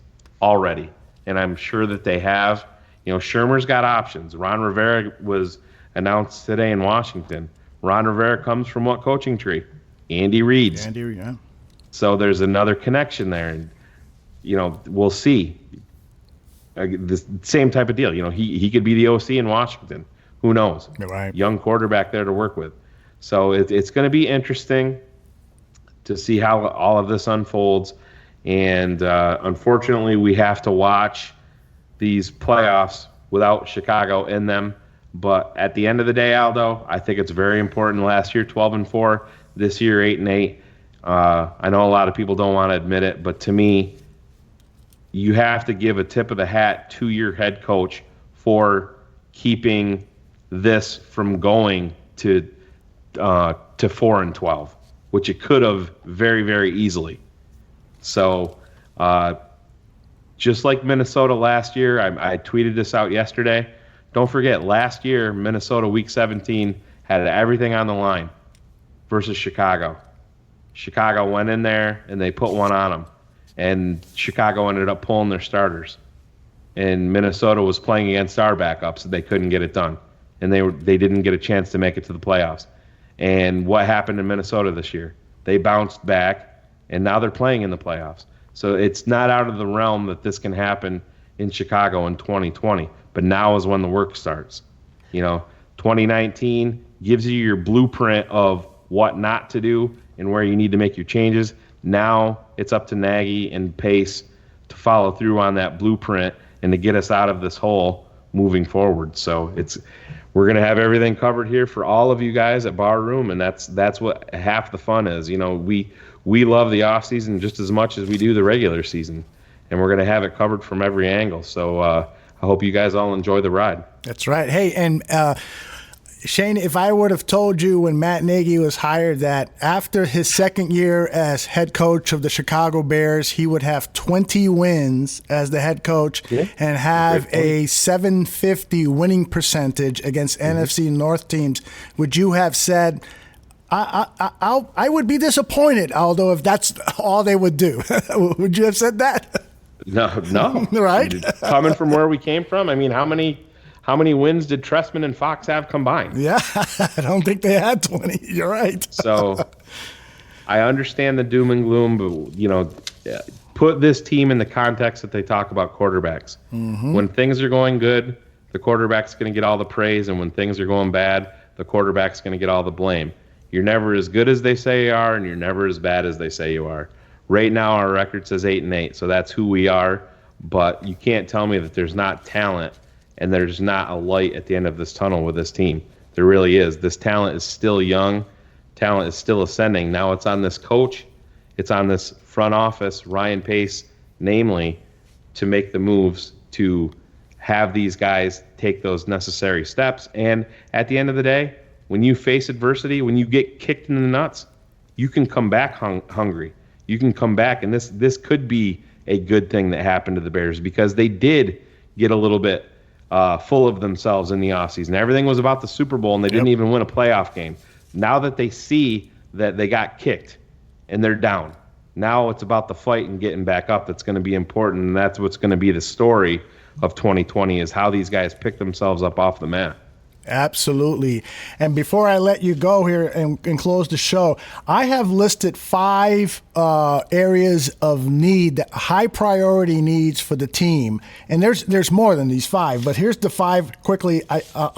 already, and I'm sure that they have. Shermer's got options. Ron Rivera was announced today in Washington. Ron Rivera comes from what coaching tree? Andy Reid's. Yeah. So there's another connection there, and we'll see. The same type of deal. He could be the OC in Washington. Who knows? Right. Young quarterback there to work with. So it's going to be interesting. to see how all of this unfolds. And unfortunately, we have to watch these playoffs without Chicago in them. But at the end of the day, Aldo, I think it's very important. Last year, 12-4. This year, 8-8. I know a lot of people don't want to admit it, but to me, you have to give a tip of the hat to your head coach for keeping this from going to 4-12, which it could have very, very easily. So, just like Minnesota last year, I tweeted this out yesterday. Don't forget, last year, Minnesota Week 17 had everything on the line versus Chicago. Chicago went in there, and they put one on them. And Chicago ended up pulling their starters. And Minnesota was playing against our backups, and they couldn't get it done. And they didn't get a chance to make it to the playoffs. And what happened in Minnesota this year? They bounced back, and now they're playing in the playoffs. So it's not out of the realm that this can happen in Chicago in 2020. But now is when the work starts. 2019 gives you your blueprint of what not to do and where you need to make your changes. Now it's up to Nagy and Pace to follow through on that blueprint and to get us out of this hole moving forward. So we're going to have everything covered here for all of you guys at Barroom, and that's what half the fun is. We love the off season just as much as we do the regular season, and we're going to have it covered from every angle. So I hope you guys all enjoy the ride. That's right. Hey, and Shayne, if I would have told you when Matt Nagy was hired that after his second year as head coach of the Chicago Bears, he would have 20 wins as the head coach and have a 750 winning percentage against NFC North teams, would you have said, I would be disappointed, Aldo, if that's all they would do? Would you have said that? No. Right? Coming from where we came from, I mean, how many wins did Trestman and Fox have combined? Yeah, I don't think they had 20. You're right. So I understand the doom and gloom, but, put this team in the context that they talk about quarterbacks. Mm-hmm. When things are going good, the quarterback's going to get all the praise, and when things are going bad, the quarterback's going to get all the blame. You're never as good as they say you are, and you're never as bad as they say you are. Right now, our record says 8-8, so that's who we are. But you can't tell me that there's not talent and there's not a light at the end of this tunnel with this team. There really is. This talent is still young. Talent is still ascending. Now it's on this coach. It's on this front office, Ryan Pace, namely, to make the moves to have these guys take those necessary steps. And at the end of the day, when you face adversity, when you get kicked in the nuts, you can come back hungry. You can come back, and this could be a good thing that happened to the Bears because they did get a little bit full of themselves in the offseason. Everything was about the Super Bowl, and they didn't even win a playoff game. Now that they see that they got kicked and they're down, now it's about the fight and getting back up that's going to be important, and that's what's going to be the story of 2020 is how these guys pick themselves up off the mat. Absolutely. And before I let you go here and close the show, I have listed 5 areas of need, high priority needs for the team. And there's more than these 5, but here's the 5 quickly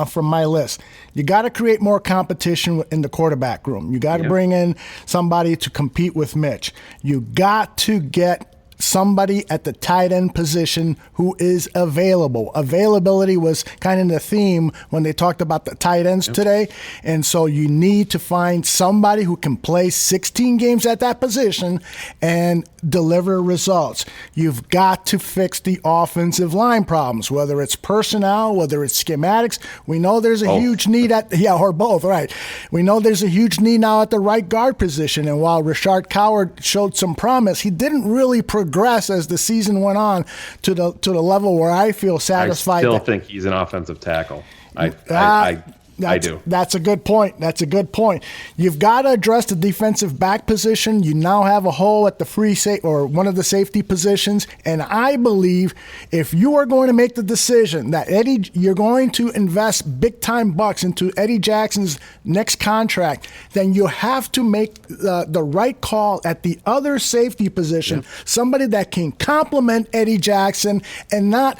from my list. You got to create more competition in the quarterback room. You got to bring in somebody to compete with Mitch. You got to get somebody at the tight end position who is available. Availability was kind of the theme when they talked about the tight ends today. And so you need to find somebody who can play 16 games at that position and deliver results. You've got to fix the offensive line problems, whether it's personnel, whether it's schematics. We know there's a huge need or both, right. We know there's a huge need now at the right guard position. And while Rashard Coward showed some promise, he didn't really progress as the season went on to the level where I feel satisfied. I still think he's an offensive tackle. I do. That's a good point. You've got to address the defensive back position. You now have a hole at the free or one of the safety positions. And I believe if you are going to make the decision that you're going to invest big time bucks into Eddie Jackson's next contract, then you have to make the right call at the other safety position, somebody that can complement Eddie Jackson and not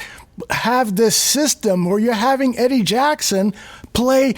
have this system where you're having Eddie Jackson play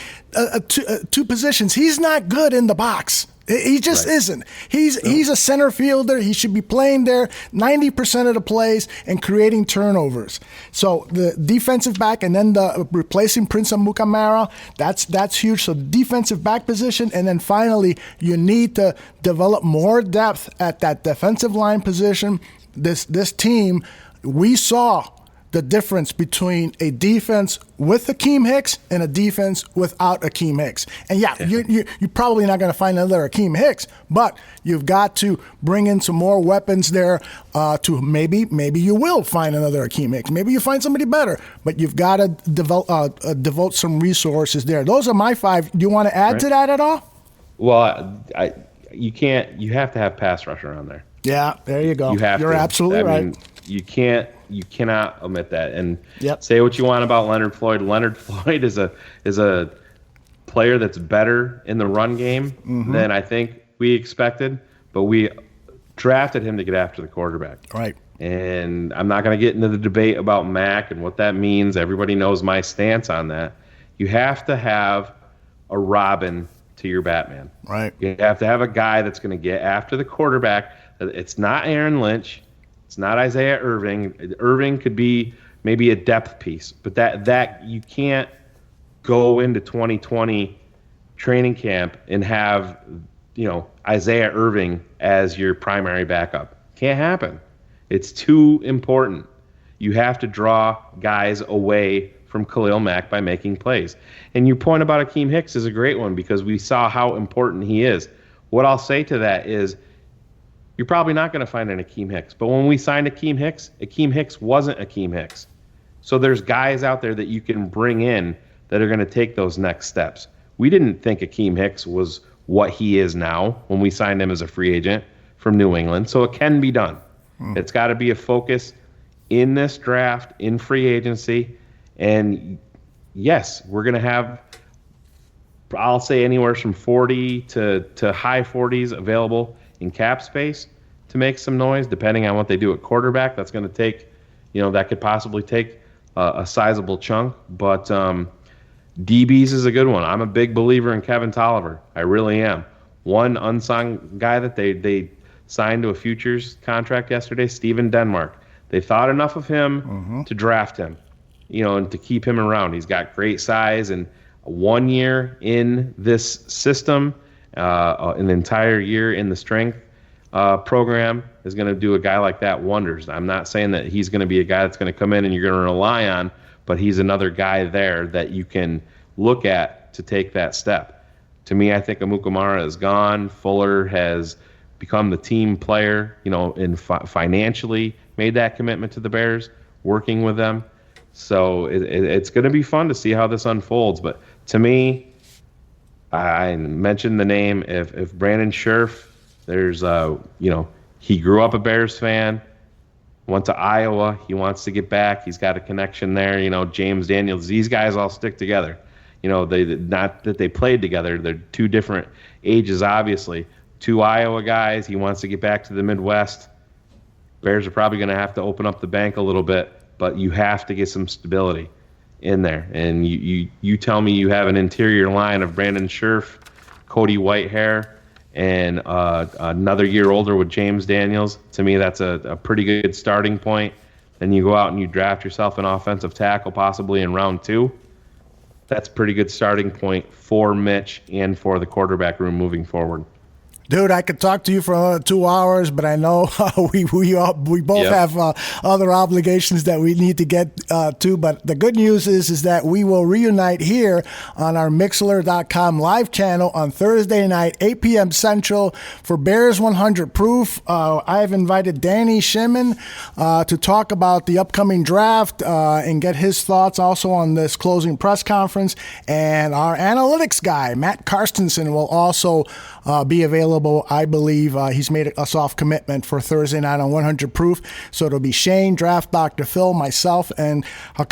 two positions. He's not good in the box. He just isn't. He's a center fielder. He should be playing there 90% of the plays and creating turnovers. So the defensive back and then the replacing Prince Amukamara, that's huge. So defensive back position, and then finally you need to develop more depth at that defensive line position. This team, we saw the difference between a defense with Akeem Hicks and a defense without Akeem Hicks. And you're probably not going to find another Akeem Hicks, but you've got to bring in some more weapons there to maybe you will find another Akeem Hicks. Maybe you find somebody better, but you've got to devote some resources there. Those are my 5. Do you want to add to that at all? Well, you can't. You have to have pass rusher on there. Yeah, there you go. You're absolutely right. Mean, you cannot omit that. And say what you want about Leonard Floyd. Leonard Floyd is a player that's better in the run game than I think we expected, but we drafted him to get after the quarterback. Right. And I'm not going to get into the debate about Mac and what that means. Everybody knows my stance on that. You have to have a Robin to your Batman. Right. You have to have a guy that's going to get after the quarterback. It's not Aaron Lynch. It's not Isaiah Irving. Irving could be maybe a depth piece, but that you can't go into 2020 training camp and have, Isaiah Irving as your primary backup. Can't happen. It's too important. You have to draw guys away from Khalil Mack by making plays. And your point about Akeem Hicks is a great one because we saw how important he is. What I'll say to that is you're probably not going to find an Akeem Hicks. But when we signed Akeem Hicks wasn't Akeem Hicks. So there's guys out there that you can bring in that are going to take those next steps. We didn't think Akeem Hicks was what he is now when we signed him as a free agent from New England. So it can be done. It's got to be a focus in this draft, in free agency. And yes, we're going to have, I'll say, anywhere from 40 to high 40s available in cap space to make some noise, depending on what they do at quarterback. That's going to take, that could possibly take a sizable chunk. But DBs is a good one. I'm a big believer in Kevin Tolliver. I really am. One unsung guy that they signed to a futures contract yesterday, Steven Denmark. They thought enough of him to draft him, and to keep him around. He's got great size, and 1 year in this system, an entire year in the strength program is going to do a guy like that wonders. I'm not saying that he's going to be a guy that's going to come in and you're going to rely on, but he's another guy there that you can look at to take that step. To me, I think Amukamara is gone. Fuller has become the team player, and financially made that commitment to the Bears, working with them. So it's going to be fun to see how this unfolds. But to me, I mentioned the name. If Brandon Scherf, there's he grew up a Bears fan, went to Iowa. He wants to get back. He's got a connection there. James Daniels. These guys all stick together. They not that they played together. They're two different ages, obviously. Two Iowa guys. He wants to get back to the Midwest. Bears are probably going to have to open up the bank a little bit, but you have to get some stability in there. And you tell me you have an interior line of Brandon Scherf, Cody Whitehair, and another year older with James Daniels. To me, that's a pretty good starting point. Then you go out and you draft yourself an offensive tackle possibly in round 2. That's a pretty good starting point for Mitch and for the quarterback room moving forward. Dude, I could talk to you for another 2 hours, but I know we both have other obligations that we need to get to. But the good news is that we will reunite here on our Mixlr.com live channel on Thursday night, 8 p.m. Central, for Bears 100 Proof. I have invited Danny Shimon to talk about the upcoming draft and get his thoughts also on this closing press conference. And our analytics guy, Matt Karstensen, will also be available. I believe he's made a soft commitment for Thursday night on 100 Proof. So it'll be Shayne, Draft Dr. Phil, myself, and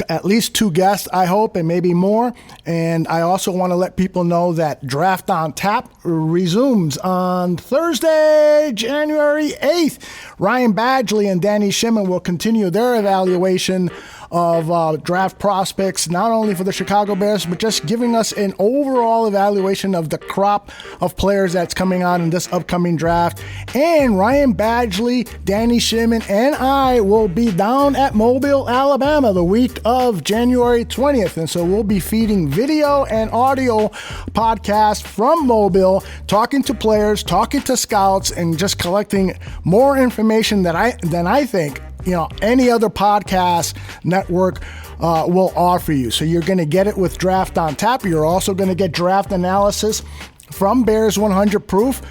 at least 2 guests, I hope, and maybe more. And I also want to let people know that Draft on Tap resumes on Thursday, January 8th. Ryan Badgley and Danny Shimon will continue their evaluation of draft prospects, not only for the Chicago Bears, but just giving us an overall evaluation of the crop of players that's coming out in this upcoming draft. And Ryan Badgley, Danny Shimon, and I will be down at Mobile, Alabama the week of January 20th. And so we'll be feeding video and audio podcasts from Mobile, talking to players, talking to scouts, and just collecting more information than I think any other podcast network will offer you. So you're going to get it with Draft on Tap. You're also going to get draft analysis from Bears 100 Proof.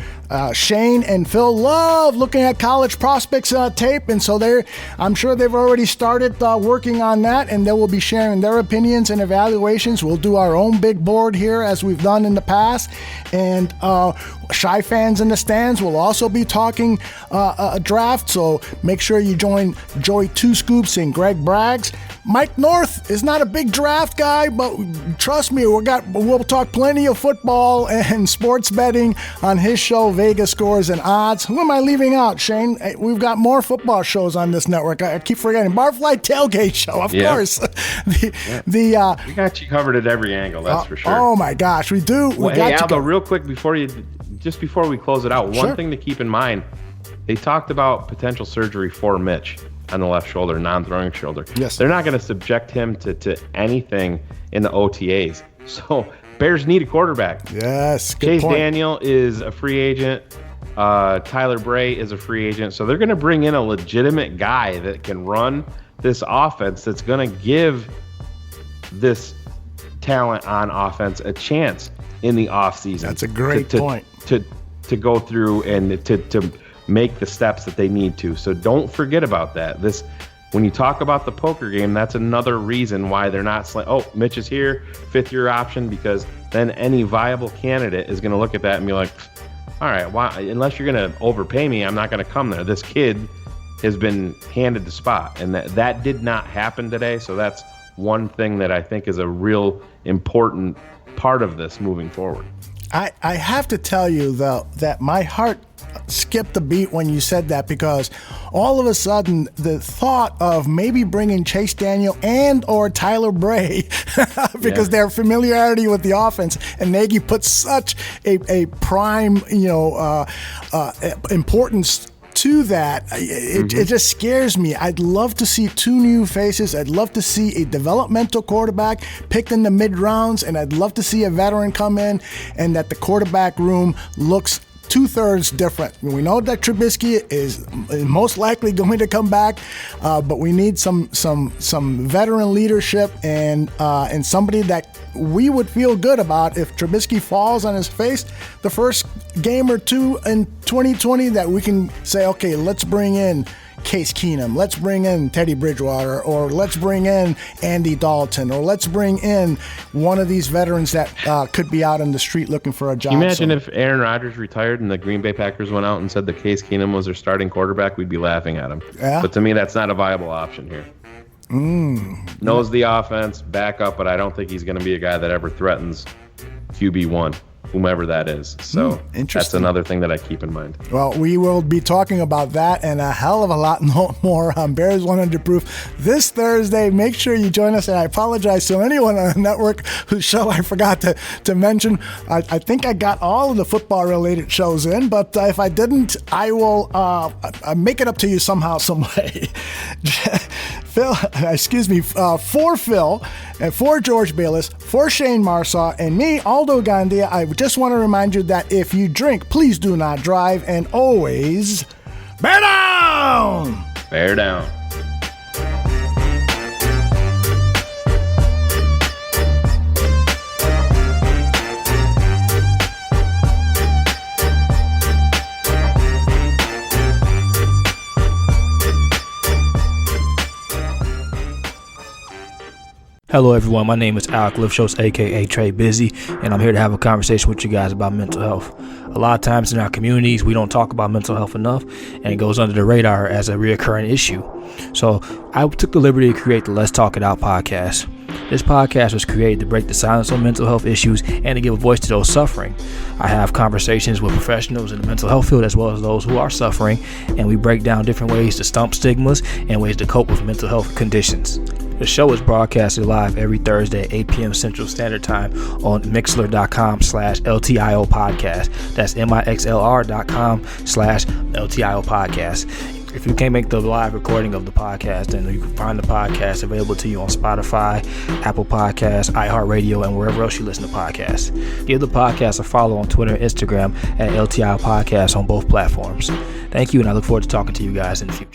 Shayne and Phil love looking at college prospects tape, and so I'm sure they've already started working on that, and they will be sharing their opinions and evaluations. We'll do our own big board here as we've done in the past, and Shy Fans in the Stands will also be talking a draft, so make sure you join Joey Two Scoops and Greg Braggs. Mike North is not a big draft guy, but trust me, we'll talk plenty of football and sports betting on his show, Vegas Scores and Odds. Who am I leaving out, Shayne? We've got more football shows on this network. I keep forgetting. Barfly Tailgate Show, of course. We got you covered at every angle, that's for sure. Oh my gosh, we do. Hey, Aldo, real quick before we close it out, one thing to keep in mind, they talked about potential surgery for Mitch on the left shoulder, non-throwing shoulder. Yes. They're not going to subject him to anything in the OTAs. So Bears need a quarterback. Yes, good Chase point. Daniel is a free agent. Tyler Bray is a free agent. So they're going to bring in a legitimate guy that can run this offense, that's going to give this talent on offense a chance in the offseason. That's a great point. To go through and to make the steps that they need to. So don't forget about that. When you talk about the poker game, that's another reason why they're not Mitch is here, 5th-year option, because then any viable candidate is going to look at that and be like, all right, why? Unless you're going to overpay me, I'm not going to come there. This kid has been handed the spot, and that did not happen today. So that's one thing that I think is a real important part of this moving forward. I have to tell you, though, that my heart skipped a beat when you said that, because all of a sudden the thought of maybe bringing Chase Daniel and or Tyler Bray because their familiarity with the offense, and Nagy puts such a prime importance to that. It just scares me. I'd love to see 2 new faces. I'd love to see a developmental quarterback picked in the mid rounds, and I'd love to see a veteran come in and that the quarterback room looks 2/3 different. We know that Trubisky is most likely going to come back, but we need some veteran leadership and somebody that we would feel good about if Trubisky falls on his face the first game or two in 2020, that we can say, okay, let's bring in Case Keenum, let's bring in Teddy Bridgewater, or let's bring in Andy Dalton, or let's bring in one of these veterans that could be out on the street looking for a job. Can you imagine if Aaron Rodgers retired and the Green Bay Packers went out and said that Case Keenum was their starting quarterback? We'd be laughing at him. Yeah. But to me, that's not a viable option here. Knows the offense, back up, but I don't think he's going to be a guy that ever threatens QB1, whomever that is. So that's another thing that I keep in mind. Well, we will be talking about that and a hell of a lot more on Bears 100 Proof this Thursday. Make sure you join us, and I apologize to anyone on the network whose show I forgot to mention. I think I got all of the football-related shows in, but if I didn't, I will make it up to you somehow, some way. For Phil, and for George Bayliss, for Shayne Marsaw, and me, Aldo Gandia, I just want to remind you that if you drink, please do not drive, and always bear down! Bear down. Hello everyone, my name is Alec Lifshos, aka Trey Busy, and I'm here to have a conversation with you guys about mental health. A lot of times in our communities, we don't talk about mental health enough, and it goes under the radar as a reoccurring issue. So I took the liberty to create the Let's Talk It Out podcast. This podcast was created to break the silence on mental health issues and to give a voice to those suffering. I have conversations with professionals in the mental health field as well as those who are suffering, and we break down different ways to stump stigmas and ways to cope with mental health conditions. The show is broadcasted live every Thursday at 8 p.m. Central Standard Time on Mixlr.com/LTIO podcast. That's MIXLR.com/LTIO podcast. If you can't make the live recording of the podcast, then you can find the podcast available to you on Spotify, Apple Podcasts, iHeartRadio, and wherever else you listen to podcasts. Give the podcast a follow on Twitter and Instagram at LTIO Podcast on both platforms. Thank you, and I look forward to talking to you guys in the future.